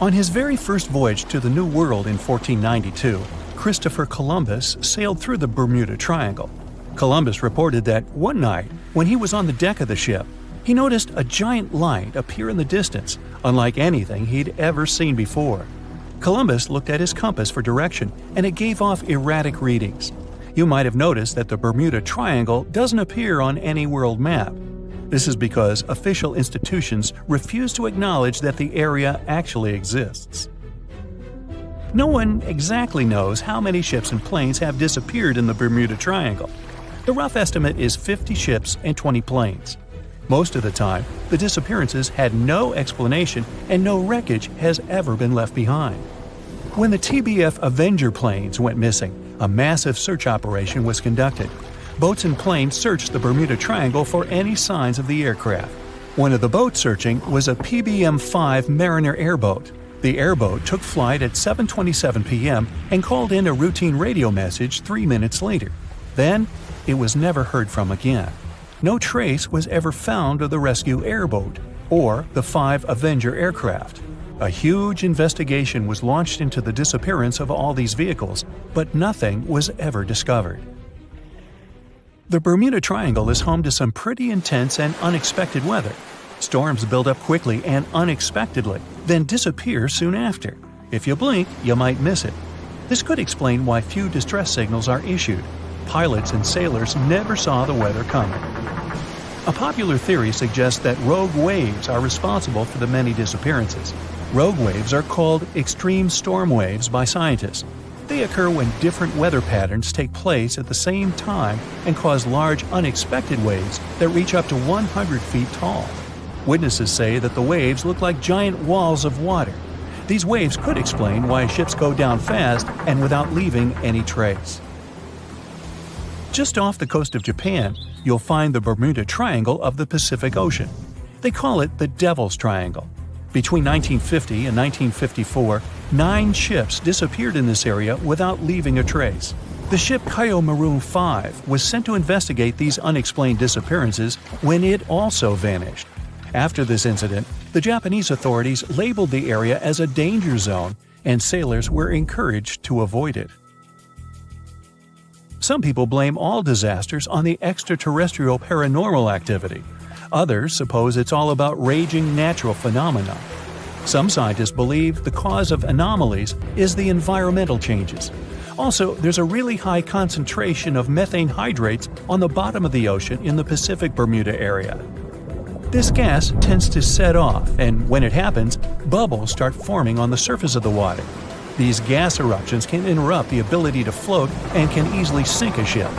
On his very first voyage to the New World in 1492, Christopher Columbus sailed through the Bermuda Triangle. Columbus reported that one night, when he was on the deck of the ship, he noticed a giant light appear in the distance, unlike anything he'd ever seen before. Columbus looked at his compass for direction, and it gave off erratic readings. You might have noticed that the Bermuda Triangle doesn't appear on any world map. This is because official institutions refuse to acknowledge that the area actually exists. No one exactly knows how many ships and planes have disappeared in the Bermuda Triangle. The rough estimate is 50 ships and 20 planes. Most of the time, the disappearances had no explanation and no wreckage has ever been left behind. When the TBF Avenger planes went missing, a massive search operation was conducted. Boats and planes searched the Bermuda Triangle for any signs of the aircraft. One of the boats searching was a PBM-5 Mariner airboat. The airboat took flight at 7:27 p.m. and called in a routine radio message 3 minutes later. Then, it was never heard from again. No trace was ever found of the rescue airboat or the 5 Avenger aircraft. A huge investigation was launched into the disappearance of all these vehicles, but nothing was ever discovered. The Bermuda Triangle is home to some pretty intense and unexpected weather. Storms build up quickly and unexpectedly, then disappear soon after. If you blink, you might miss it. This could explain why few distress signals are issued. Pilots and sailors never saw the weather coming. A popular theory suggests that rogue waves are responsible for the many disappearances. Rogue waves are called extreme storm waves by scientists. They occur when different weather patterns take place at the same time and cause large unexpected waves that reach up to 100 feet tall. Witnesses say that the waves look like giant walls of water. These waves could explain why ships go down fast and without leaving any trace. Just off the coast of Japan, you'll find the Bermuda Triangle of the Pacific Ocean. They call it the Devil's Triangle. Between 1950 and 1954, 9 ships disappeared in this area without leaving a trace. The ship Kaio Maroon 5 was sent to investigate these unexplained disappearances when it also vanished. After this incident, the Japanese authorities labeled the area as a danger zone, and sailors were encouraged to avoid it. Some people blame all disasters on the extraterrestrial paranormal activity. Others suppose it's all about raging natural phenomena. Some scientists believe the cause of anomalies is the environmental changes. Also, there's a really high concentration of methane hydrates on the bottom of the ocean in the Pacific Bermuda area. This gas tends to set off, and when it happens, bubbles start forming on the surface of the water. These gas eruptions can interrupt the ability to float and can easily sink a ship.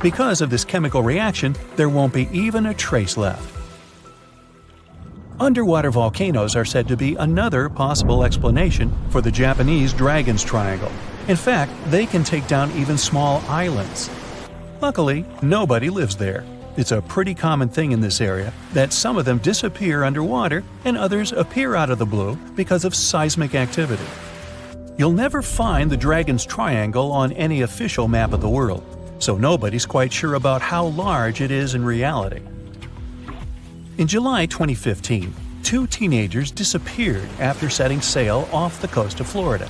Because of this chemical reaction, there won't be even a trace left. Underwater volcanoes are said to be another possible explanation for the Japanese Dragon's Triangle. In fact, they can take down even small islands. Luckily, nobody lives there. It's a pretty common thing in this area that some of them disappear underwater and others appear out of the blue because of seismic activity. You'll never find the Dragon's Triangle on any official map of the world, so nobody's quite sure about how large it is in reality. In July 2015, 2 teenagers disappeared after setting sail off the coast of Florida.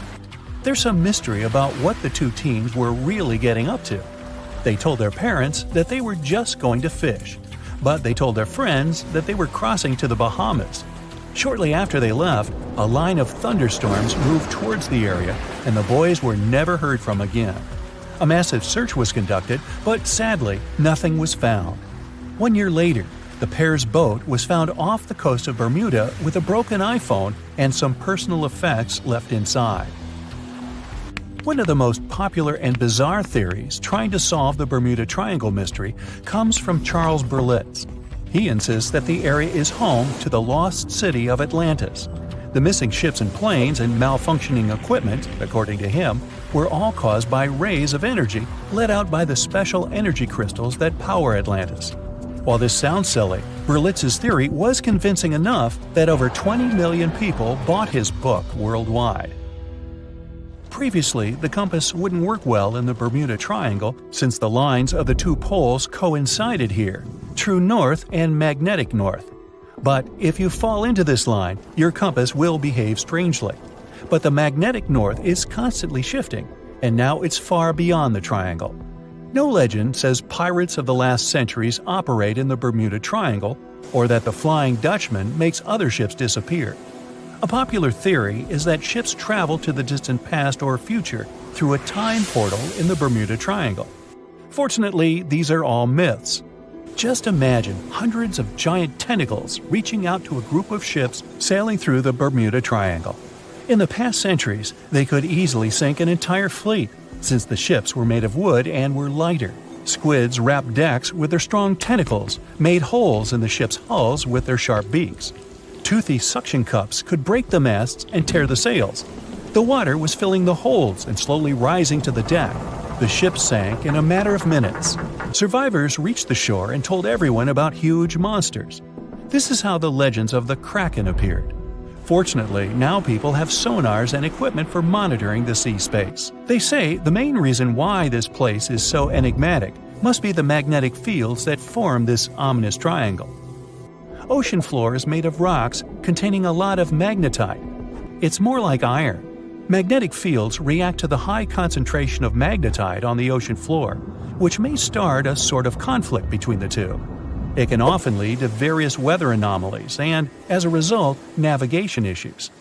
There's some mystery about what the 2 teens were really getting up to. They told their parents that they were just going to fish, but they told their friends that they were crossing to the Bahamas. Shortly after they left, a line of thunderstorms moved towards the area, and the boys were never heard from again. A massive search was conducted, but sadly, nothing was found. 1 year later, the pair's boat was found off the coast of Bermuda with a broken iPhone and some personal effects left inside. One of the most popular and bizarre theories trying to solve the Bermuda Triangle mystery comes from Charles Berlitz. He insists that the area is home to the lost city of Atlantis. The missing ships and planes and malfunctioning equipment, according to him, were all caused by rays of energy let out by the special energy crystals that power Atlantis. While this sounds silly, Berlitz's theory was convincing enough that over 20 million people bought his book worldwide. Previously, the compass wouldn't work well in the Bermuda Triangle since the lines of the two poles coincided here, true north and magnetic north. But if you fall into this line, your compass will behave strangely. But the magnetic north is constantly shifting, and now it's far beyond the triangle. No legend says pirates of the last centuries operate in the Bermuda Triangle, or that the Flying Dutchman makes other ships disappear. A popular theory is that ships travel to the distant past or future through a time portal in the Bermuda Triangle. Fortunately, these are all myths. Just imagine hundreds of giant tentacles reaching out to a group of ships sailing through the Bermuda Triangle. In the past centuries, they could easily sink an entire fleet, since the ships were made of wood and were lighter. Squids wrapped decks with their strong tentacles, made holes in the ship's hulls with their sharp beaks. Toothy suction cups could break the masts and tear the sails. The water was filling the holds and slowly rising to the deck. The ship sank in a matter of minutes. Survivors reached the shore and told everyone about huge monsters. This is how the legends of the Kraken appeared. Fortunately, now people have sonars and equipment for monitoring the sea space. They say the main reason why this place is so enigmatic must be the magnetic fields that form this ominous triangle. Ocean floor is made of rocks containing a lot of magnetite. It's more like iron. Magnetic fields react to the high concentration of magnetite on the ocean floor, which may start a sort of conflict between the two. It can often lead to various weather anomalies and, as a result, navigation issues.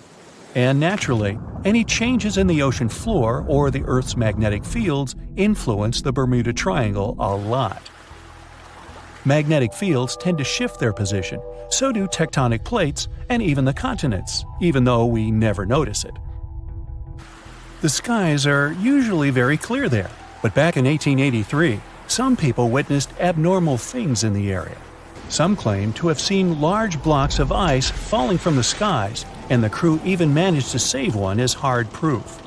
And naturally, any changes in the ocean floor or the Earth's magnetic fields influence the Bermuda Triangle a lot. Magnetic fields tend to shift their position, so do tectonic plates and even the continents, even though we never notice it. The skies are usually very clear there, but back in 1883, some people witnessed abnormal things in the area. Some claim to have seen large blocks of ice falling from the skies, and the crew even managed to save one as hard proof.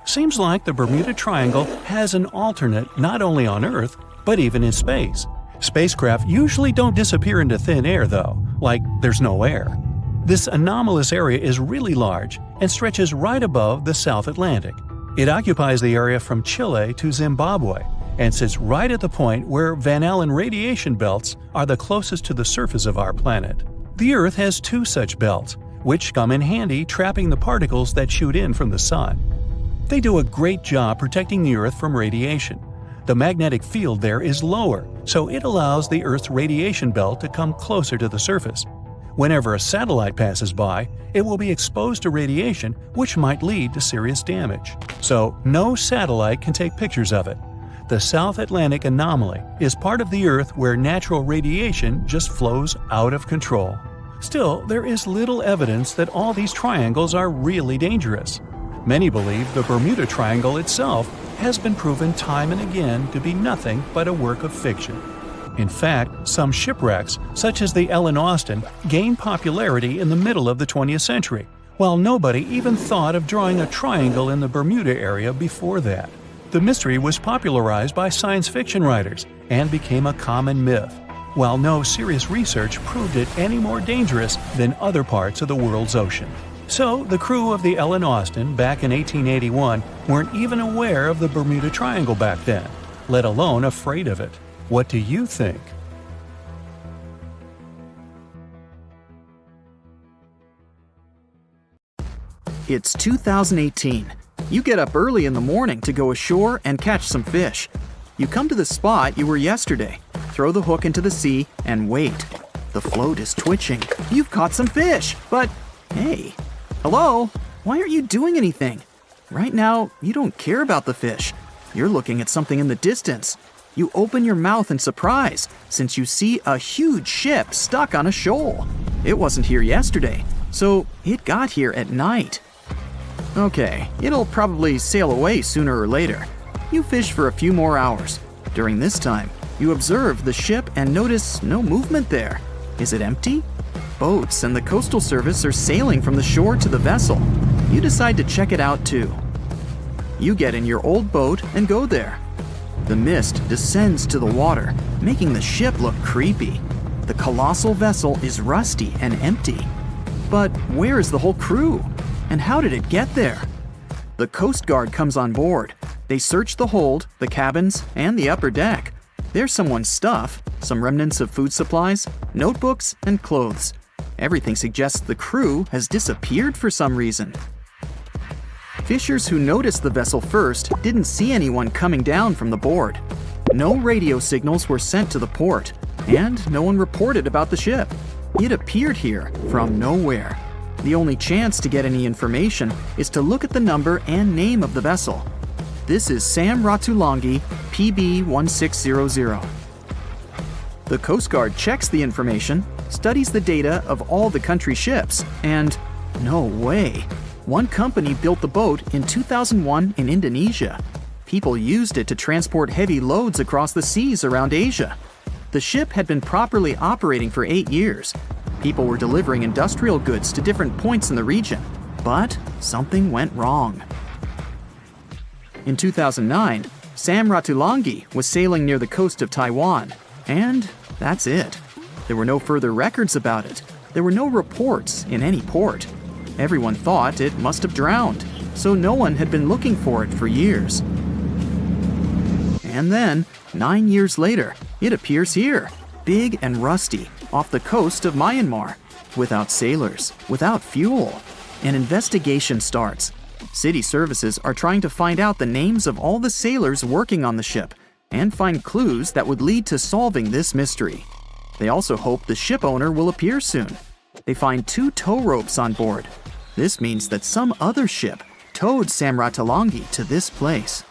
Seems like the Bermuda Triangle has an alternate not only on Earth, but even in space. Spacecraft usually don't disappear into thin air though, like there's no air. This anomalous area is really large and stretches right above the South Atlantic. It occupies the area from Chile to Zimbabwe, and sits right at the point where Van Allen radiation belts are the closest to the surface of our planet. The Earth has two such belts, which come in handy trapping the particles that shoot in from the Sun. They do a great job protecting the Earth from radiation. The magnetic field there is lower, so it allows the Earth's radiation belt to come closer to the surface. Whenever a satellite passes by, it will be exposed to radiation, which might lead to serious damage. So no satellite can take pictures of it. The South Atlantic anomaly is part of the Earth where natural radiation just flows out of control. Still, there is little evidence that all these triangles are really dangerous. Many believe the Bermuda Triangle itself has been proven time and again to be nothing but a work of fiction. In fact, some shipwrecks, such as the Ellen Austin, gained popularity in the middle of the 20th century, while nobody even thought of drawing a triangle in the Bermuda area before that. The mystery was popularized by science fiction writers and became a common myth, while no serious research proved it any more dangerous than other parts of the world's ocean. So, the crew of the Ellen Austin back in 1881 weren't even aware of the Bermuda Triangle back then, let alone afraid of it. What do you think? It's 2018. You get up early in the morning to go ashore and catch some fish. You come to the spot you were yesterday, throw the hook into the sea, and wait. The float is twitching. You've caught some fish, but Hey, hello? Why aren't you doing anything? Right now, you don't care about the fish. You're looking at something in the distance. You open your mouth in surprise since you see a huge ship stuck on a shoal. It wasn't here yesterday, so it got here at night. Okay, it'll probably sail away sooner or later. You fish for a few more hours. During this time, you observe the ship and notice no movement there. Is it empty? Boats and the coastal service are sailing from the shore to the vessel. You decide to check it out too. You get in your old boat and go there. The mist descends to the water, making the ship look creepy. The colossal vessel is rusty and empty. But where is the whole crew? And how did it get there? The Coast Guard comes on board. They search the hold, the cabins, and the upper deck. There's someone's stuff, some remnants of food supplies, notebooks, and clothes. Everything suggests the crew has disappeared for some reason. Fishers who noticed the vessel first didn't see anyone coming down from the board. No radio signals were sent to the port, and no one reported about the ship. It appeared here from nowhere. The only chance to get any information is to look at the number and name of the vessel. This is Sam Ratulangi, PB 1600. The Coast Guard checks the information, studies the data of all the country ships, and no way. One company built the boat in 2001 in Indonesia. People used it to transport heavy loads across the seas around Asia. The ship had been properly operating for 8 years. People were delivering industrial goods to different points in the region, but something went wrong. In 2009, Sam Ratulangi was sailing near the coast of Taiwan, and that's it. There were no further records about it. There were no reports in any port. Everyone thought it must have drowned, so no one had been looking for it for years. And then, 9 years later, it appears here, big and rusty, off the coast of Myanmar, without sailors, without fuel. An investigation starts. City services are trying to find out the names of all the sailors working on the ship and find clues that would lead to solving this mystery. They also hope the ship owner will appear soon. They find 2 tow ropes on board. This means that some other ship towed Sam Ratulangi to this place.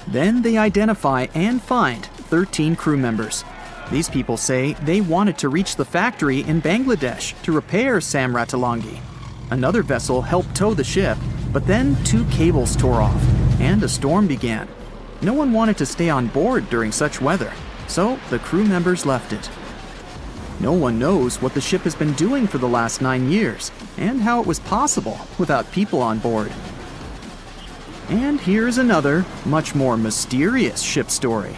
Then they identify and find 13 crew members. These people say they wanted to reach the factory in Bangladesh to repair Sam Ratulangi. Another vessel helped tow the ship, but then 2 cables tore off, and a storm began. No one wanted to stay on board during such weather, so the crew members left it. No one knows what the ship has been doing for the last 9 years, and how it was possible without people on board. And here's another, much more mysterious ship story.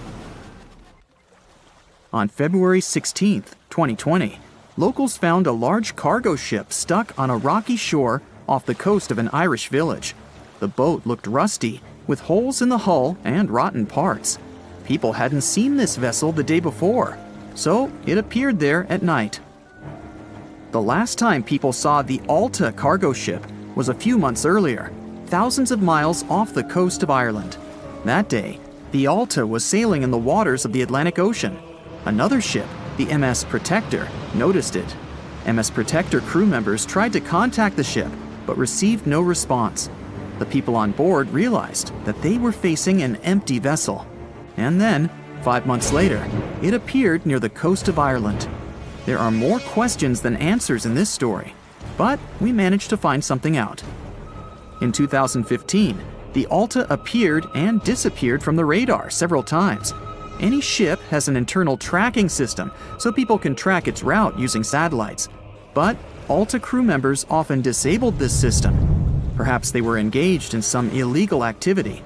On February 16, 2020, locals found a large cargo ship stuck on a rocky shore off the coast of an Irish village. The boat looked rusty, with holes in the hull and rotten parts. People hadn't seen this vessel the day before, so it appeared there at night. The last time people saw the Alta cargo ship was a few months earlier, thousands of miles off the coast of Ireland. That day, the Alta was sailing in the waters of the Atlantic Ocean. Another ship, the MS Protector, noticed it. MS Protector crew members tried to contact the ship, but received no response. The people on board realized that they were facing an empty vessel. And then, 5 months later, it appeared near the coast of Ireland. There are more questions than answers in this story, but we managed to find something out. In 2015, the Alta appeared and disappeared from the radar several times. Any ship has an internal tracking system, so people can track its route using satellites. But Alta crew members often disabled this system. Perhaps they were engaged in some illegal activity.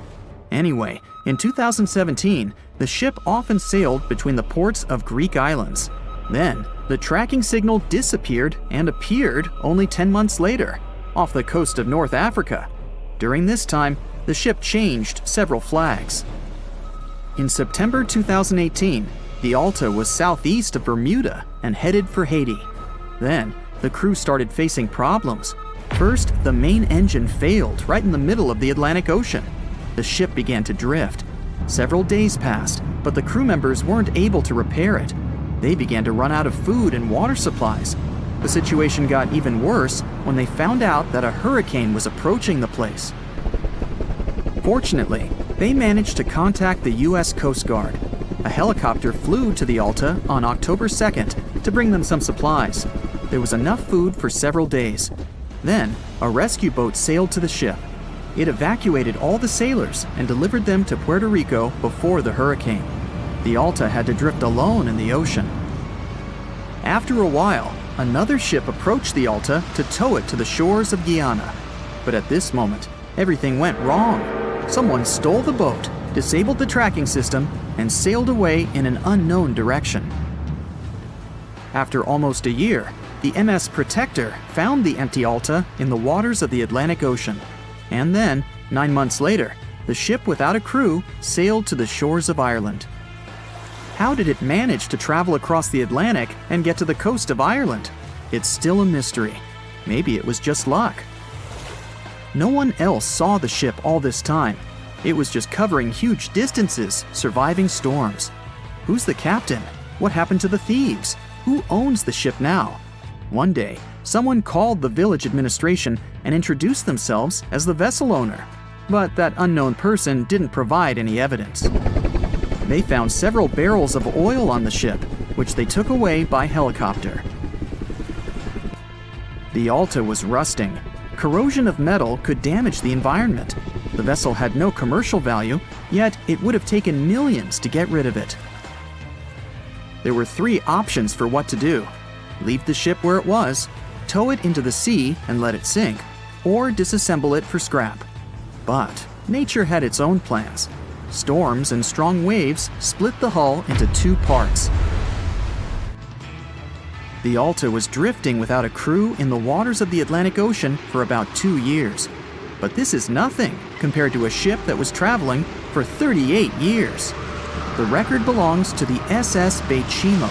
Anyway, in 2017, the ship often sailed between the ports of Greek islands. Then, the tracking signal disappeared and appeared only 10 months later, off the coast of North Africa. During this time, the ship changed several flags. In September 2018, the Alta was southeast of Bermuda and headed for Haiti. Then, the crew started facing problems. First, the main engine failed right in the middle of the Atlantic Ocean. The ship began to drift. Several days passed, but the crew members weren't able to repair it. They began to run out of food and water supplies. The situation got even worse when they found out that a hurricane was approaching the place. Fortunately, they managed to contact the U.S. Coast Guard. A helicopter flew to the Alta on October 2nd to bring them some supplies. There was enough food for several days. Then, a rescue boat sailed to the ship. It evacuated all the sailors and delivered them to Puerto Rico before the hurricane. The Alta had to drift alone in the ocean. After a while, another ship approached the Alta to tow it to the shores of Guyana. But at this moment, everything went wrong. Someone stole the boat, disabled the tracking system, and sailed away in an unknown direction. After almost a year, the MS Protector found the empty Alta in the waters of the Atlantic Ocean. And then, 9 months later, the ship without a crew sailed to the shores of Ireland. How did it manage to travel across the Atlantic and get to the coast of Ireland? It's still a mystery. Maybe it was just luck. No one else saw the ship all this time. It was just covering huge distances, surviving storms. Who's the captain? What happened to the thieves? Who owns the ship now? One day, someone called the village administration and introduced themselves as the vessel owner. But that unknown person didn't provide any evidence. They found several barrels of oil on the ship, which they took away by helicopter. The Alta was rusting. Corrosion of metal could damage the environment. The vessel had no commercial value, yet it would have taken millions to get rid of it. There were 3 options for what to do: leave the ship where it was, tow it into the sea and let it sink, or disassemble it for scrap. But nature had its own plans. Storms and strong waves split the hull into 2 parts. The Alta was drifting without a crew in the waters of the Atlantic Ocean for about 2 years. But this is nothing compared to a ship that was traveling for 38 years. The record belongs to the SS Bechimo.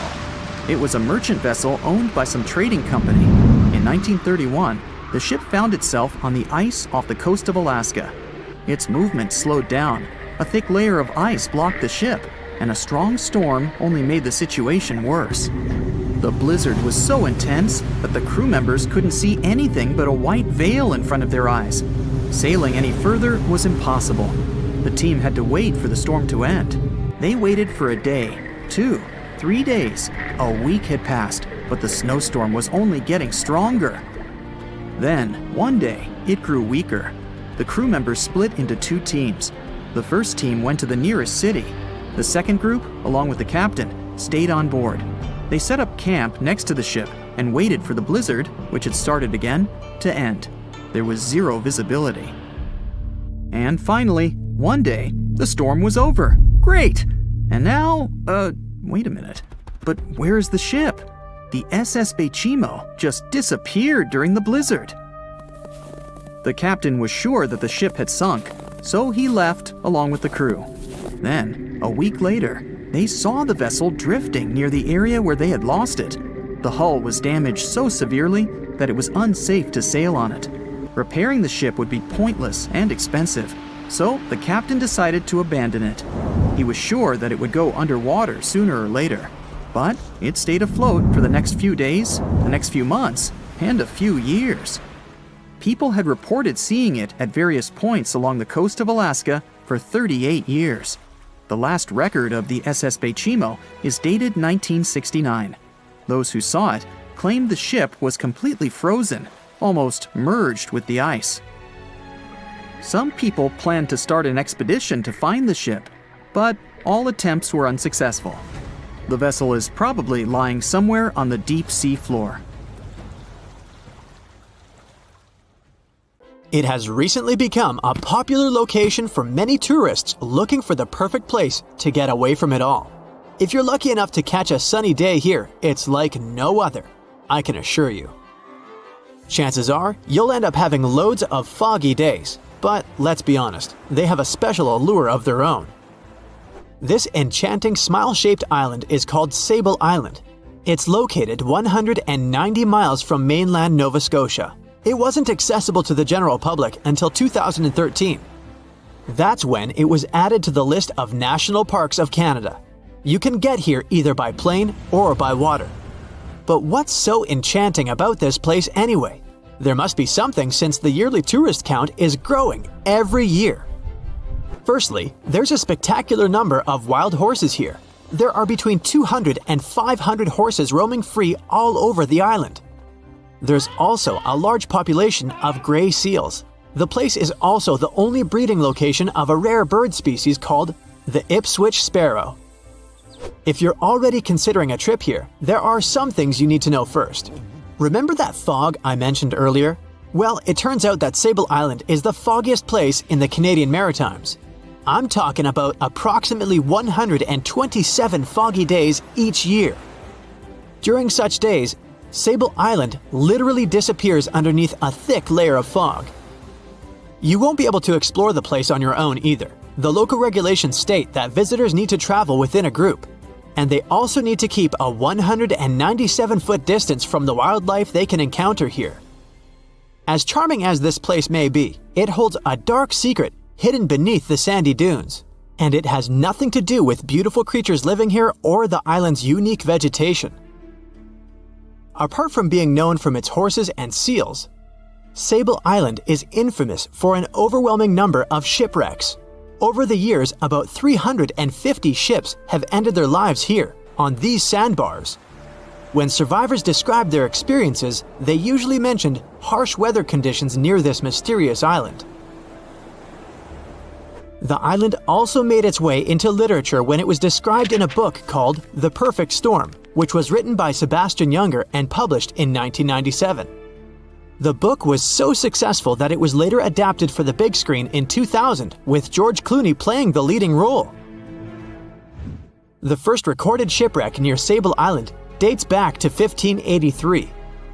It was a merchant vessel owned by some trading company. In 1931, the ship found itself on the ice off the coast of Alaska. Its movement slowed down. A thick layer of ice blocked the ship, and a strong storm only made the situation worse. The blizzard was so intense that the crew members couldn't see anything but a white veil in front of their eyes. Sailing any further was impossible. The team had to wait for the storm to end. They waited for a day, 2, 3 days. A week had passed, but the snowstorm was only getting stronger. Then, one day, it grew weaker. The crew members split into 2 teams. The first team went to the nearest city. The second group, along with the captain, stayed on board. They set up camp next to the ship and waited for the blizzard, which had started again, to end. There was 0 visibility. And finally, one day, the storm was over. Great! And now, wait a minute. But where is the ship? The SS Bechimo just disappeared during the blizzard. The captain was sure that the ship had sunk, so he left along with the crew. Then, a week later, they saw the vessel drifting near the area where they had lost it. The hull was damaged so severely that it was unsafe to sail on it. Repairing the ship would be pointless and expensive, so the captain decided to abandon it. He was sure that it would go underwater sooner or later, but it stayed afloat for the next few days, the next few months, and a few years. People had reported seeing it at various points along the coast of Alaska for 38 years. The last record of the SS Bechimo is dated 1969. Those who saw it claimed the ship was completely frozen, almost merged with the ice. Some people planned to start an expedition to find the ship, but all attempts were unsuccessful. The vessel is probably lying somewhere on the deep sea floor. It has recently become a popular location for many tourists looking for the perfect place to get away from it all. If you're lucky enough to catch a sunny day here, it's like no other, I can assure you. Chances are, you'll end up having loads of foggy days, but let's be honest, they have a special allure of their own. This enchanting smile-shaped island is called Sable Island. It's located 190 miles from mainland Nova Scotia. It wasn't accessible to the general public until 2013. That's when it was added to the list of National Parks of Canada. You can get here either by plane or by water. But what's so enchanting about this place anyway? There must be something since the yearly tourist count is growing every year. Firstly, there's a spectacular number of wild horses here. There are between 200 and 500 horses roaming free all over the island. There's also a large population of gray seals. The place is also the only breeding location of a rare bird species called the Ipswich sparrow. If you're already considering a trip here, there are some things you need to know first. Remember that fog I mentioned earlier? Well, it turns out that Sable Island is the foggiest place in the Canadian Maritimes. I'm talking about approximately 127 foggy days each year. During such days, Sable Island literally disappears underneath a thick layer of fog. You won't be able to explore the place on your own either. The local regulations state that visitors need to travel within a group, and they also need to keep a 197-foot distance from the wildlife they can encounter here. As charming as this place may be, it holds a dark secret hidden beneath the sandy dunes, and it has nothing to do with beautiful creatures living here or the island's unique vegetation. Apart from being known from its horses and seals, Sable Island is infamous for an overwhelming number of shipwrecks. Over the years, about 350 ships have ended their lives here, on these sandbars. When survivors described their experiences, they usually mentioned harsh weather conditions near this mysterious island. The island also made its way into literature when it was described in a book called The Perfect Storm, which was written by Sebastian Junger and published in 1997. The book was so successful that it was later adapted for the big screen in 2000, with George Clooney playing the leading role. The first recorded shipwreck near Sable Island dates back to 1583.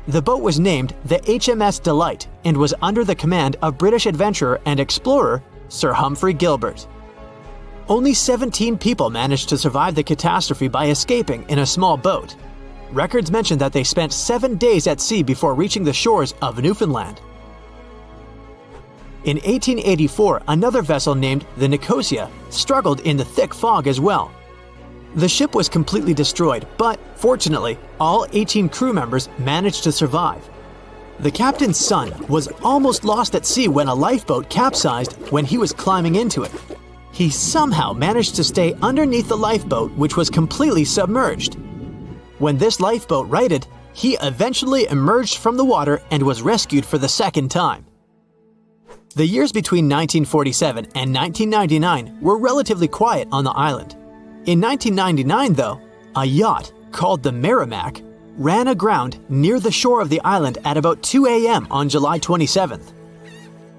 The boat was named the HMS Delight and was under the command of British adventurer and explorer Sir Humphrey Gilbert. Only 17 people managed to survive the catastrophe by escaping in a small boat. Records mention that they spent 7 days at sea before reaching the shores of Newfoundland. In 1884, another vessel named the Nicosia struggled in the thick fog as well. The ship was completely destroyed, but fortunately, all 18 crew members managed to survive. The captain's son was almost lost at sea when a lifeboat capsized when he was climbing into it. He somehow managed to stay underneath the lifeboat, which was completely submerged. When this lifeboat righted, he eventually emerged from the water and was rescued for the second time. The years between 1947 and 1999 were relatively quiet on the island. In 1999, though, a yacht called the Merrimack ran aground near the shore of the island at about 2 a.m. on July 27th.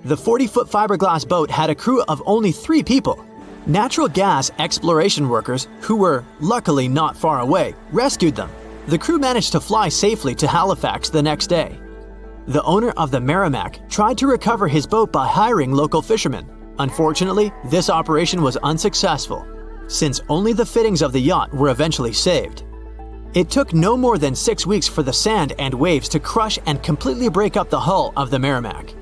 The 40-foot fiberglass boat had a crew of only 3 people. Natural gas exploration workers, who were luckily not far away, rescued them. The crew managed to fly safely to Halifax the next day. The owner of the Merrimack tried to recover his boat by hiring local fishermen. Unfortunately, this operation was unsuccessful, since only the fittings of the yacht were eventually saved. It took no more than 6 weeks for the sand and waves to crush and completely break up the hull of the Merrimack.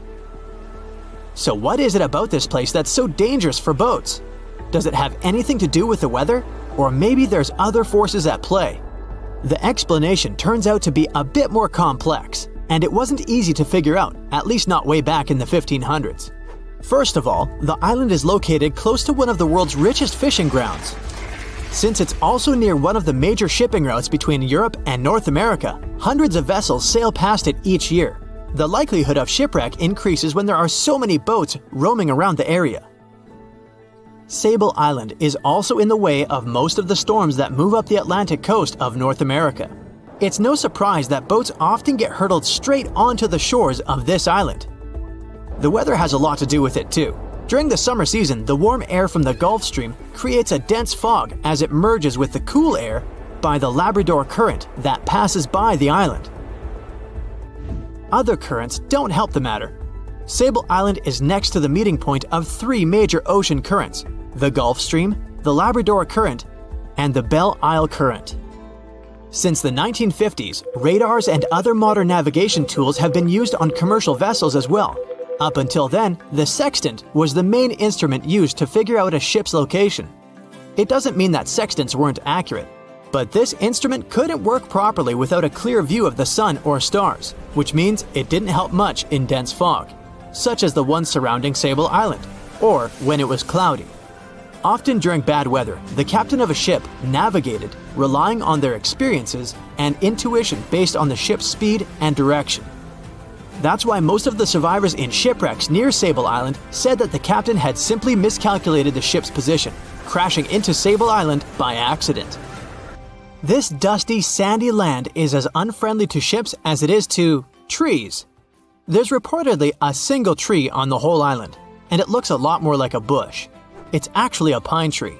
So what is it about this place that's so dangerous for boats? Does it have anything to do with the weather? Or maybe there's other forces at play? The explanation turns out to be a bit more complex, and it wasn't easy to figure out, at least not way back in the 1500s. First of all, the island is located close to one of the world's richest fishing grounds. Since it's also near one of the major shipping routes between Europe and North America, hundreds of vessels sail past it each year. The likelihood of shipwreck increases when there are so many boats roaming around the area. Sable Island is also in the way of most of the storms that move up the Atlantic coast of North America. It's no surprise that boats often get hurtled straight onto the shores of this island. The weather has a lot to do with it too. During the summer season, the warm air from the Gulf Stream creates a dense fog as it merges with the cool air by the Labrador Current that passes by the island. Other currents don't help the matter. Sable Island is next to the meeting point of 3 major ocean currents: the Gulf Stream, the Labrador Current, and the Belle Isle Current. Since the 1950s, radars and other modern navigation tools have been used on commercial vessels as well. Up until then, the sextant was the main instrument used to figure out a ship's location. It doesn't mean that sextants weren't accurate. But this instrument couldn't work properly without a clear view of the sun or stars, which means it didn't help much in dense fog, such as the one surrounding Sable Island, or when it was cloudy. Often during bad weather, the captain of a ship navigated, relying on their experiences and intuition based on the ship's speed and direction. That's why most of the survivors in shipwrecks near Sable Island said that the captain had simply miscalculated the ship's position, crashing into Sable Island by accident. This dusty, sandy land is as unfriendly to ships as it is to trees. There's reportedly a single tree on the whole island, and it looks a lot more like a bush. It's actually a pine tree.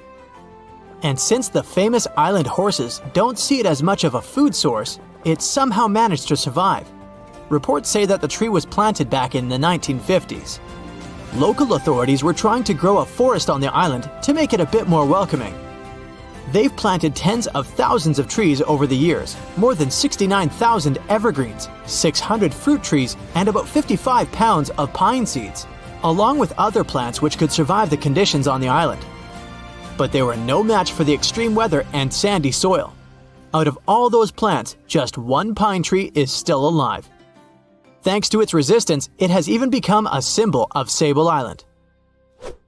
And since the famous island horses don't see it as much of a food source, it somehow managed to survive. Reports say that the tree was planted back in the 1950s. Local authorities were trying to grow a forest on the island to make it a bit more welcoming. They've planted tens of thousands of trees over the years, more than 69,000 evergreens, 600 fruit trees, and about 55 pounds of pine seeds, along with other plants which could survive the conditions on the island. But they were no match for the extreme weather and sandy soil. Out of all those plants, just one pine tree is still alive. Thanks to its resistance, it has even become a symbol of Sable Island.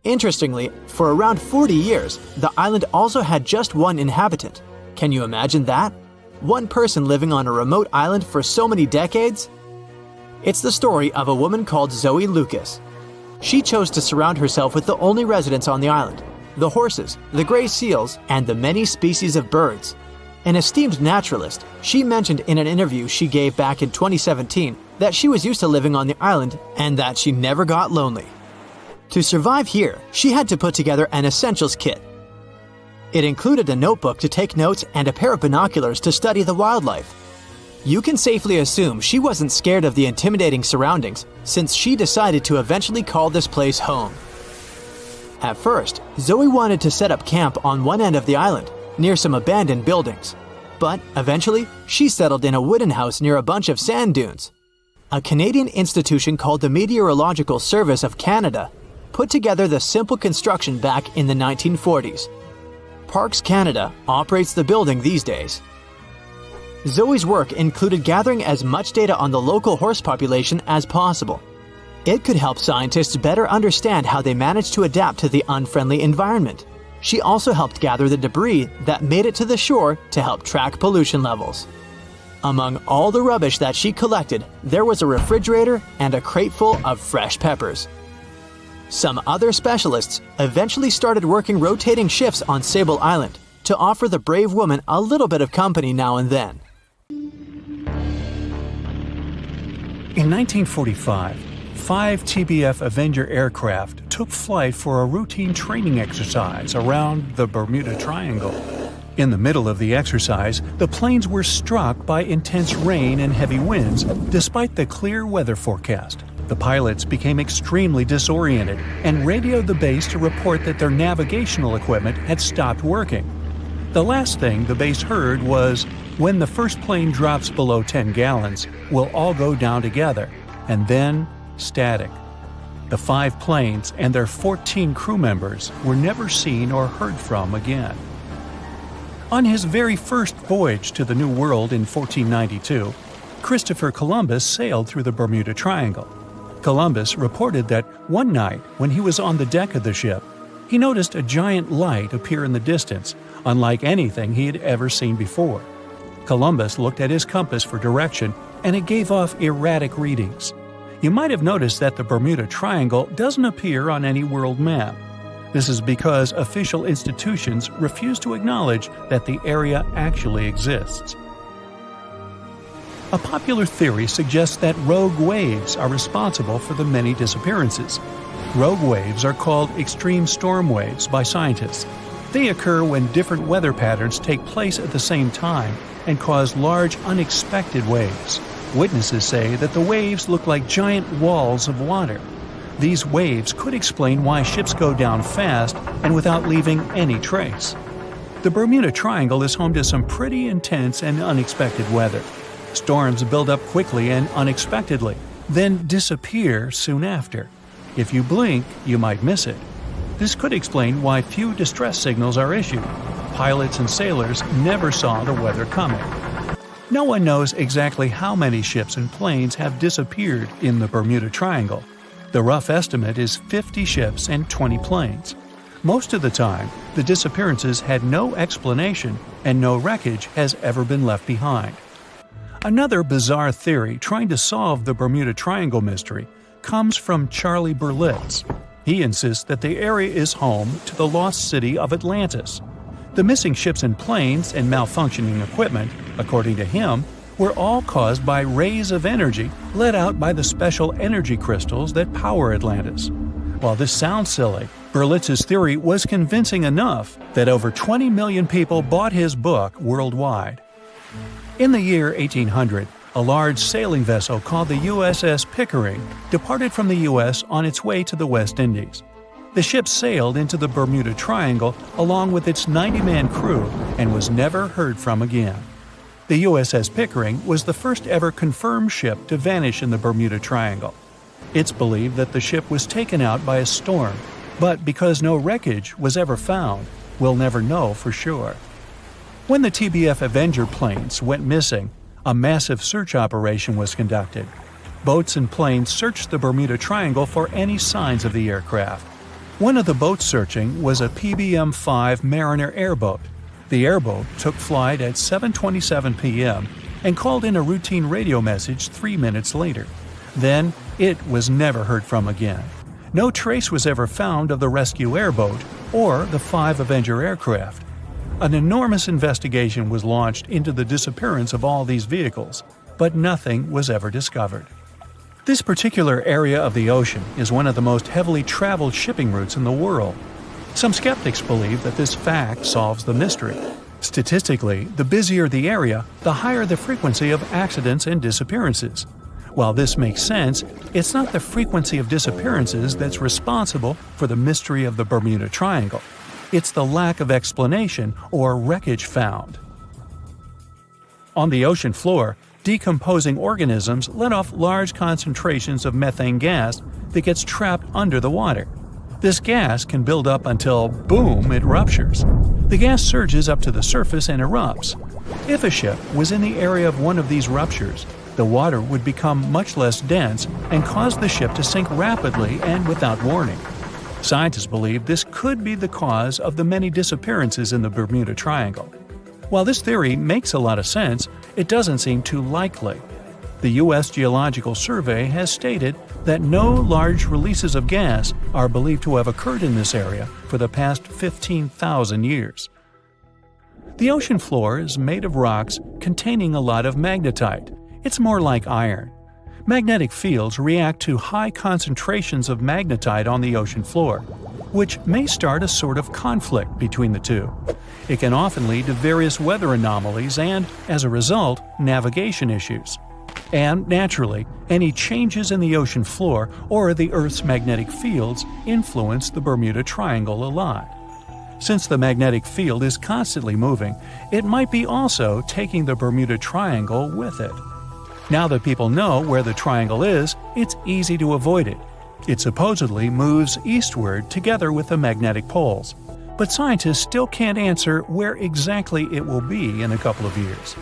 Interestingly, for around 40 years, the island also had just one inhabitant. Can you imagine that? One person living on a remote island for so many decades? It's the story of a woman called Zoe Lucas. She chose to surround herself with the only residents on the island: the horses, the gray seals, and the many species of birds. An esteemed naturalist, she mentioned in an interview she gave back in 2017 that she was used to living on the island and that she never got lonely. To survive here, she had to put together an essentials kit. It included a notebook to take notes and a pair of binoculars to study the wildlife. You can safely assume she wasn't scared of the intimidating surroundings, since she decided to eventually call this place home. At first, Zoe wanted to set up camp on one end of the island, near some abandoned buildings. But eventually, she settled in a wooden house near a bunch of sand dunes. A Canadian institution called the Meteorological Service of Canada put together the simple construction back in the 1940s. Parks Canada operates the building these days. Zoe's work included gathering as much data on the local horse population as possible. It could help scientists better understand how they managed to adapt to the unfriendly environment. She also helped gather the debris that made it to the shore to help track pollution levels. Among all the rubbish that she collected, there was a refrigerator and a crate full of fresh peppers. Some other specialists eventually started working rotating shifts on Sable Island to offer the brave woman a little bit of company now and then. In 1945, 5 TBF Avenger aircraft took flight for a routine training exercise around the Bermuda Triangle. In the middle of the exercise, the planes were struck by intense rain and heavy winds, despite the clear weather forecast. The pilots became extremely disoriented and radioed the base to report that their navigational equipment had stopped working. The last thing the base heard was, "When the first plane drops below 10 gallons, we'll all go down together," and then static. The 5 planes and their 14 crew members were never seen or heard from again. On his very first voyage to the New World in 1492, Christopher Columbus sailed through the Bermuda Triangle. Columbus reported that one night when he was on the deck of the ship, he noticed a giant light appear in the distance, unlike anything he had ever seen before. Columbus looked at his compass for direction, and it gave off erratic readings. You might have noticed that the Bermuda Triangle doesn't appear on any world map. This is because official institutions refuse to acknowledge that the area actually exists. A popular theory suggests that rogue waves are responsible for the many disappearances. Rogue waves are called extreme storm waves by scientists. They occur when different weather patterns take place at the same time and cause large, unexpected waves. Witnesses say that the waves look like giant walls of water. These waves could explain why ships go down fast and without leaving any trace. The Bermuda Triangle is home to some pretty intense and unexpected weather. Storms build up quickly and unexpectedly, then disappear soon after. If you blink, you might miss it. This could explain why few distress signals are issued. pilots and sailors never saw the weather coming. No one knows exactly how many ships and planes have disappeared in the Bermuda Triangle. The rough estimate is 50 ships and 20 planes. Most of the time, the disappearances had no explanation and no wreckage has ever been left behind. Another bizarre theory trying to solve the Bermuda Triangle mystery comes from Charlie Berlitz. He insists that the area is home to the lost city of Atlantis. The missing ships and planes and malfunctioning equipment, according to him, were all caused by rays of energy let out by the special energy crystals that power Atlantis. While this sounds silly, Berlitz's theory was convincing enough that over 20 million people bought his book worldwide. In the year 1800, a large sailing vessel called the USS Pickering departed from the U.S. on its way to the West Indies. The ship sailed into the Bermuda Triangle along with its 90-man crew and was never heard from again. The USS Pickering was the first ever confirmed ship to vanish in the Bermuda Triangle. It's believed that the ship was taken out by a storm, but because no wreckage was ever found, we'll never know for sure. When the TBF Avenger planes went missing, a massive search operation was conducted. Boats and planes searched the Bermuda Triangle for any signs of the aircraft. One of the boats searching was a PBM-5 Mariner airboat. The airboat took flight at 7:27 p.m. and called in a routine radio message 3 minutes later. Then, it was never heard from again. No trace was ever found of the rescue airboat or the 5 Avenger aircraft. An enormous investigation was launched into the disappearance of all these vehicles, but nothing was ever discovered. This particular area of the ocean is one of the most heavily traveled shipping routes in the world. Some skeptics believe that this fact solves the mystery. Statistically, the busier the area, the higher the frequency of accidents and disappearances. While this makes sense, it's not the frequency of disappearances that's responsible for the mystery of the Bermuda Triangle. It's the lack of explanation or wreckage found. On the ocean floor, decomposing organisms let off large concentrations of methane gas that gets trapped under the water. This gas can build up until, boom, it ruptures. The gas surges up to the surface and erupts. If a ship was in the area of one of these ruptures, the water would become much less dense and cause the ship to sink rapidly and without warning. Scientists believe this could be the cause of the many disappearances in the Bermuda Triangle. While this theory makes a lot of sense, it doesn't seem too likely. The U.S. Geological Survey has stated that no large releases of gas are believed to have occurred in this area for the past 15,000 years. The ocean floor is made of rocks containing a lot of magnetite. It's more like iron. Magnetic fields react to high concentrations of magnetite on the ocean floor, which may start a sort of conflict between the two. It can often lead to various weather anomalies and, as a result, navigation issues. And, naturally, any changes in the ocean floor or the Earth's magnetic fields influence the Bermuda Triangle a lot. Since the magnetic field is constantly moving, it might be also taking the Bermuda Triangle with it. Now that people know where the triangle is, it's easy to avoid it. It supposedly moves eastward together with the magnetic poles, but scientists still can't answer where exactly it will be in a couple of years.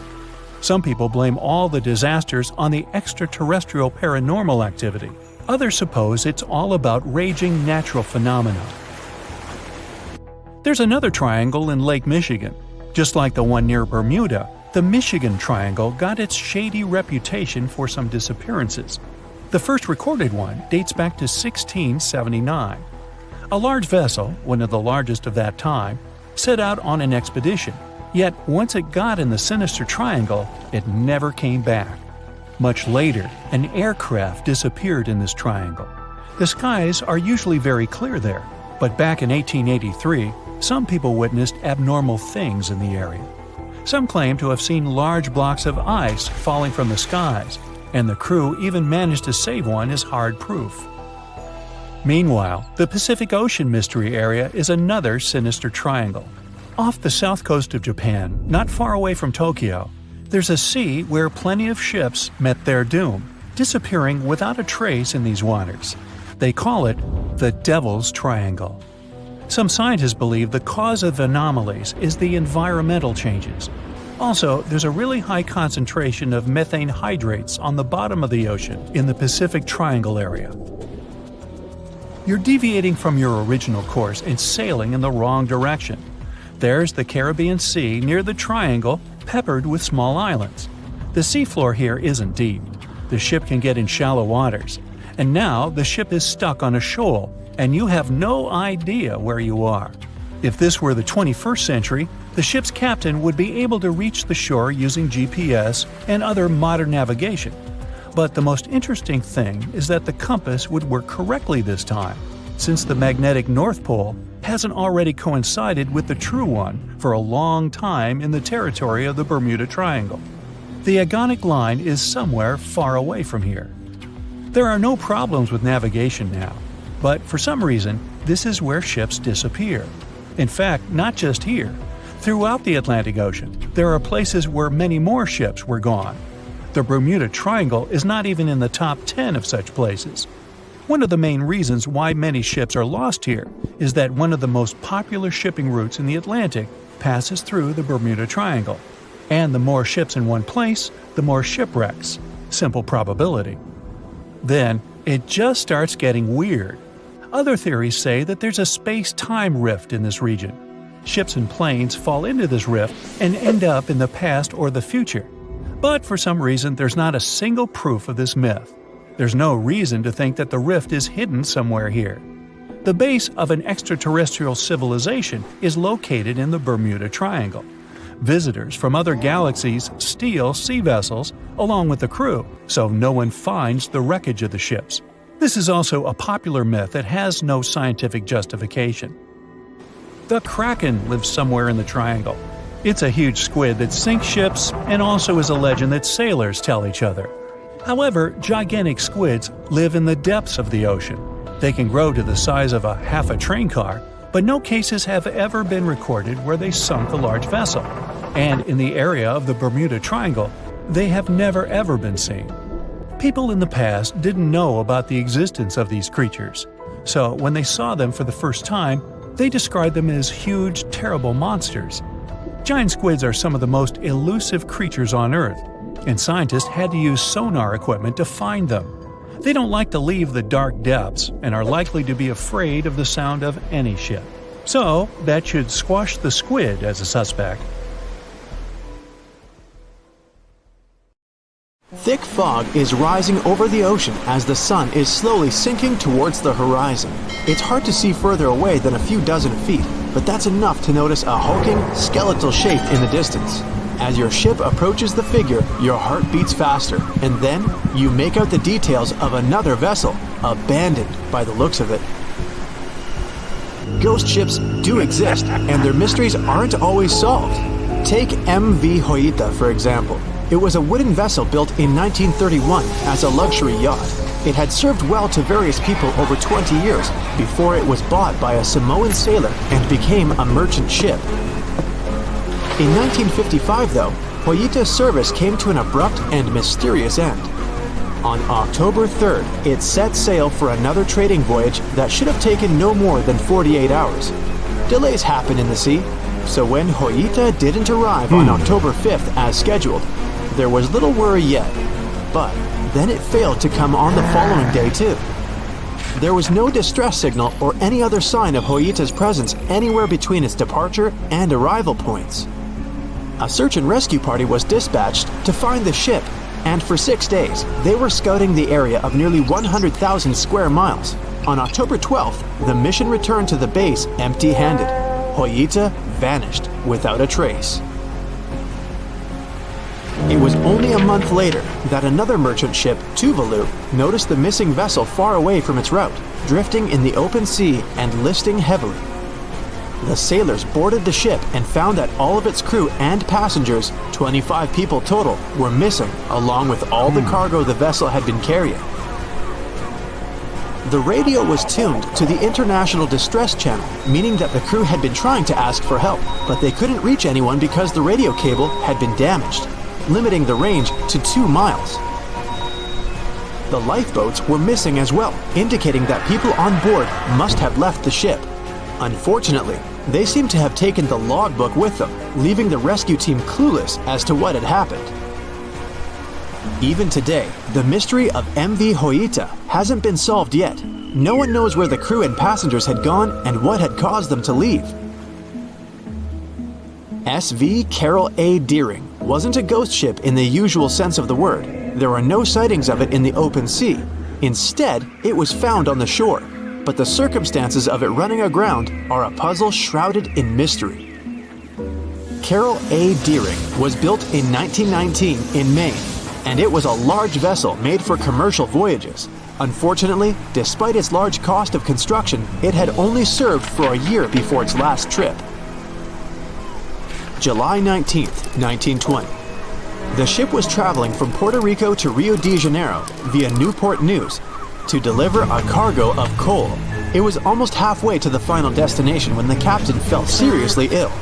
Some people blame all the disasters on the extraterrestrial paranormal activity. Others suppose it's all about raging natural phenomena. There's another triangle in Lake Michigan. Just like the one near Bermuda, the Michigan Triangle got its shady reputation for some disappearances. The first recorded one dates back to 1679. A large vessel, one of the largest of that time, set out on an expedition, yet once it got in the sinister triangle, it never came back. Much later, an aircraft disappeared in this triangle. The skies are usually very clear there, but back in 1883, some people witnessed abnormal things in the area. Some claim to have seen large blocks of ice falling from the skies, and the crew even managed to save one as hard proof. Meanwhile, the Pacific Ocean mystery area is another sinister triangle. Off the south coast of Japan, not far away from Tokyo, there's a sea where plenty of ships met their doom, disappearing without a trace in these waters. They call it the Devil's Triangle. Some scientists believe the cause of anomalies is the environmental changes. Also, there's a really high concentration of methane hydrates on the bottom of the ocean in the Pacific Triangle area. You're deviating from your original course and sailing in the wrong direction. There's the Caribbean Sea near the triangle, peppered with small islands. The seafloor here isn't deep. The ship can get in shallow waters. And now the ship is stuck on a shoal, and you have no idea where you are. If this were the 21st century, the ship's captain would be able to reach the shore using GPS and other modern navigation. But the most interesting thing is that the compass would work correctly this time, since the magnetic North Pole hasn't already coincided with the true one for a long time in the territory of the Bermuda Triangle. The agonic line is somewhere far away from here. There are no problems with navigation now, but for some reason, this is where ships disappear. In fact, not just here. Throughout the Atlantic Ocean, there are places where many more ships were gone. The Bermuda Triangle is not even in the top 10 of such places. One of the main reasons why many ships are lost here is that one of the most popular shipping routes in the Atlantic passes through the Bermuda Triangle. And the more ships in one place, the more shipwrecks. Simple probability. Then, it just starts getting weird. Other theories say that there's a space-time rift in this region. Ships and planes fall into this rift and end up in the past or the future. But for some reason, there's not a single proof of this myth. There's no reason to think that the rift is hidden somewhere here. The base of an extraterrestrial civilization is located in the Bermuda Triangle. Visitors from other galaxies steal sea vessels along with the crew, so no one finds the wreckage of the ships. This is also a popular myth that has no scientific justification. The Kraken lives somewhere in the triangle. It's a huge squid that sinks ships and also is a legend that sailors tell each other. However, gigantic squids live in the depths of the ocean. They can grow to the size of half a train car, but no cases have ever been recorded where they sunk a large vessel. And in the area of the Bermuda Triangle, they have never ever been seen. People in the past didn't know about the existence of these creatures, so when they saw them for the first time, they described them as huge, terrible monsters. Giant squids are some of the most elusive creatures on Earth, and scientists had to use sonar equipment to find them. They don't like to leave the dark depths and are likely to be afraid of the sound of any ship. So, that should squash the squid as a suspect. Thick fog is rising over the ocean as the sun is slowly sinking towards the horizon. It's hard to see further away than a few dozen feet, but that's enough to notice a hulking, skeletal shape in the distance. As your ship approaches the figure, your heart beats faster, and then you make out the details of another vessel, abandoned by the looks of it. Ghost ships do exist, and their mysteries aren't always solved. Take MV Hoita, for example. It was a wooden vessel built in 1931 as a luxury yacht. It had served well to various people over 20 years before it was bought by a Samoan sailor and became a merchant ship. In 1955, though, Hoita's service came to an abrupt and mysterious end. On October 3rd, it set sail for another trading voyage that should have taken no more than 48 hours. Delays happen in the sea, so when Hoita didn't arrive on October 5th as scheduled, there was little worry yet. But then it failed to come on the following day too. There was no distress signal or any other sign of Hoita's presence anywhere between its departure and arrival points. A search and rescue party was dispatched to find the ship, and for 6 days, they were scouting the area of nearly 100,000 square miles. On October 12th, the mission returned to the base empty-handed. Hoita vanished without a trace. It was only a month later that another merchant ship, Tuvalu, noticed the missing vessel far away from its route, drifting in the open sea and listing heavily. The sailors boarded the ship and found that all of its crew and passengers, 25 people total, were missing, along with all the cargo the vessel had been carrying. The radio was tuned to the International Distress Channel, meaning that the crew had been trying to ask for help, but they couldn't reach anyone because the radio cable had been damaged, limiting the range to 2 miles. The lifeboats were missing as well, indicating that people on board must have left the ship. Unfortunately, they seem to have taken the logbook with them, leaving the rescue team clueless as to what had happened. Even today, the mystery of MV Hoita hasn't been solved yet. No one knows where the crew and passengers had gone and what had caused them to leave. SV Carol A. Deering wasn't a ghost ship in the usual sense of the word. There were no sightings of it in the open sea. Instead, it was found on the shore, but the circumstances of it running aground are a puzzle shrouded in mystery. Carol A. Deering was built in 1919 in Maine, and it was a large vessel made for commercial voyages. Unfortunately, despite its large cost of construction, it had only served for a year before its last trip. July 19, 1920. The ship was traveling from Puerto Rico to Rio de Janeiro via Newport News to deliver a cargo of coal. It was almost halfway to the final destination when the captain fell seriously ill,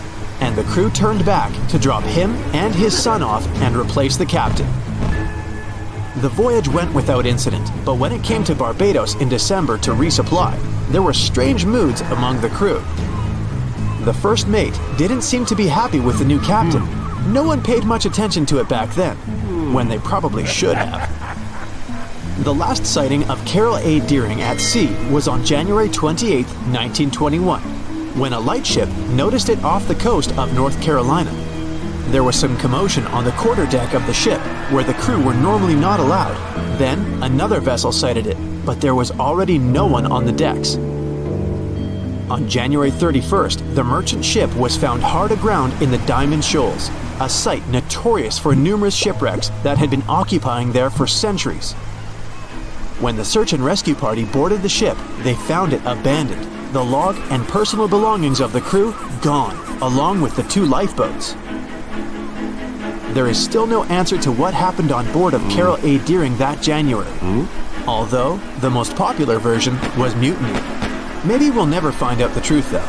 and the crew turned back to drop him and his son off and replace the captain. The voyage went without incident, but when it came to Barbados in December to resupply, there were strange moods among the crew. The first mate didn't seem to be happy with the new captain. No one paid much attention to it back then, when they probably should have. The last sighting of Carol A. Deering at sea was on January 28, 1921, when a lightship noticed it off the coast of North Carolina. There was some commotion on the quarterdeck of the ship, where the crew were normally not allowed. Then, another vessel sighted it, but there was already no one on the decks. On January 31st, the merchant ship was found hard aground in the Diamond Shoals, a site notorious for numerous shipwrecks that had been occupying there for centuries. When the search and rescue party boarded the ship, they found it abandoned, the log and personal belongings of the crew gone, along with the 2 lifeboats. There is still no answer to what happened on board of Carol A. Deering that January, although the most popular version was mutiny. Maybe we'll never find out the truth though.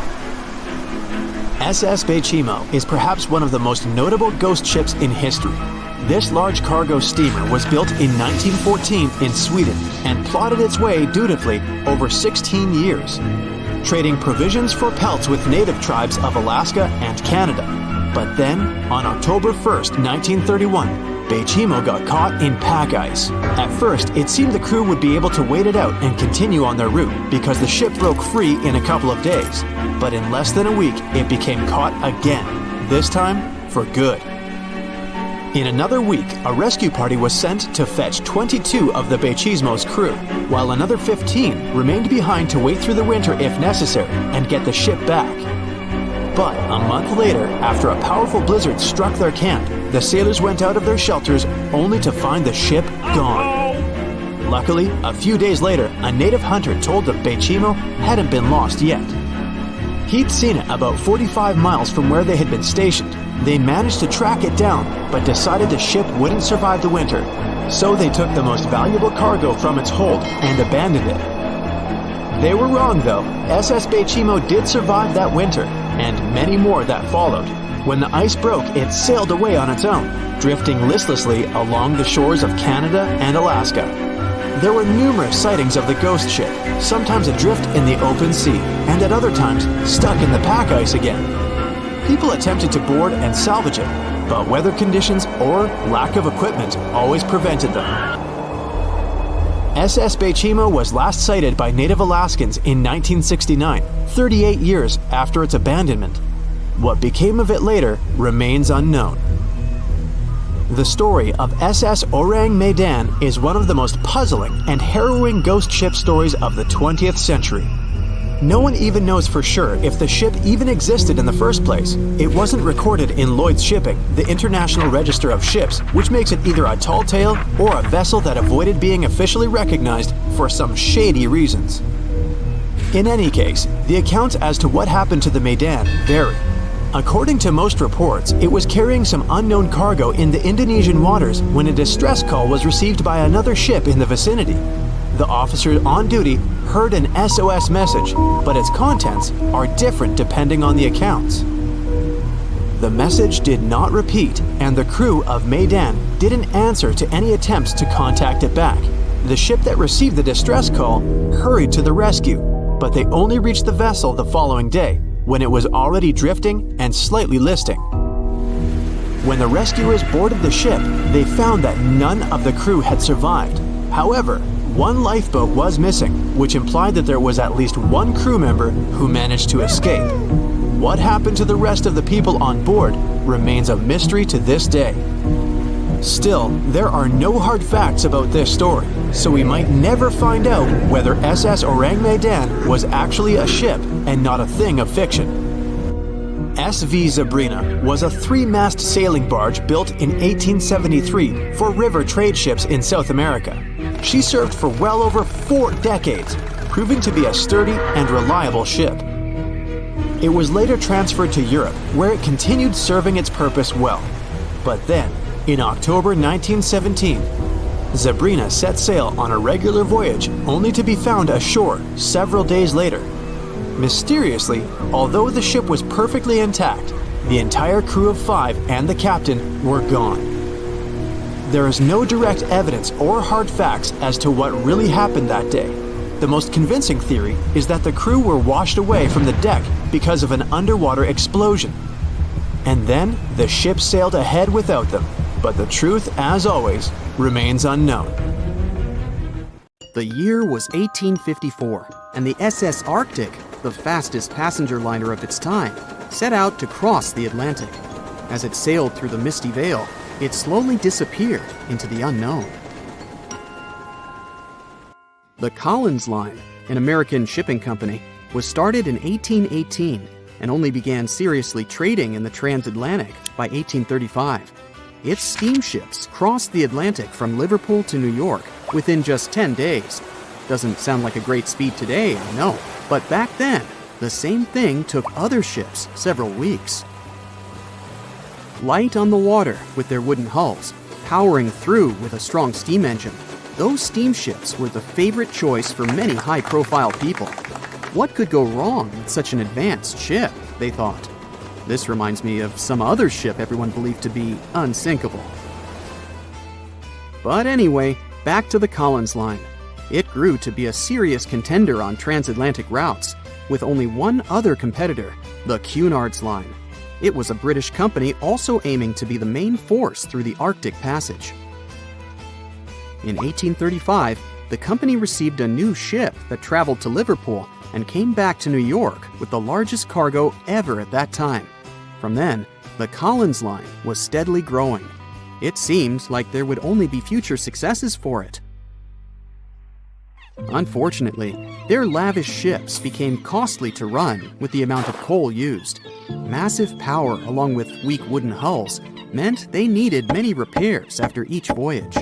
SS Bechimo is perhaps one of the most notable ghost ships in history. This large cargo steamer was built in 1914 in Sweden and plodded its way dutifully over 16 years, trading provisions for pelts with native tribes of Alaska and Canada. But then, on October 1st, 1931, Bechimo got caught in pack ice. At first, it seemed the crew would be able to wait it out and continue on their route because the ship broke free in a couple of days. But in less than a week, it became caught again, this time for good. In another week, a rescue party was sent to fetch 22 of the Bechimo's crew, while another 15 remained behind to wait through the winter if necessary and get the ship back. But a month later, after a powerful blizzard struck their camp, the sailors went out of their shelters only to find the ship gone. Luckily, a few days later, a native hunter told them Bechimo hadn't been lost yet. He'd seen it about 45 miles from where they had been stationed. They managed to track it down, but decided the ship wouldn't survive the winter. So they took the most valuable cargo from its hold and abandoned it. They were wrong though. SS Bechimo did survive that winter, and many more that followed. When the ice broke, it sailed away on its own, drifting listlessly along the shores of Canada and Alaska. There were numerous sightings of the ghost ship, sometimes adrift in the open sea, and at other times stuck in the pack ice again. People attempted to board and salvage it, but weather conditions or lack of equipment always prevented them. SS Bechimo was last sighted by native Alaskans in 1969, 38 years after its abandonment. What became of it later remains unknown. The story of SS Orang Medan is one of the most puzzling and harrowing ghost ship stories of the 20th century. No one even knows for sure if the ship even existed in the first place. It wasn't recorded in Lloyd's Shipping, the International Register of Ships, which makes it either a tall tale or a vessel that avoided being officially recognized for some shady reasons. In any case, the accounts as to what happened to the Medan vary. According to most reports, it was carrying some unknown cargo in the Indonesian waters when a distress call was received by another ship in the vicinity. The officer on duty heard an SOS message, but its contents are different depending on the accounts. The message did not repeat, and the crew of Medan didn't answer to any attempts to contact it back. The ship that received the distress call hurried to the rescue, but they only reached the vessel the following day, when it was already drifting and slightly listing. When the rescuers boarded the ship, they found that none of the crew had survived. However, one lifeboat was missing, which implied that there was at least one crew member who managed to escape. What happened to the rest of the people on board remains a mystery to this day. Still, there are no hard facts about this story, so we might never find out whether SS Orang Medan was actually a ship and not a thing of fiction. SV Zabrina was a 3-mast sailing barge built in 1873 for river trade ships in South America. She served for well over 4 decades, proving to be a sturdy and reliable ship. It was later transferred to Europe, where it continued serving its purpose well. But then, in October 1917, Zabrina set sail on a regular voyage only to be found ashore several days later. Mysteriously, although the ship was perfectly intact, the entire crew of 5 and the captain were gone. There is no direct evidence or hard facts as to what really happened that day. The most convincing theory is that the crew were washed away from the deck because of an underwater explosion. And then the ship sailed ahead without them. But the truth, as always, remains unknown. The year was 1854, and the SS Arctic, the fastest passenger liner of its time, set out to cross the Atlantic. As it sailed through the misty veil, it slowly disappeared into the unknown. The Collins Line, an American shipping company, was started in 1818 and only began seriously trading in the transatlantic by 1835. Its steamships crossed the Atlantic from Liverpool to New York within just 10 days. Doesn't sound like a great speed today, I know, but back then, the same thing took other ships several weeks. Light on the water with their wooden hulls, powering through with a strong steam engine, those steamships were the favorite choice for many high-profile people. What could go wrong with such an advanced ship, they thought. This reminds me of some other ship everyone believed to be unsinkable. But anyway, back to the Collins Line. It grew to be a serious contender on transatlantic routes, with only one other competitor, the Cunard's Line. It was a British company also aiming to be the main force through the Arctic Passage. In 1835, the company received a new ship that traveled to Liverpool and came back to New York with the largest cargo ever at that time. From then, the Collins Line was steadily growing. It seemed like there would only be future successes for it. Unfortunately, their lavish ships became costly to run with the amount of coal used. Massive power along with weak wooden hulls meant they needed many repairs after each voyage.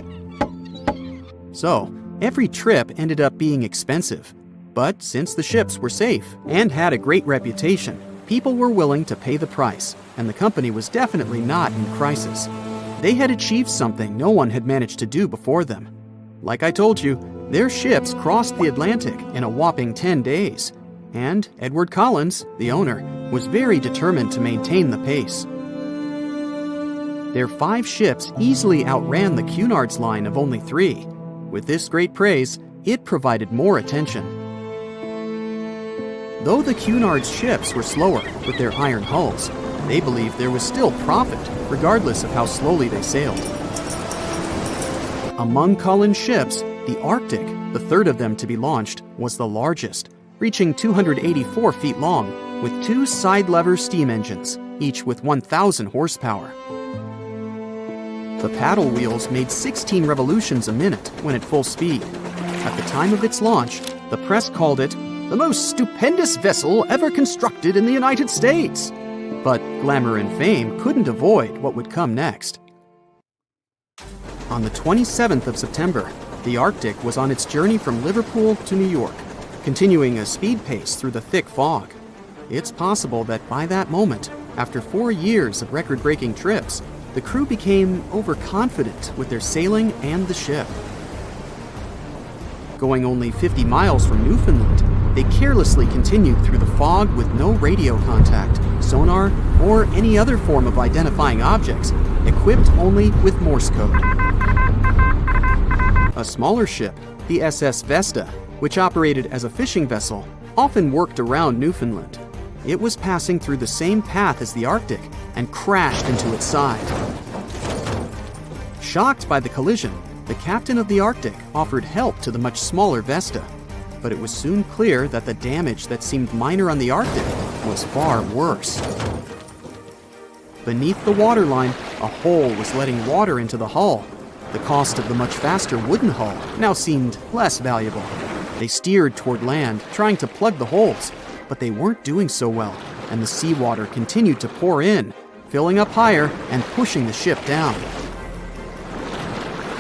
So, every trip ended up being expensive. But since the ships were safe and had a great reputation, people were willing to pay the price, and the company was definitely not in crisis. They had achieved something no one had managed to do before them. Like I told you, their ships crossed the Atlantic in a whopping 10 days, and Edward Collins, the owner, was very determined to maintain the pace. Their 5 ships easily outran the Cunard's Line of only 3. With this great praise, it provided more attention. Though the Cunard's ships were slower with their iron hulls, they believed there was still profit, regardless of how slowly they sailed. Among Collins' ships, the Arctic, the third of them to be launched, was the largest, reaching 284 feet long, with 2 side-lever steam engines, each with 1,000 horsepower. The paddle wheels made 16 revolutions a minute when at full speed. At the time of its launch, the press called it the most stupendous vessel ever constructed in the United States. But glamour and fame couldn't avoid what would come next. On the 27th of September, the Arctic was on its journey from Liverpool to New York, continuing a speed pace through the thick fog. It's possible that by that moment, after 4 years of record-breaking trips, the crew became overconfident with their sailing and the ship. Going only 50 miles from Newfoundland, they carelessly continued through the fog with no radio contact, sonar, or any other form of identifying objects, equipped only with Morse code. A smaller ship, the SS Vesta, which operated as a fishing vessel, often worked around Newfoundland. It was passing through the same path as the Arctic and crashed into its side. Shocked by the collision, the captain of the Arctic offered help to the much smaller Vesta, but it was soon clear that the damage that seemed minor on the Arctic was far worse. Beneath the waterline, a hole was letting water into the hull. The cost of the much faster wooden hull now seemed less valuable. They steered toward land, trying to plug the holes, but they weren't doing so well, and the seawater continued to pour in, filling up higher and pushing the ship down.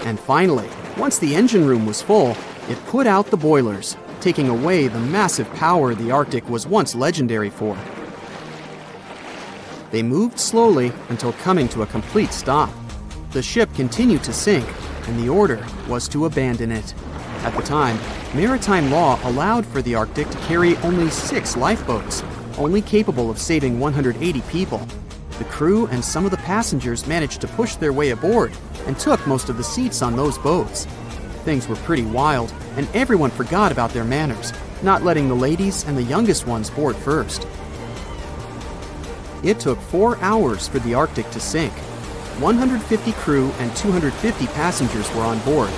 And finally, once the engine room was full, it put out the boilers, taking away the massive power the Arctic was once legendary for. They moved slowly until coming to a complete stop. The ship continued to sink, and the order was to abandon it. At the time, maritime law allowed for the Arctic to carry only 6 lifeboats, only capable of saving 180 people. The crew and some of the passengers managed to push their way aboard and took most of the seats on those boats. Things were pretty wild, and everyone forgot about their manners, not letting the ladies and the youngest ones board first. It took 4 hours for the Arctic to sink. 150 crew and 250 passengers were on board.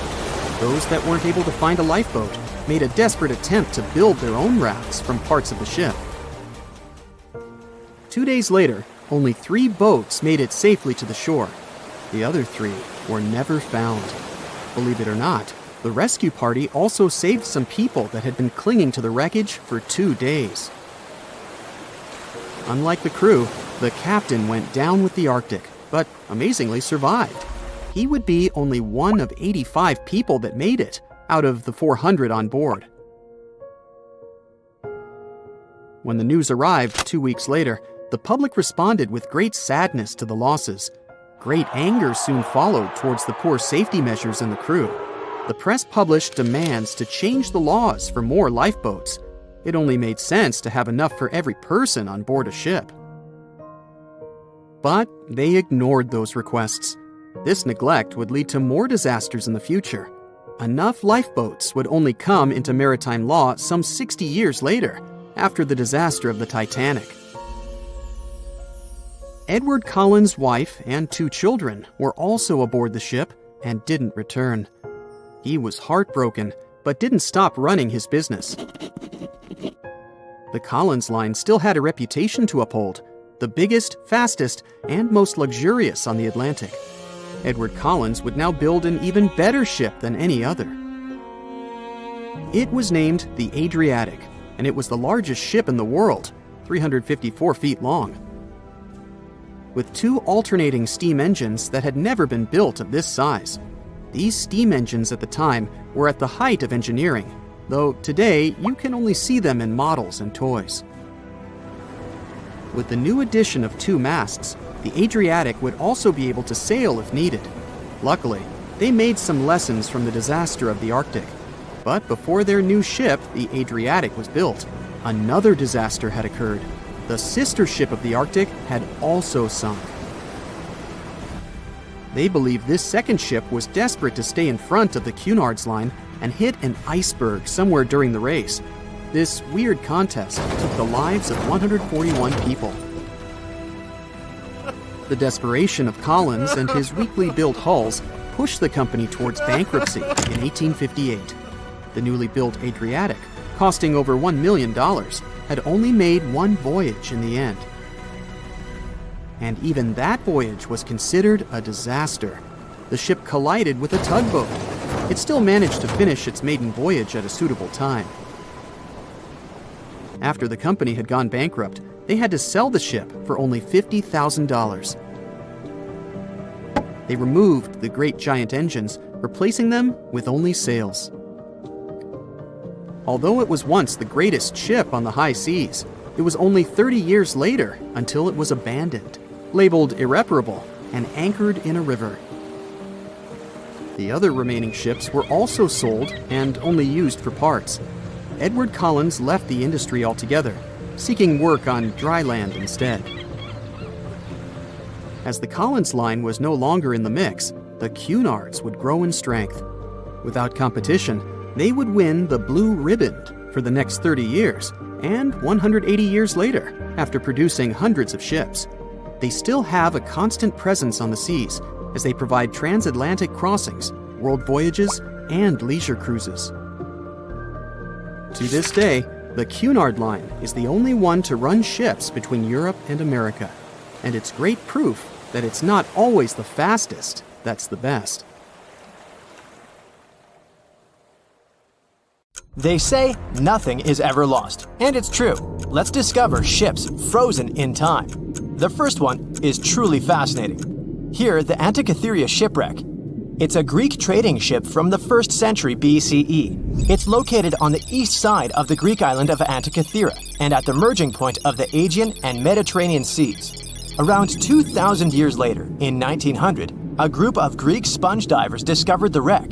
Those that weren't able to find a lifeboat made a desperate attempt to build their own rafts from parts of the ship. 2 days later, only 3 boats made it safely to the shore. The other 3 were never found. Believe it or not, the rescue party also saved some people that had been clinging to the wreckage for 2 days. Unlike the crew, the captain went down with the Arctic, but amazingly survived. He would be only one of 85 people that made it, out of the 400 on board. When the news arrived 2 weeks later, the public responded with great sadness to the losses. Great anger soon followed towards the poor safety measures in the crew. The press published demands to change the laws for more lifeboats. It only made sense to have enough for every person on board a ship. But they ignored those requests. This neglect would lead to more disasters in the future. Enough lifeboats would only come into maritime law some 60 years later, after the disaster of the Titanic. Edward Collins' wife and 2 children were also aboard the ship and didn't return. He was heartbroken, but didn't stop running his business. The Collins line still had a reputation to uphold, the biggest, fastest, and most luxurious on the Atlantic. Edward Collins would now build an even better ship than any other. It was named the Adriatic, and it was the largest ship in the world, 354 feet long. With 2 alternating steam engines that had never been built of this size. These steam engines at the time were at the height of engineering, though today you can only see them in models and toys. With the new addition of 2 masts, the Adriatic would also be able to sail if needed. Luckily, they made some lessons from the disaster of the Arctic. But before their new ship, the Adriatic, was built, another disaster had occurred. The sister ship of the Arctic had also sunk. They believed this second ship was desperate to stay in front of the Cunard's line and hit an iceberg somewhere during the race. This weird contest took the lives of 141 people. The desperation of Collins and his weakly built hulls pushed the company towards bankruptcy in 1858. The newly built Adriatic, costing over $1 million, had only made 1 voyage in the end. And even that voyage was considered a disaster. The ship collided with a tugboat. It still managed to finish its maiden voyage at a suitable time. After the company had gone bankrupt, they had to sell the ship for only $50,000. They removed the great giant engines, replacing them with only sails. Although it was once the greatest ship on the high seas, it was only 30 years later until it was abandoned, labeled irreparable, and anchored in a river. The other remaining ships were also sold and only used for parts. Edward Collins left the industry altogether, seeking work on dry land instead. As the Collins line was no longer in the mix, the Cunards would grow in strength. Without competition, they would win the Blue Ribbon for the next 30 years, and 180 years later, after producing hundreds of ships. They still have a constant presence on the seas as they provide transatlantic crossings, world voyages, and leisure cruises. To this day, the Cunard Line is the only one to run ships between Europe and America, and it's great proof that it's not always the fastest that's the best. They say nothing is ever lost, and it's true. Let's discover ships frozen in time. The first one is truly fascinating. Here, the Antikythera shipwreck. It's a Greek trading ship from the 1st century BCE. It's located on the east side of the Greek island of Antikythera and at the merging point of the Aegean and Mediterranean seas. Around 2,000 years later, in 1900, a group of Greek sponge divers discovered the wreck.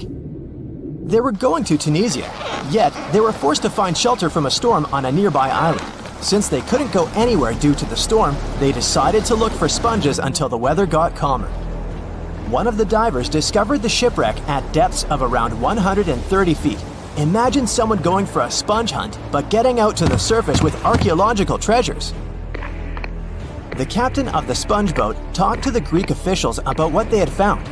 They were going to Tunisia, yet they were forced to find shelter from a storm on a nearby island. Since they couldn't go anywhere due to the storm, they decided to look for sponges until the weather got calmer. One of the divers discovered the shipwreck at depths of around 130 feet. Imagine someone going for a sponge hunt, but getting out to the surface with archaeological treasures. The captain of the sponge boat talked to the Greek officials about what they had found.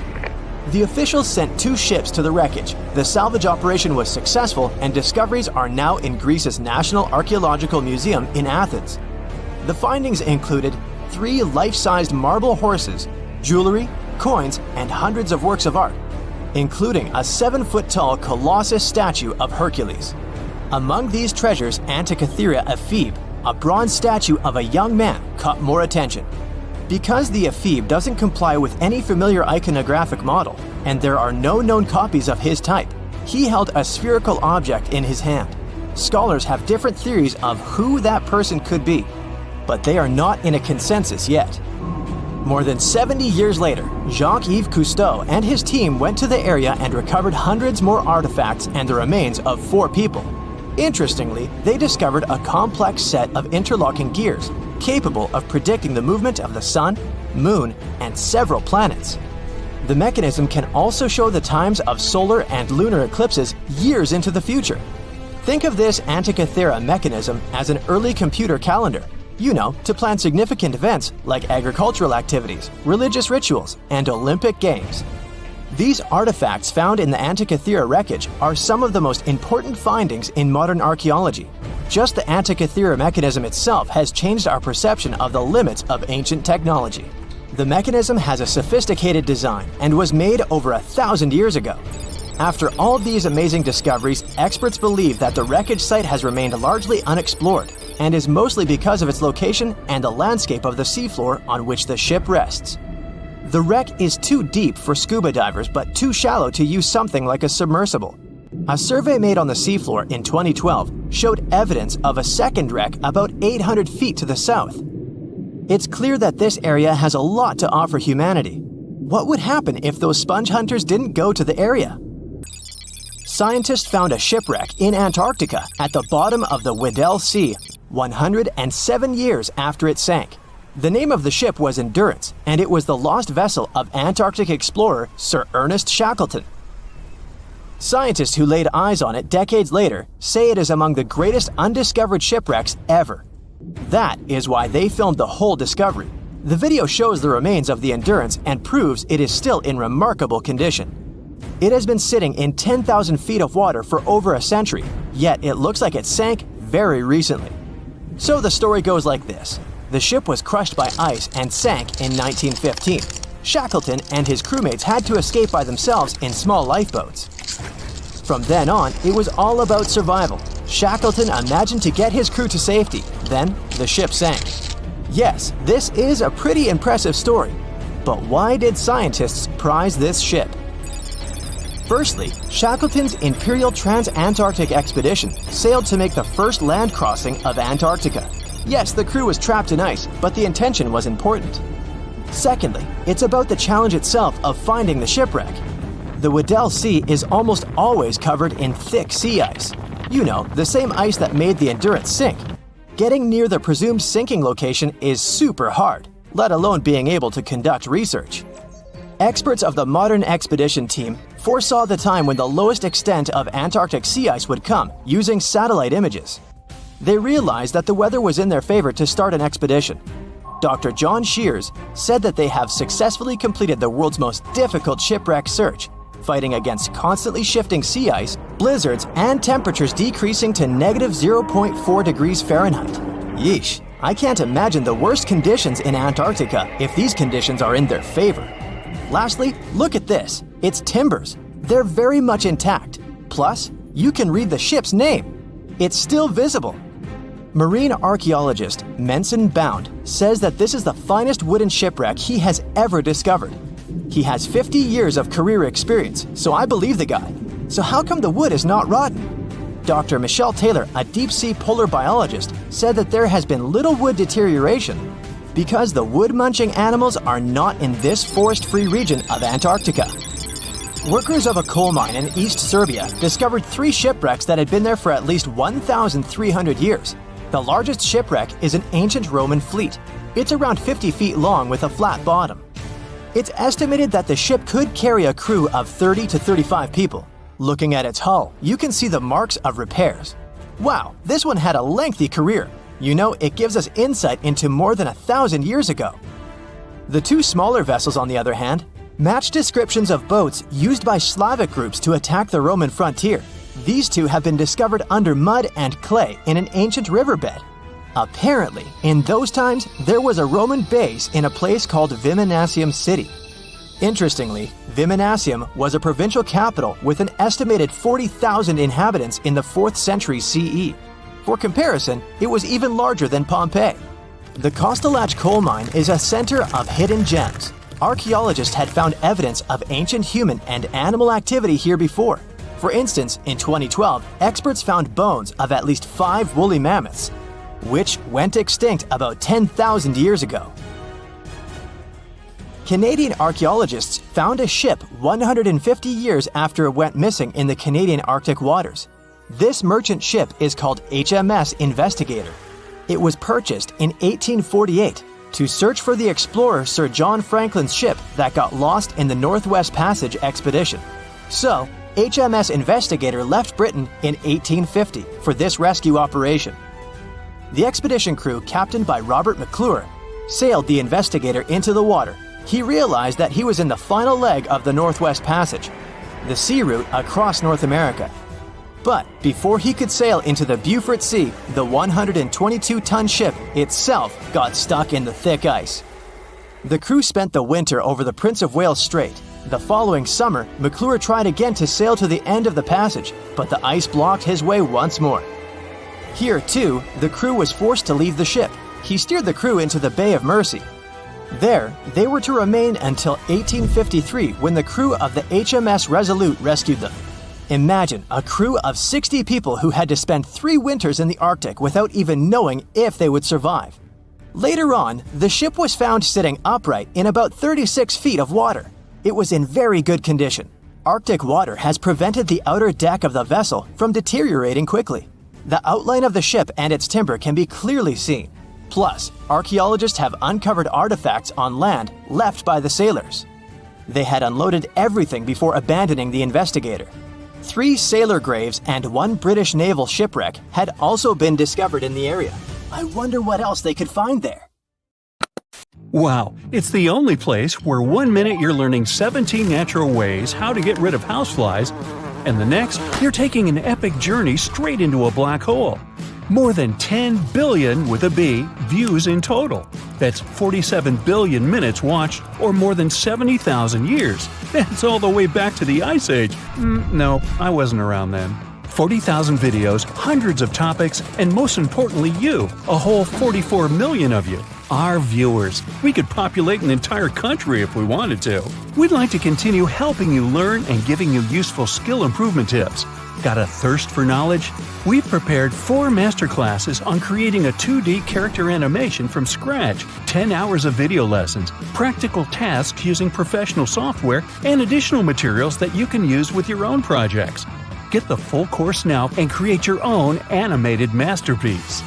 The officials sent 2 ships to the wreckage. The salvage operation was successful, and discoveries are now in Greece's National Archaeological Museum in Athens. The findings included 3 life-sized marble horses, jewelry, coins, and hundreds of works of art, including a 7-foot-tall Colossus statue of Hercules. Among these treasures, Antikythera ephebe, a bronze statue of a young man, caught more attention. Because the ephebe doesn't comply with any familiar iconographic model, and there are no known copies of his type, he held a spherical object in his hand. Scholars have different theories of who that person could be, but they are not in a consensus yet. More than 70 years later, Jacques-Yves Cousteau and his team went to the area and recovered hundreds more artifacts and the remains of 4 people. Interestingly, they discovered a complex set of interlocking gears, capable of predicting the movement of the sun, moon, and several planets. The mechanism can also show the times of solar and lunar eclipses years into the future. Think of this Antikythera mechanism as an early computer calendar, to plan significant events like agricultural activities, religious rituals, and Olympic Games. These artifacts found in the Antikythera wreckage are some of the most important findings in modern archaeology. Just the Antikythera mechanism itself has changed our perception of the limits of ancient technology. The mechanism has a sophisticated design and was made over 1,000 years ago. After all these amazing discoveries, experts believe that the wreckage site has remained largely unexplored and is mostly because of its location and the landscape of the seafloor on which the ship rests. The wreck is too deep for scuba divers but too shallow to use something like a submersible. A survey made on the seafloor in 2012 showed evidence of a second wreck about 800 feet to the south. It's clear that this area has a lot to offer humanity. What would happen if those sponge hunters didn't go to the area? Scientists found a shipwreck in Antarctica at the bottom of the Weddell Sea 107 years after it sank. The name of the ship was Endurance, and it was the lost vessel of Antarctic explorer Sir Ernest Shackleton. Scientists who laid eyes on it decades later say it is among the greatest undiscovered shipwrecks ever. That is why they filmed the whole discovery. The video shows the remains of the Endurance and proves it is still in remarkable condition. It has been sitting in 10,000 feet of water for over a century, yet it looks like it sank very recently. So the story goes like this. The ship was crushed by ice and sank in 1915. Shackleton and his crewmates had to escape by themselves in small lifeboats. From then on, it was all about survival. Shackleton imagined to get his crew to safety. Then, the ship sank. Yes, this is a pretty impressive story. But why did scientists prize this ship? Firstly, Shackleton's Imperial Trans-Antarctic Expedition sailed to make the first land crossing of Antarctica. Yes, the crew was trapped in ice, but the intention was important. Secondly, it's about the challenge itself of finding the shipwreck. The Weddell Sea is almost always covered in thick sea ice. The same ice that made the Endurance sink. Getting near the presumed sinking location is super hard, let alone being able to conduct research. Experts of the modern expedition team foresaw the time when the lowest extent of Antarctic sea ice would come using satellite images. They realized that the weather was in their favor to start an expedition. Dr. John Shears said that they have successfully completed the world's most difficult shipwreck search, fighting against constantly shifting sea ice, blizzards, and temperatures decreasing to negative 0.4 degrees Fahrenheit. Yeesh, I can't imagine the worst conditions in Antarctica if these conditions are in their favor. Lastly, look at this. It's timbers. They're very much intact. Plus, you can read the ship's name. It's still visible. Marine archaeologist Menson Bound says that this is the finest wooden shipwreck he has ever discovered. He has 50 years of career experience, so I believe the guy. So how come the wood is not rotten? Dr. Michelle Taylor, a deep-sea polar biologist, said that there has been little wood deterioration because the wood-munching animals are not in this forest-free region of Antarctica. Workers of a coal mine in East Serbia discovered 3 shipwrecks that had been there for at least 1,300 years. The largest shipwreck is an ancient Roman fleet. It's around 50 feet long with a flat bottom. It's estimated that the ship could carry a crew of 30 to 35 people. Looking at its hull, you can see the marks of repairs. Wow, this one had a lengthy career. You know, it gives us insight into more than 1,000 years ago. The 2 smaller vessels, on the other hand, match descriptions of boats used by Slavic groups to attack the Roman frontier. These 2 have been discovered under mud and clay in an ancient riverbed. Apparently, in those times, there was a Roman base in a place called Viminacium City. Interestingly, Viminacium was a provincial capital with an estimated 40,000 inhabitants in the 4th century CE. For comparison, it was even larger than Pompeii. The Kostelach coal mine is a center of hidden gems. Archaeologists had found evidence of ancient human and animal activity here before. For instance, in 2012, experts found bones of at least 5 woolly mammoths, which went extinct about 10,000 years ago. Canadian archaeologists found a ship 150 years after it went missing in the Canadian Arctic waters. This merchant ship is called HMS Investigator. It was purchased in 1848 to search for the explorer Sir John Franklin's ship that got lost in the Northwest Passage expedition. So, HMS Investigator left Britain in 1850 for this rescue operation. The expedition crew, captained by Robert McClure, sailed the Investigator into the water. He realized that he was in the final leg of the Northwest Passage, the sea route across North America. But before he could sail into the Beaufort Sea, the 122-ton ship itself got stuck in the thick ice. The crew spent the winter over the Prince of Wales Strait. The following summer, McClure tried again to sail to the end of the passage, but the ice blocked his way once more. Here, too, the crew was forced to leave the ship. He steered the crew into the Bay of Mercy. There, they were to remain until 1853 when the crew of the HMS Resolute rescued them. Imagine a crew of 60 people who had to spend 3 winters in the Arctic without even knowing if they would survive. Later on, the ship was found sitting upright in about 36 feet of water. It was in very good condition. Arctic water has prevented the outer deck of the vessel from deteriorating quickly. The outline of the ship and its timber can be clearly seen. Plus, archaeologists have uncovered artifacts on land left by the sailors. They had unloaded everything before abandoning the Investigator. 3 sailor graves and 1 British naval shipwreck had also been discovered in the area. I wonder what else they could find there. Wow, it's the only place where 1 minute you're learning 17 natural ways how to get rid of houseflies, and the next, you're taking an epic journey straight into a black hole. More than 10 billion, with a B, views in total. That's 47 billion minutes watched, or more than 70,000 years. That's all the way back to the Ice Age. No, I wasn't around then. 40,000 videos, hundreds of topics, and most importantly you, a whole 44 million of you. Our viewers. We could populate an entire country if we wanted to. We'd like to continue helping you learn and giving you useful skill improvement tips. Got a thirst for knowledge? We've prepared 4 masterclasses on creating a 2D character animation from scratch, 10 hours of video lessons, practical tasks using professional software, and additional materials that you can use with your own projects. Get the full course now and create your own animated masterpiece.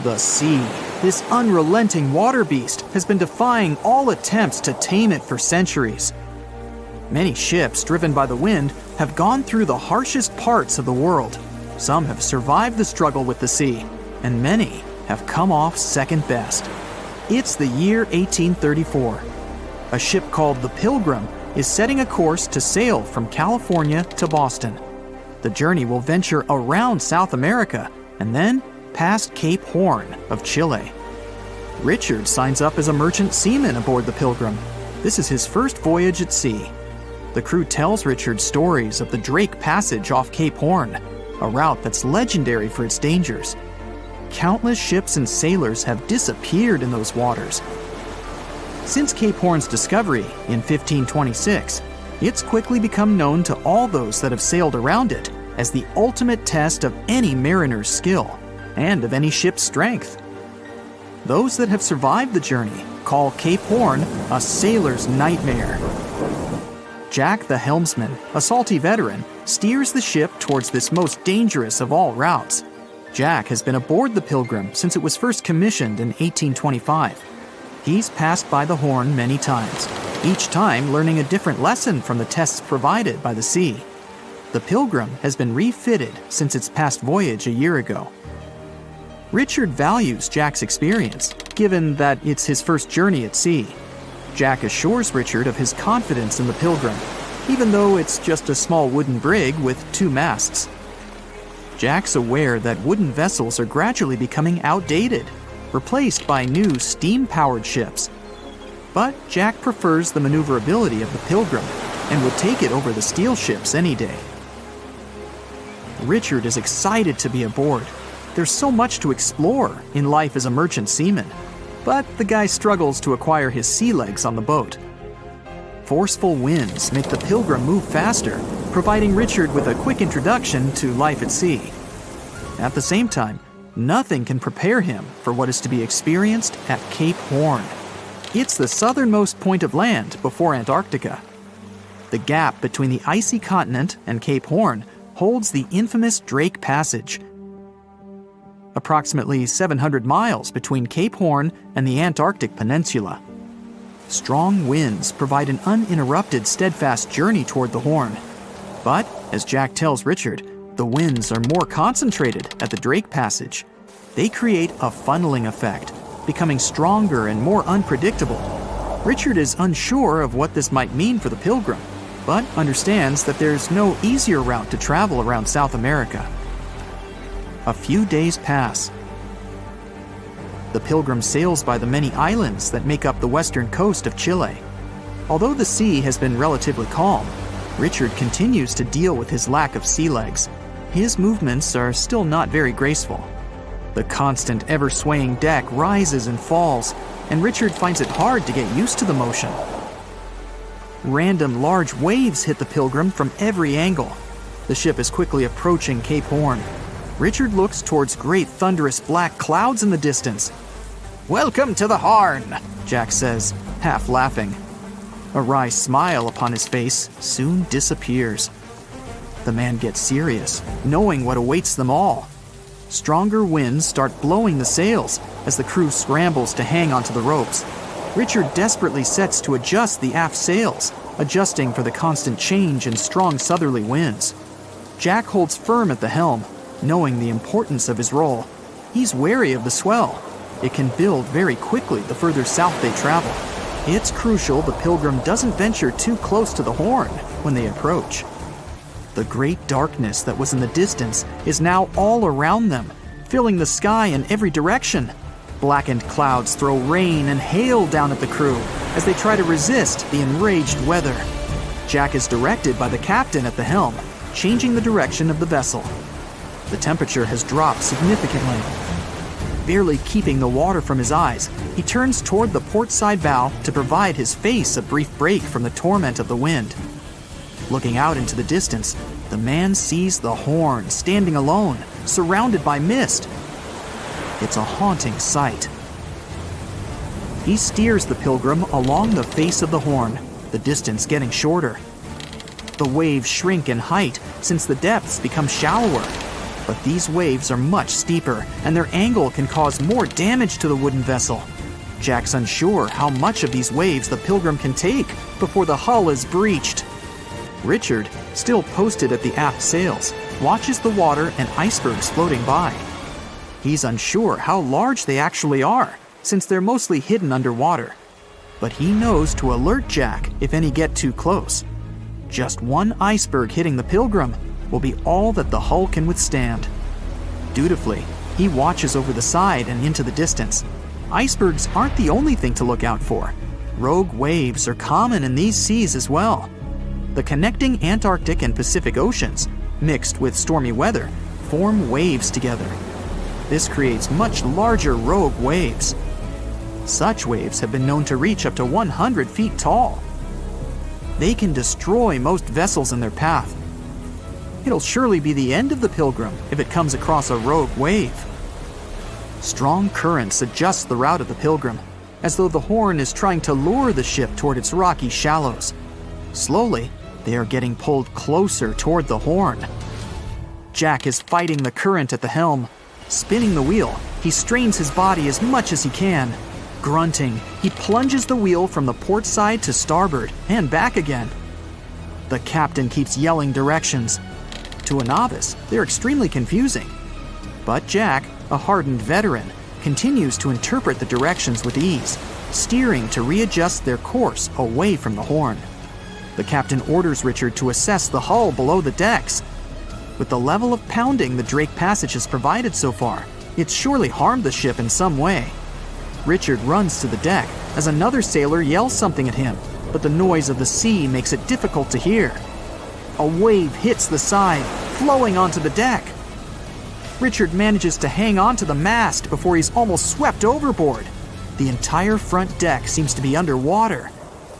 The sea. This unrelenting water beast has been defying all attempts to tame it for centuries. Many ships driven by the wind have gone through the harshest parts of the world. Some have survived the struggle with the sea, and many have come off second best. It's the year 1834. A ship called the Pilgrim is setting a course to sail from California to Boston. The journey will venture around South America and then past Cape Horn of Chile. Richard signs up as a merchant seaman aboard the Pilgrim. This is his first voyage at sea. The crew tells Richard stories of the Drake Passage off Cape Horn, a route that's legendary for its dangers. Countless ships and sailors have disappeared in those waters. Since Cape Horn's discovery in 1526, it's quickly become known to all those that have sailed around it as the ultimate test of any mariner's skill and of any ship's strength. Those that have survived the journey call Cape Horn a sailor's nightmare. Jack the helmsman, a salty veteran, steers the ship towards this most dangerous of all routes. Jack has been aboard the Pilgrim since it was first commissioned in 1825. He's passed by the Horn many times, each time learning a different lesson from the tests provided by the sea. The Pilgrim has been refitted since its past voyage a year ago. Richard values Jack's experience, given that it's his first journey at sea. Jack assures Richard of his confidence in the Pilgrim, even though it's just a small wooden brig with 2 masts. Jack's aware that wooden vessels are gradually becoming outdated, replaced by new steam-powered ships. But Jack prefers the maneuverability of the Pilgrim and would take it over the steel ships any day. Richard is excited to be aboard. There's so much to explore in life as a merchant seaman, but the guy struggles to acquire his sea legs on the boat. Forceful winds make the Pilgrim move faster, providing Richard with a quick introduction to life at sea. At the same time, nothing can prepare him for what is to be experienced at Cape Horn. It's the southernmost point of land before Antarctica. The gap between the icy continent and Cape Horn holds the infamous Drake Passage, approximately 700 miles between Cape Horn and the Antarctic Peninsula. Strong winds provide an uninterrupted, steadfast journey toward the Horn. But, as Jack tells Richard, the winds are more concentrated at the Drake Passage. They create a funneling effect, becoming stronger and more unpredictable. Richard is unsure of what this might mean for the Pilgrim, but understands that there's no easier route to travel around South America. A few days pass. The Pilgrim sails by the many islands that make up the western coast of Chile. Although the sea has been relatively calm, Richard continues to deal with his lack of sea legs. His movements are still not very graceful. The constant, ever-swaying deck rises and falls, and Richard finds it hard to get used to the motion. Random large waves hit the Pilgrim from every angle. The ship is quickly approaching Cape Horn. Richard looks towards great thunderous black clouds in the distance. "Welcome to the Horn," Jack says, half laughing. A wry smile upon his face soon disappears. The man gets serious, knowing what awaits them all. Stronger winds start blowing the sails as the crew scrambles to hang onto the ropes. Richard desperately sets to adjust the aft sails, adjusting for the constant change in strong southerly winds. Jack holds firm at the helm, knowing the importance of his role. He's wary of the swell. It can build very quickly the further south they travel. It's crucial the Pilgrim doesn't venture too close to the Horn when they approach. The great darkness that was in the distance is now all around them, filling the sky in every direction. Blackened clouds throw rain and hail down at the crew as they try to resist the enraged weather. Jack is directed by the captain at the helm, changing the direction of the vessel. The temperature has dropped significantly. Barely keeping the water from his eyes, he turns toward the port side bow to provide his face a brief break from the torment of the wind. Looking out into the distance, the man sees the Horn standing alone, surrounded by mist. It's a haunting sight. He steers the Pilgrim along the face of the Horn, the distance getting shorter. The waves shrink in height since the depths become shallower. But these waves are much steeper, and their angle can cause more damage to the wooden vessel. Jack's unsure how much of these waves the Pilgrim can take before the hull is breached. Richard, still posted at the aft sails, watches the water and icebergs floating by. He's unsure how large they actually are, since they're mostly hidden underwater. But he knows to alert Jack if any get too close. Just one iceberg hitting the Pilgrim will be all that the hull can withstand. Dutifully, he watches over the side and into the distance. Icebergs aren't the only thing to look out for. Rogue waves are common in these seas as well. The connecting Antarctic and Pacific Oceans, mixed with stormy weather, form waves together. This creates much larger rogue waves. Such waves have been known to reach up to 100 feet tall. They can destroy most vessels in their path. It'll surely be the end of the Pilgrim if it comes across a rogue wave. Strong currents adjust the route of the Pilgrim, as though the Horn is trying to lure the ship toward its rocky shallows. Slowly, they are getting pulled closer toward the Horn. Jack is fighting the current at the helm. Spinning the wheel, he strains his body as much as he can. Grunting, he plunges the wheel from the port side to starboard and back again. The captain keeps yelling directions. To a novice, they're extremely confusing. But Jack, a hardened veteran, continues to interpret the directions with ease, steering to readjust their course away from the Horn. The captain orders Richard to assess the hull below the decks. With the level of pounding the Drake Passage has provided so far, it's surely harmed the ship in some way. Richard runs to the deck as another sailor yells something at him, but the noise of the sea makes it difficult to hear. A wave hits the side, flowing onto the deck. Richard manages to hang on to the mast before he's almost swept overboard. The entire front deck seems to be underwater.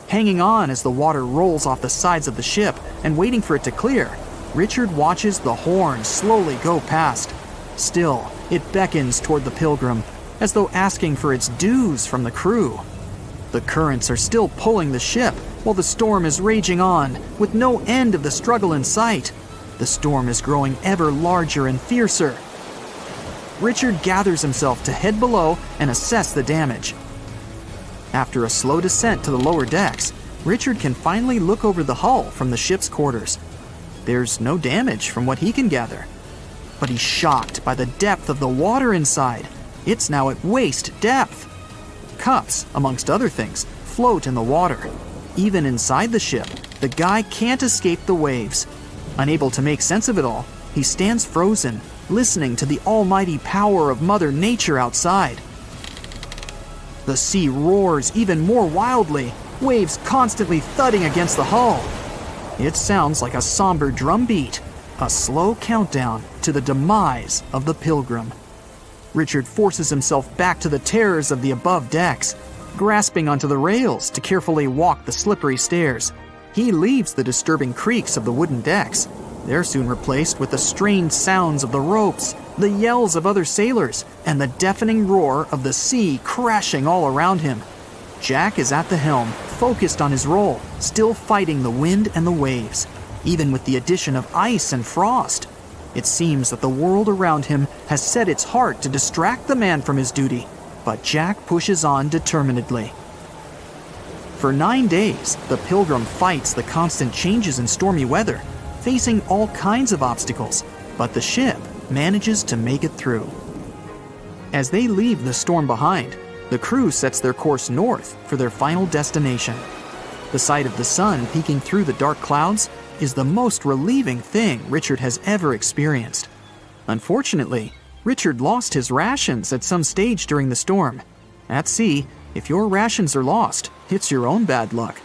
Hanging on as the water rolls off the sides of the ship and waiting for it to clear, Richard watches the Horn slowly go past. Still, it beckons toward the Pilgrim, as though asking for its dues from the crew. The currents are still pulling the ship, while the storm is raging on, with no end of the struggle in sight. The storm is growing ever larger and fiercer. Richard gathers himself to head below and assess the damage. After a slow descent to the lower decks, Richard can finally look over the hull from the ship's quarters. There's no damage from what he can gather. But he's shocked by the depth of the water inside. It's now at waist depth. Cups, amongst other things, float in the water. Even inside the ship, the guy can't escape the waves. Unable to make sense of it all, he stands frozen, listening to the almighty power of Mother Nature outside. The sea roars even more wildly, waves constantly thudding against the hull. It sounds like a somber drumbeat, a slow countdown to the demise of the Pilgrim. Richard forces himself back to the terrors of the above decks, grasping onto the rails to carefully walk the slippery stairs. He leaves the disturbing creaks of the wooden decks. They're soon replaced with the strained sounds of the ropes, the yells of other sailors, and the deafening roar of the sea crashing all around him. Jack is at the helm, focused on his role, still fighting the wind and the waves, even with the addition of ice and frost. It seems that the world around him has set its heart to distract the man from his duty, but Jack pushes on determinedly. For 9 days, the Pilgrim fights the constant changes in stormy weather, facing all kinds of obstacles, but the ship manages to make it through. As they leave the storm behind, the crew sets their course north for their final destination. The sight of the sun peeking through the dark clouds is the most relieving thing Richard has ever experienced. Unfortunately, Richard lost his rations at some stage during the storm. At sea, if your rations are lost, it's your own bad luck.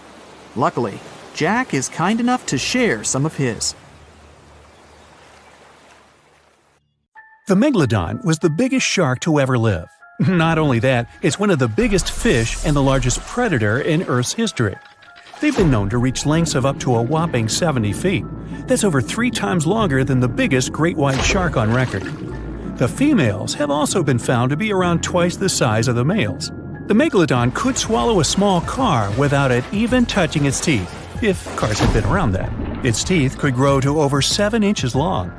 Luckily, Jack is kind enough to share some of his. The Megalodon was the biggest shark to ever live. Not only that, it's one of the biggest fish and the largest predator in Earth's history. They've been known to reach lengths of up to a whopping 70 feet. That's over 3 times longer than the biggest great white shark on record. The females have also been found to be around twice the size of the males. The Megalodon could swallow a small car without it even touching its teeth, if cars had been around then. Its teeth could grow to over 7 inches long.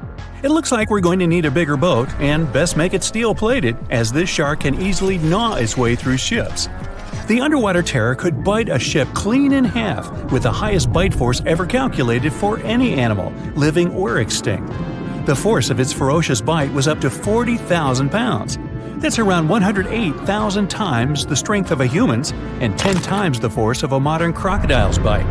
It looks like we're going to need a bigger boat, and best make it steel-plated, as this shark can easily gnaw its way through ships. The underwater terror could bite a ship clean in half, with the highest bite force ever calculated for any animal, living or extinct. The force of its ferocious bite was up to 40,000 pounds. That's around 108,000 times the strength of a human's and 10 times the force of a modern crocodile's bite.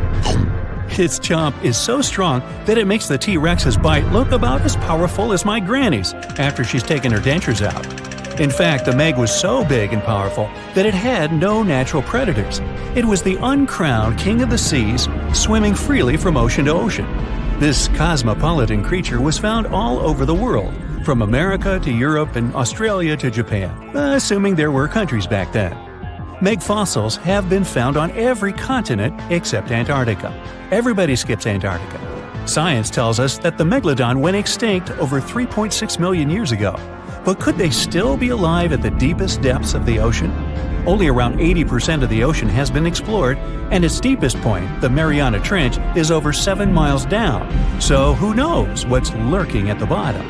Its chomp is so strong that it makes the T-Rex's bite look about as powerful as my granny's after she's taken her dentures out. In fact, the Meg was so big and powerful that it had no natural predators. It was the uncrowned king of the seas, swimming freely from ocean to ocean. This cosmopolitan creature was found all over the world, from America to Europe and Australia to Japan, assuming there were countries back then. Meg fossils have been found on every continent except Antarctica. Everybody skips Antarctica. Science tells us that the megalodon went extinct over 3.6 million years ago. But could they still be alive at the deepest depths of the ocean? Only around 80% of the ocean has been explored, and its deepest point, the Mariana Trench, is over 7 miles down. So who knows what's lurking at the bottom?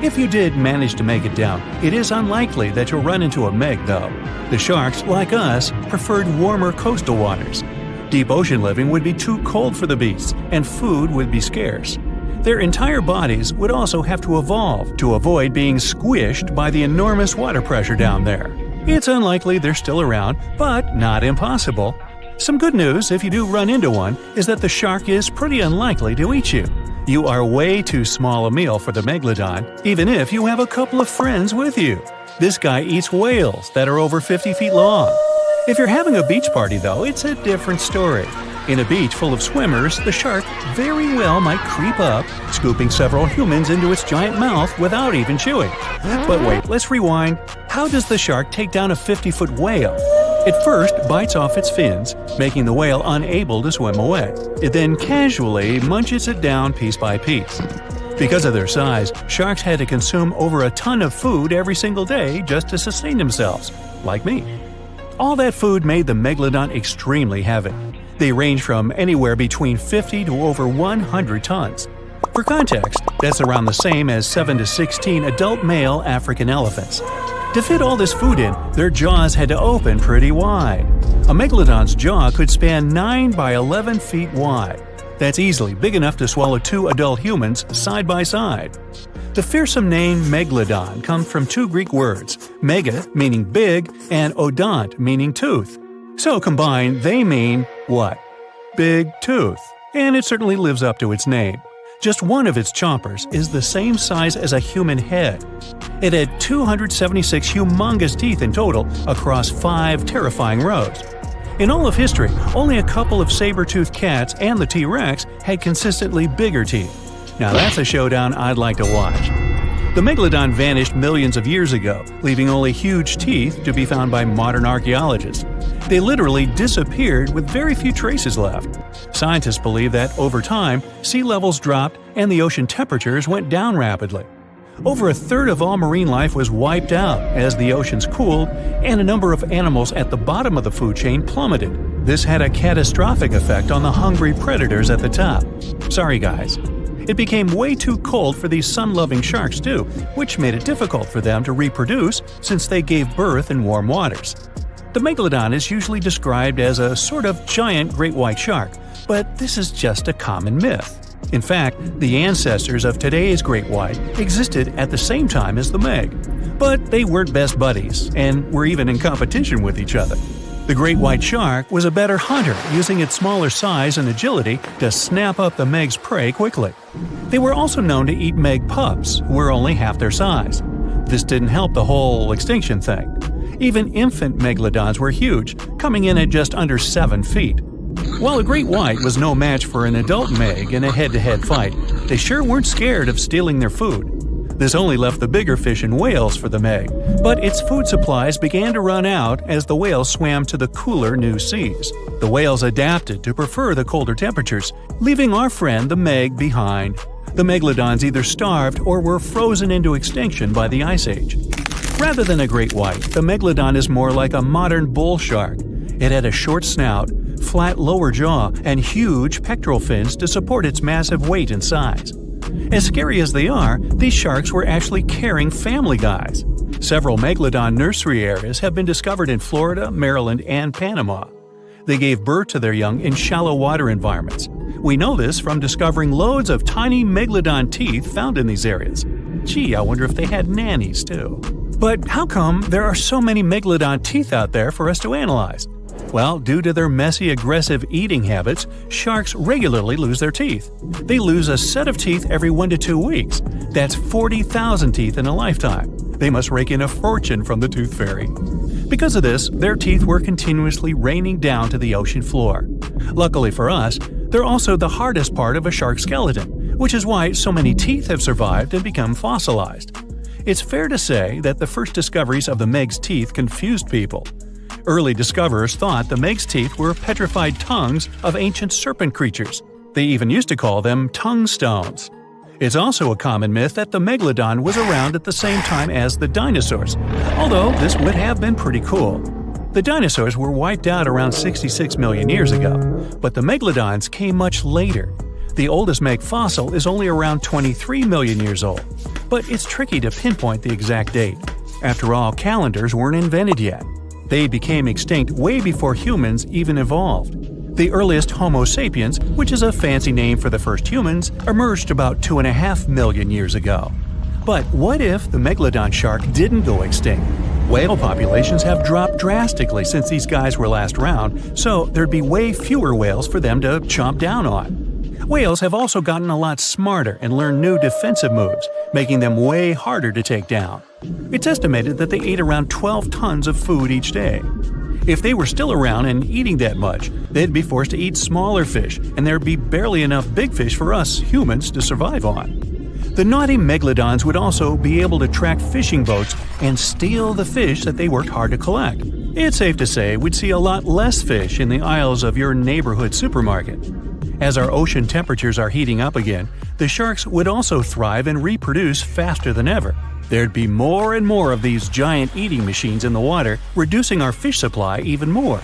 If you did manage to make it down, it is unlikely that you'll run into a Meg, though. The sharks, like us, preferred warmer coastal waters. Deep ocean living would be too cold for the beasts, and food would be scarce. Their entire bodies would also have to evolve to avoid being squished by the enormous water pressure down there. It's unlikely they're still around, but not impossible. Some good news, if you do run into one, is that the shark is pretty unlikely to eat you. You are way too small a meal for the megalodon, even if you have a couple of friends with you. This guy eats whales that are over 50 feet long. If you're having a beach party, though, it's a different story. In a beach full of swimmers, the shark very well might creep up, scooping several humans into its giant mouth without even chewing. But wait, let's rewind. How does the shark take down a 50-foot whale? It first bites off its fins, making the whale unable to swim away. It then casually munches it down piece by piece. Because of their size, sharks had to consume over a ton of food every single day just to sustain themselves, like me. All that food made the megalodon extremely heavy. They range from anywhere between 50 to over 100 tons. For context, that's around the same as 7 to 16 adult male African elephants. To fit all this food in, their jaws had to open pretty wide. A megalodon's jaw could span 9 by 11 feet wide. That's easily big enough to swallow 2 adult humans side by side. The fearsome name megalodon comes from 2 Greek words, mega meaning big and odont meaning tooth. So combined, they mean what? Big tooth. And it certainly lives up to its name. Just one of its chompers is the same size as a human head. It had 276 humongous teeth in total across 5 terrifying rows. In all of history, only a couple of saber-toothed cats and the T-Rex had consistently bigger teeth. Now that's a showdown I'd like to watch. The megalodon vanished millions of years ago, leaving only huge teeth to be found by modern archaeologists. They literally disappeared with very few traces left. Scientists believe that, over time, sea levels dropped and the ocean temperatures went down rapidly. Over a third of all marine life was wiped out as the oceans cooled, and a number of animals at the bottom of the food chain plummeted. This had a catastrophic effect on the hungry predators at the top. Sorry guys. It became way too cold for these sun-loving sharks too, which made it difficult for them to reproduce since they gave birth in warm waters. The megalodon is usually described as a sort of giant great white shark, but this is just a common myth. In fact, the ancestors of today's great white existed at the same time as the Meg. But they weren't best buddies, and were even in competition with each other. The great white shark was a better hunter, using its smaller size and agility to snap up the Meg's prey quickly. They were also known to eat Meg pups, who were only half their size. This didn't help the whole extinction thing. Even infant megalodons were huge, coming in at just under 7 feet. While a great white was no match for an adult Meg in a head-to-head fight, they sure weren't scared of stealing their food. This only left the bigger fish and whales for the Meg, but its food supplies began to run out as the whales swam to the cooler new seas. The whales adapted to prefer the colder temperatures, leaving our friend the Meg behind. The megalodons either starved or were frozen into extinction by the Ice Age. Rather than a great white, the megalodon is more like a modern bull shark. It had a short snout, flat lower jaw, and huge pectoral fins to support its massive weight and size. As scary as they are, these sharks were actually caring family guys. Several megalodon nursery areas have been discovered in Florida, Maryland, and Panama. They gave birth to their young in shallow water environments. We know this from discovering loads of tiny megalodon teeth found in these areas. Gee, I wonder if they had nannies too. But how come there are so many megalodon teeth out there for us to analyze? Well, due to their messy, aggressive eating habits, sharks regularly lose their teeth. They lose a set of teeth every 1 to 2 weeks. That's 40,000 teeth in a lifetime. They must rake in a fortune from the tooth fairy. Because of this, their teeth were continuously raining down to the ocean floor. Luckily for us, they're also the hardest part of a shark skeleton, which is why so many teeth have survived and become fossilized. It's fair to say that the first discoveries of the Meg's teeth confused people. Early discoverers thought the Meg's teeth were petrified tongues of ancient serpent creatures. They even used to call them tongue stones. It's also a common myth that the megalodon was around at the same time as the dinosaurs, although this would have been pretty cool. The dinosaurs were wiped out around 66 million years ago, but the megalodons came much later. The oldest Meg fossil is only around 23 million years old, but it's tricky to pinpoint the exact date. After all, calendars weren't invented yet. They became extinct way before humans even evolved. The earliest Homo sapiens, which is a fancy name for the first humans, emerged about 2.5 million years ago. But what if the megalodon shark didn't go extinct? Whale populations have dropped drastically since these guys were last around, so there'd be way fewer whales for them to chomp down on. Whales have also gotten a lot smarter and learned new defensive moves, making them way harder to take down. It's estimated that they ate around 12 tons of food each day. If they were still around and eating that much, they'd be forced to eat smaller fish, and there'd be barely enough big fish for us humans to survive on. The naughty megalodons would also be able to track fishing boats and steal the fish that they worked hard to collect. It's safe to say we'd see a lot less fish in the aisles of your neighborhood supermarket. As our ocean temperatures are heating up again, the sharks would also thrive and reproduce faster than ever. There'd be more and more of these giant eating machines in the water, reducing our fish supply even more.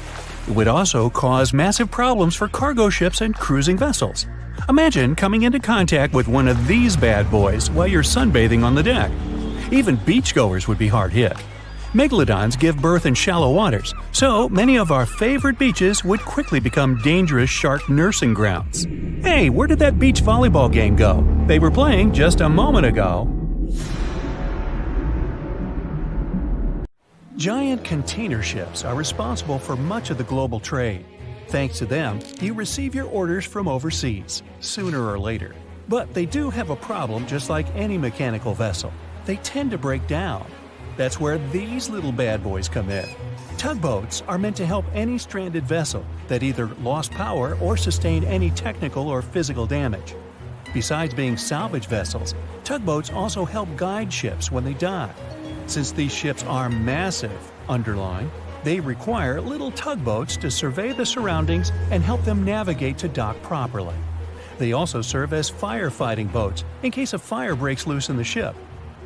It would also cause massive problems for cargo ships and cruising vessels. Imagine coming into contact with one of these bad boys while you're sunbathing on the deck. Even beachgoers would be hard hit. Megalodons give birth in shallow waters, so many of our favorite beaches would quickly become dangerous shark nursing grounds. Hey, where did that beach volleyball game go? They were playing just a moment ago. Giant container ships are responsible for much of the global trade. Thanks to them, you receive your orders from overseas, sooner or later. But they do have a problem just like any mechanical vessel. They tend to break down. That's where these little bad boys come in. Tugboats are meant to help any stranded vessel that either lost power or sustained any technical or physical damage. Besides being salvage vessels, tugboats also help guide ships when they dock. Since these ships are massive, underline, they require little tugboats to survey the surroundings and help them navigate to dock properly. They also serve as firefighting boats in case a fire breaks loose in the ship.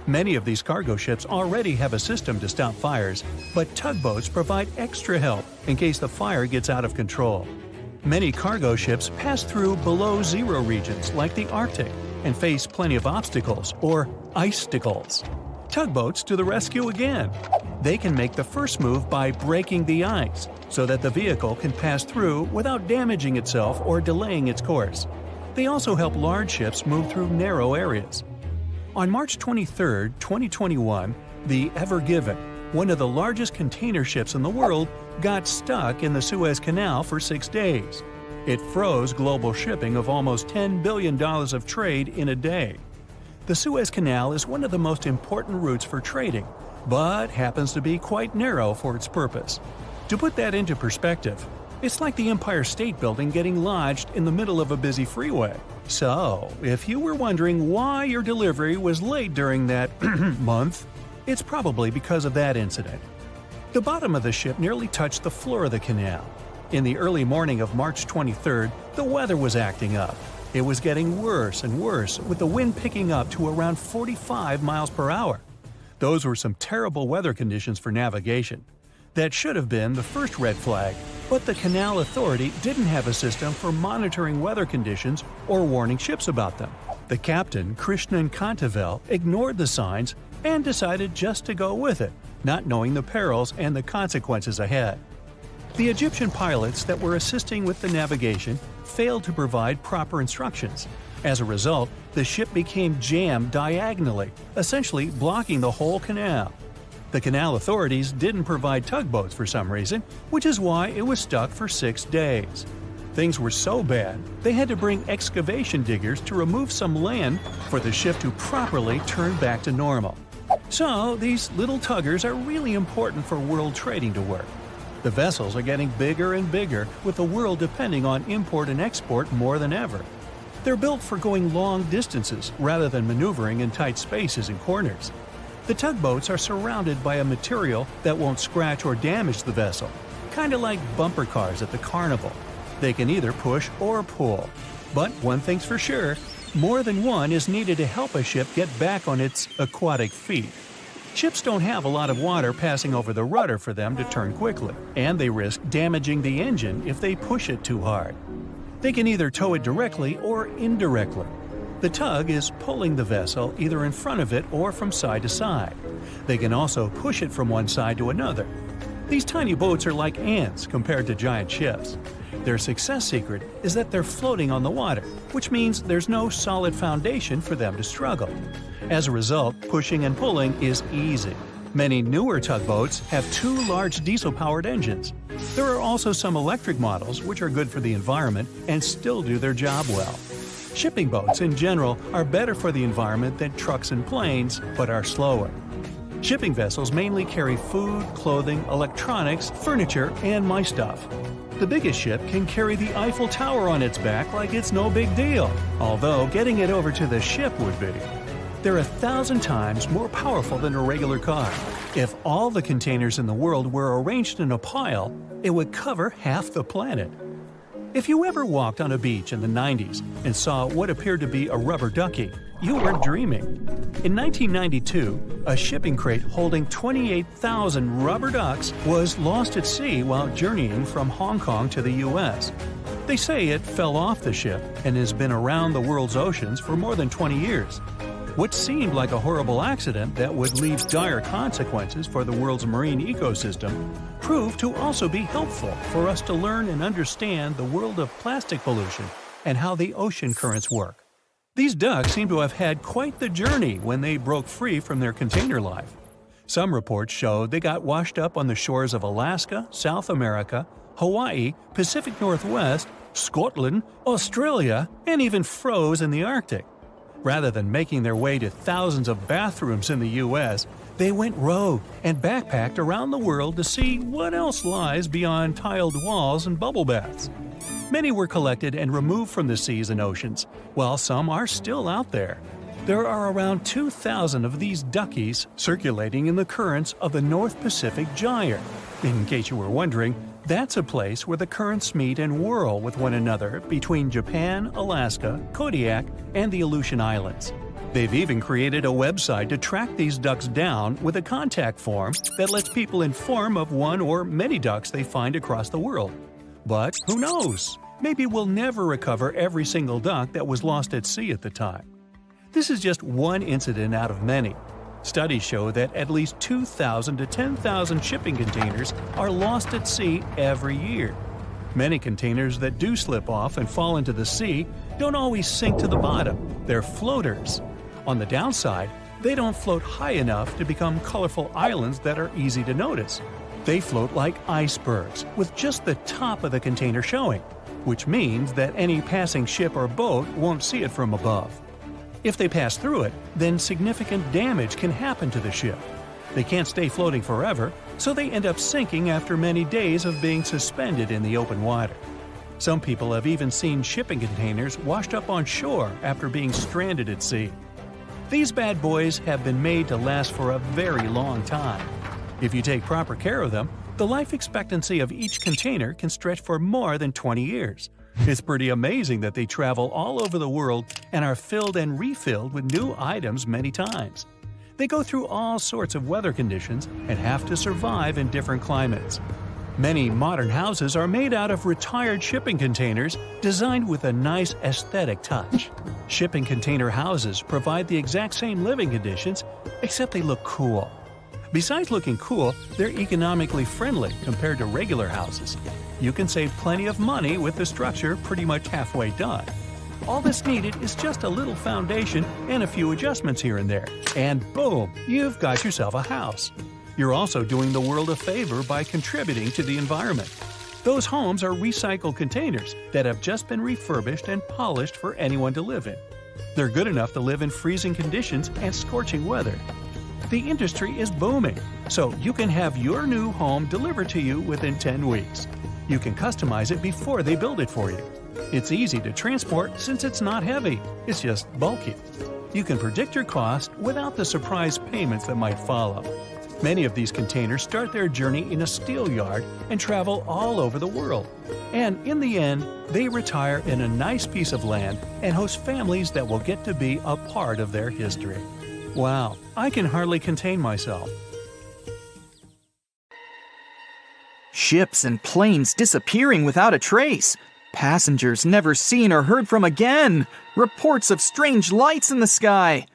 Many of these cargo ships already have a system to stop fires, but tugboats provide extra help in case the fire gets out of control. Many cargo ships pass through below-zero regions like the Arctic and face plenty of obstacles, or icicles. Tugboats to the rescue again. They can make the first move by breaking the ice so that the vehicle can pass through without damaging itself or delaying its course. They also help large ships move through narrow areas. On March 23, 2021, the Ever Given, one of the largest container ships in the world, got stuck in the Suez Canal for 6 days. It froze global shipping of almost $10 billion of trade in a day. The Suez Canal is one of the most important routes for trading, but happens to be quite narrow for its purpose. To put that into perspective, it's like the Empire State Building getting lodged in the middle of a busy freeway. So, if you were wondering why your delivery was late during that month, it's probably because of that incident. The bottom of the ship nearly touched the floor of the canal. In the early morning of March 23rd, the weather was acting up. It was getting worse and worse, with the wind picking up to around 45 miles per hour. Those were some terrible weather conditions for navigation. That should have been the first red flag, but the Canal Authority didn't have a system for monitoring weather conditions or warning ships about them. The captain, Krishnan Kantavel, ignored the signs and decided just to go with it, not knowing the perils and the consequences ahead. The Egyptian pilots that were assisting with the navigation failed to provide proper instructions. As a result, the ship became jammed diagonally, essentially blocking the whole canal. The canal authorities didn't provide tugboats for some reason, which is why it was stuck for 6 days. Things were so bad, they had to bring excavation diggers to remove some land for the ship to properly turn back to normal. So, these little tuggers are really important for world trading to work. The vessels are getting bigger and bigger, with the world depending on import and export more than ever. They're built for going long distances rather than maneuvering in tight spaces and corners. The tugboats are surrounded by a material that won't scratch or damage the vessel, kind of like bumper cars at the carnival. They can either push or pull. But one thing's for sure, more than one is needed to help a ship get back on its aquatic feet. Ships don't have a lot of water passing over the rudder for them to turn quickly, and they risk damaging the engine if they push it too hard. They can either tow it directly or indirectly. The tug is pulling the vessel either in front of it or from side to side. They can also push it from one side to another. These tiny boats are like ants compared to giant ships. Their success secret is that they're floating on the water, which means there's no solid foundation for them to struggle. As a result, pushing and pulling is easy. Many newer tugboats have 2 large diesel-powered engines. There are also some electric models which are good for the environment and still do their job well. Shipping boats in general are better for the environment than trucks and planes, but are slower. Shipping vessels mainly carry food, clothing, electronics, furniture, and my stuff. The biggest ship can carry the Eiffel Tower on its back like it's no big deal, although getting it over to the ship would be. They're 1,000 times more powerful than a regular car. If all the containers in the world were arranged in a pile, it would cover half the planet. If you ever walked on a beach in the 90s and saw what appeared to be a rubber ducky, you weren't dreaming. In 1992, a shipping crate holding 28,000 rubber ducks was lost at sea while journeying from Hong Kong to the U.S. They say it fell off the ship and has been around the world's oceans for more than 20 years. What seemed like a horrible accident that would leave dire consequences for the world's marine ecosystem proved to also be helpful for us to learn and understand the world of plastic pollution and how the ocean currents work. These ducks seem to have had quite the journey when they broke free from their container life. Some reports showed they got washed up on the shores of Alaska, South America, Hawaii, Pacific Northwest, Scotland, Australia, and even froze in the Arctic. Rather than making their way to thousands of bathrooms in the U.S., they went rogue and backpacked around the world to see what else lies beyond tiled walls and bubble baths. Many were collected and removed from the seas and oceans, while some are still out there. There are around 2,000 of these duckies circulating in the currents of the North Pacific Gyre. In case you were wondering, that's a place where the currents meet and whirl with one another between Japan, Alaska, Kodiak, and the Aleutian Islands. They've even created a website to track these ducks down with a contact form that lets people inform of one or many ducks they find across the world. But who knows? Maybe we'll never recover every single duck that was lost at sea at the time. This is just one incident out of many. Studies show that at least 2,000 to 10,000 shipping containers are lost at sea every year. Many containers that do slip off and fall into the sea don't always sink to the bottom. They're floaters. On the downside, they don't float high enough to become colorful islands that are easy to notice. They float like icebergs, with just the top of the container showing, which means that any passing ship or boat won't see it from above. If they pass through it, then significant damage can happen to the ship. They can't stay floating forever, so they end up sinking after many days of being suspended in the open water. Some people have even seen shipping containers washed up on shore after being stranded at sea. These bad boys have been made to last for a very long time. If you take proper care of them, the life expectancy of each container can stretch for more than 20 years. It's pretty amazing that they travel all over the world and are filled and refilled with new items many times. They go through all sorts of weather conditions and have to survive in different climates. Many modern houses are made out of retired shipping containers designed with a nice aesthetic touch. Shipping container houses provide the exact same living conditions, except they look cool. Besides looking cool, they're economically friendly compared to regular houses. You can save plenty of money with the structure pretty much halfway done. All that's needed is just a little foundation and a few adjustments here and there, and boom, you've got yourself a house. You're also doing the world a favor by contributing to the environment. Those homes are recycled containers that have just been refurbished and polished for anyone to live in. They're good enough to live in freezing conditions and scorching weather. The industry is booming, so you can have your new home delivered to you within 10 weeks. You can customize it before they build it for you. It's easy to transport since it's not heavy, it's just bulky. You can predict your cost without the surprise payments that might follow. Many of these containers start their journey in a steel yard and travel all over the world. And in the end, they retire in a nice piece of land and host families that will get to be a part of their history. Wow, I can hardly contain myself. Ships and planes disappearing without a trace. Passengers never seen or heard from again. Reports of strange lights in the sky.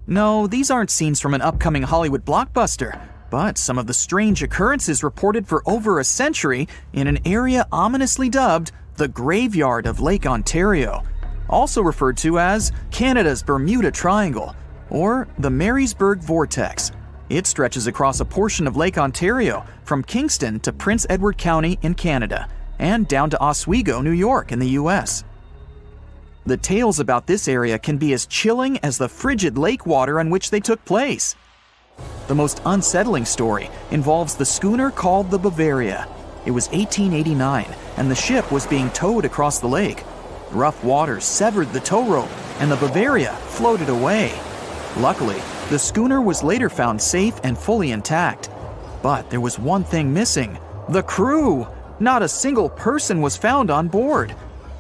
No, these aren't scenes from an upcoming Hollywood blockbuster, but some of the strange occurrences reported for over a century in an area ominously dubbed the Graveyard of Lake Ontario, also referred to as Canada's Bermuda Triangle, or the Marysburg Vortex. It stretches across a portion of Lake Ontario from Kingston to Prince Edward County in Canada, and down to Oswego, New York in the US. The tales about this area can be as chilling as the frigid lake water on which they took place. The most unsettling story involves the schooner called the Bavaria. It was 1889, and the ship was being towed across the lake. Rough waters severed the tow rope, and the Bavaria floated away. Luckily, the schooner was later found safe and fully intact. But there was one thing missing: the crew! Not a single person was found on board.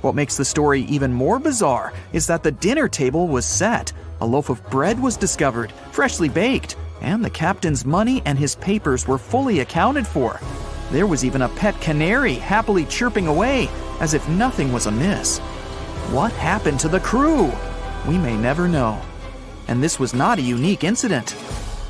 What makes the story even more bizarre is that the dinner table was set, a loaf of bread was discovered, freshly baked, and the captain's money and his papers were fully accounted for. There was even a pet canary happily chirping away as if nothing was amiss. What happened to the crew? We may never know. And this was not a unique incident.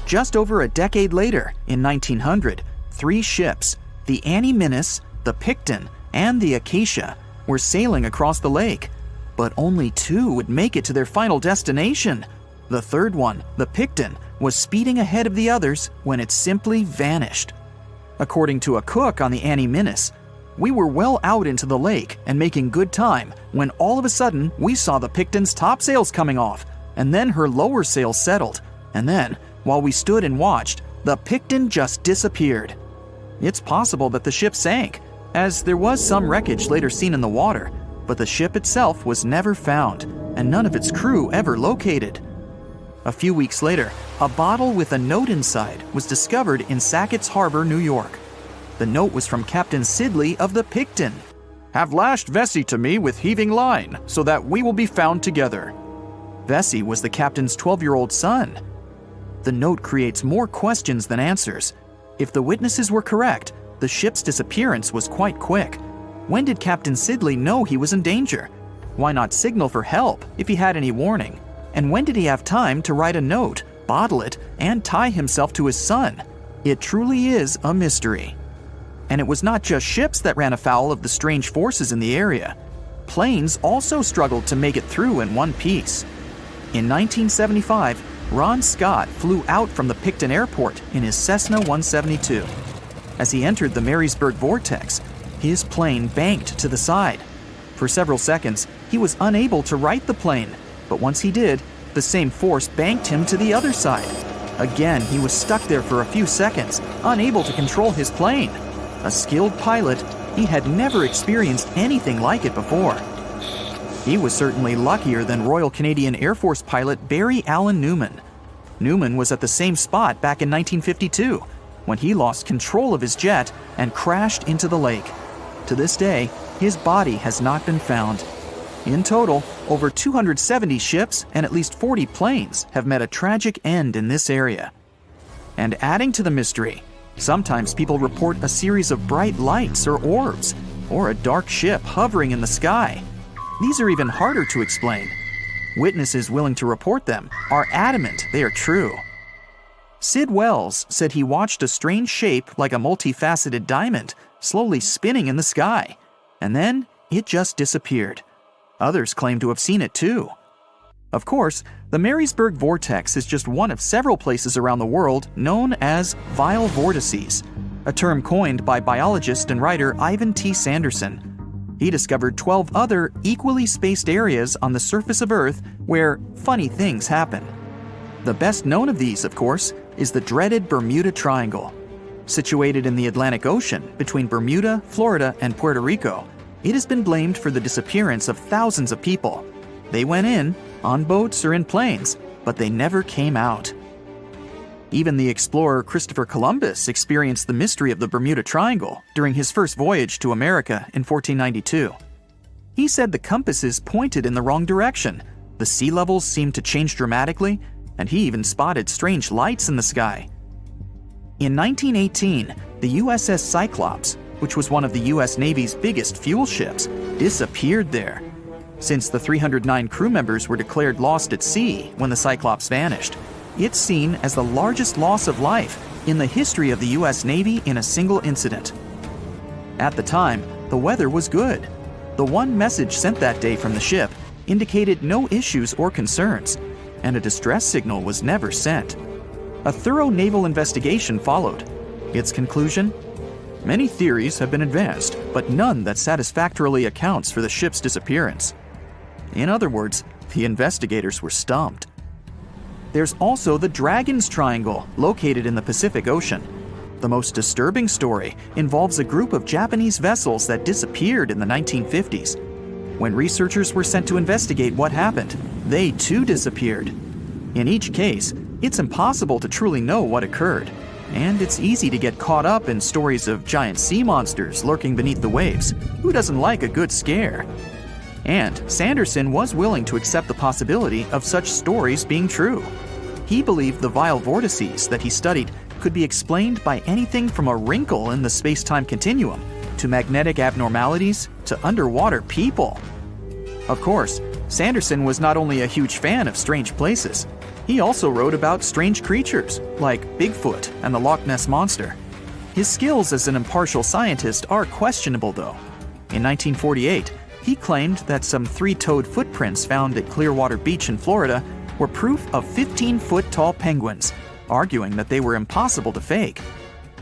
Just over a decade later, in 1900, 3 ships, the Annie Minnis, the Picton, and the Acacia, were sailing across the lake. But only 2 would make it to their final destination. The third one, the Picton, was speeding ahead of the others when it simply vanished. According to a cook on the Annie Minnis, "We were well out into the lake and making good time when all of a sudden we saw the Picton's topsails coming off, and then her lower sails settled, and then, while we stood and watched, the Picton just disappeared." It's possible that the ship sank, as there was some wreckage later seen in the water, but the ship itself was never found, and none of its crew ever located. A few weeks later, a bottle with a note inside was discovered in Sackett's Harbor, New York. The note was from Captain Sidley of the Picton. "Have lashed Vesey to me with heaving line, so that we will be found together." Vesey was the captain's 12-year-old son. The note creates more questions than answers. If the witnesses were correct, the ship's disappearance was quite quick. When did Captain Sidley know he was in danger? Why not signal for help if he had any warning? And when did he have time to write a note, bottle it, and tie himself to his son? It truly is a mystery. And it was not just ships that ran afoul of the strange forces in the area. Planes also struggled to make it through in one piece. In 1975, Ron Scott flew out from the Picton Airport in his Cessna 172. As he entered the Marysburg Vortex, his plane banked to the side. For several seconds, he was unable to right the plane, but once he did, the same force banked him to the other side. Again, he was stuck there for a few seconds, unable to control his plane. A skilled pilot, he had never experienced anything like it before. He was certainly luckier than Royal Canadian Air Force pilot Barry Allen Newman. Newman was at the same spot back in 1952, when he lost control of his jet and crashed into the lake. To this day, his body has not been found. In total, over 270 ships and at least 40 planes have met a tragic end in this area. And adding to the mystery, sometimes people report a series of bright lights or orbs, or a dark ship hovering in the sky. these are even harder to explain. Witnesses willing to report them are adamant they are true. Sid Wells said he watched a strange shape like a multifaceted diamond slowly spinning in the sky, and then it just disappeared. Others claim to have seen it too. Of course, the Marysburg Vortex is just one of several places around the world known as vile vortices, a term coined by biologist and writer Ivan T. Sanderson. He discovered 12 other equally spaced areas on the surface of Earth where funny things happen. The best known of these, of course, is the dreaded Bermuda Triangle. Situated in the Atlantic Ocean between Bermuda, Florida, and Puerto Rico, it has been blamed for the disappearance of thousands of people. They went in, on boats or in planes, but they never came out. Even the explorer Christopher Columbus experienced the mystery of the Bermuda Triangle during his first voyage to America in 1492. He said the compasses pointed in the wrong direction, the sea levels seemed to change dramatically, and he even spotted strange lights in the sky. In 1918, the USS Cyclops, which was one of the US Navy's biggest fuel ships, disappeared there. Since the 309 crew members were declared lost at sea when the Cyclops vanished, it's seen as the largest loss of life in the history of the US Navy in a single incident. At the time, the weather was good. The one message sent that day from the ship indicated no issues or concerns, and a distress signal was never sent. A thorough naval investigation followed. Its conclusion? Many theories have been advanced, but none that satisfactorily accounts for the ship's disappearance. In other words, the investigators were stumped. There's also the Dragon's Triangle, located in the Pacific Ocean. The most disturbing story involves a group of Japanese vessels that disappeared in the 1950s. When researchers were sent to investigate what happened, they too disappeared. In each case, it's impossible to truly know what occurred, and it's easy to get caught up in stories of giant sea monsters lurking beneath the waves. Who doesn't like a good scare? And Sanderson was willing to accept the possibility of such stories being true. He believed the vile vortices that he studied could be explained by anything from a wrinkle in the space-time continuum to magnetic abnormalities to underwater people. Of course, Sanderson was not only a huge fan of strange places, he also wrote about strange creatures like Bigfoot and the Loch Ness Monster. His skills as an impartial scientist are questionable, though. In 1948, he claimed that some 3-toed footprints found at Clearwater Beach in Florida were proof of 15-foot-tall penguins, arguing that they were impossible to fake.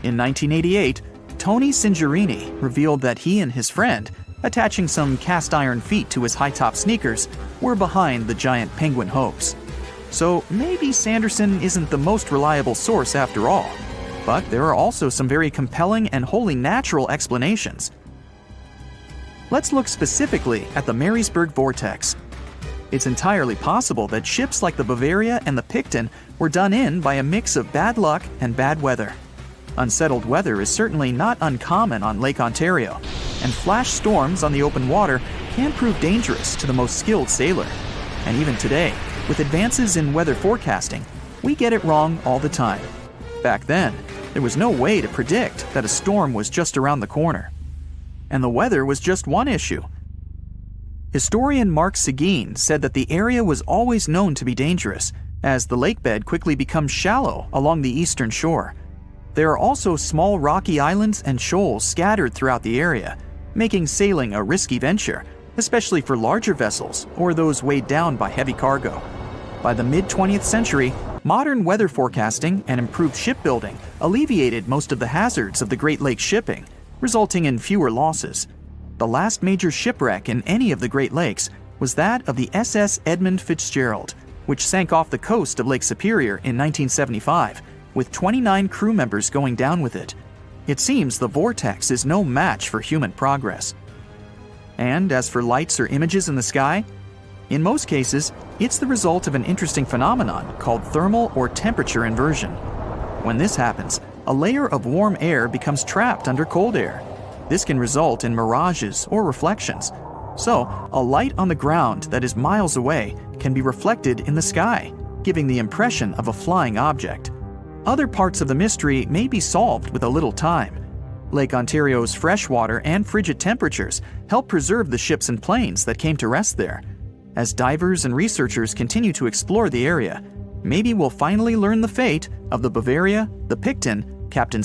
In 1988, Tony Singerini revealed that he and his friend, attaching some cast-iron feet to his high-top sneakers, were behind the giant penguin hoax. So maybe Sanderson isn't the most reliable source after all, but there are also some very compelling and wholly natural explanations. Let's look specifically at the Marysburg Vortex. It's entirely possible that ships like the Bavaria and the Picton were done in by a mix of bad luck and bad weather. Unsettled weather is certainly not uncommon on Lake Ontario, and flash storms on the open water can prove dangerous to the most skilled sailor. And even today, with advances in weather forecasting, we get it wrong all the time. Back then, there was no way to predict that a storm was just around the corner. And the weather was just one issue. Historian Mark Seguin said that the area was always known to be dangerous, as the lake bed quickly becomes shallow along the eastern shore. There are also small rocky islands and shoals scattered throughout the area, making sailing a risky venture, especially for larger vessels or those weighed down by heavy cargo. By the mid-20th century, modern weather forecasting and improved shipbuilding alleviated most of the hazards of the Great Lakes shipping, resulting in fewer losses. The last major shipwreck in any of the Great Lakes was that of the SS Edmund Fitzgerald, which sank off the coast of Lake Superior in 1975, with 29 crew members going down with it. It seems the vortex is no match for human progress. And as for lights or images in the sky, in most cases, it's the result of an interesting phenomenon called thermal or temperature inversion. When this happens, a layer of warm air becomes trapped under cold air. This can result in mirages or reflections. So, a light on the ground that is miles away can be reflected in the sky, giving the impression of a flying object. Other parts of the mystery may be solved with a little time. Lake Ontario's freshwater and frigid temperatures help preserve the ships and planes that came to rest there. As divers and researchers continue to explore the area, maybe we'll finally learn the fate of the Bavaria, the Picton, Captain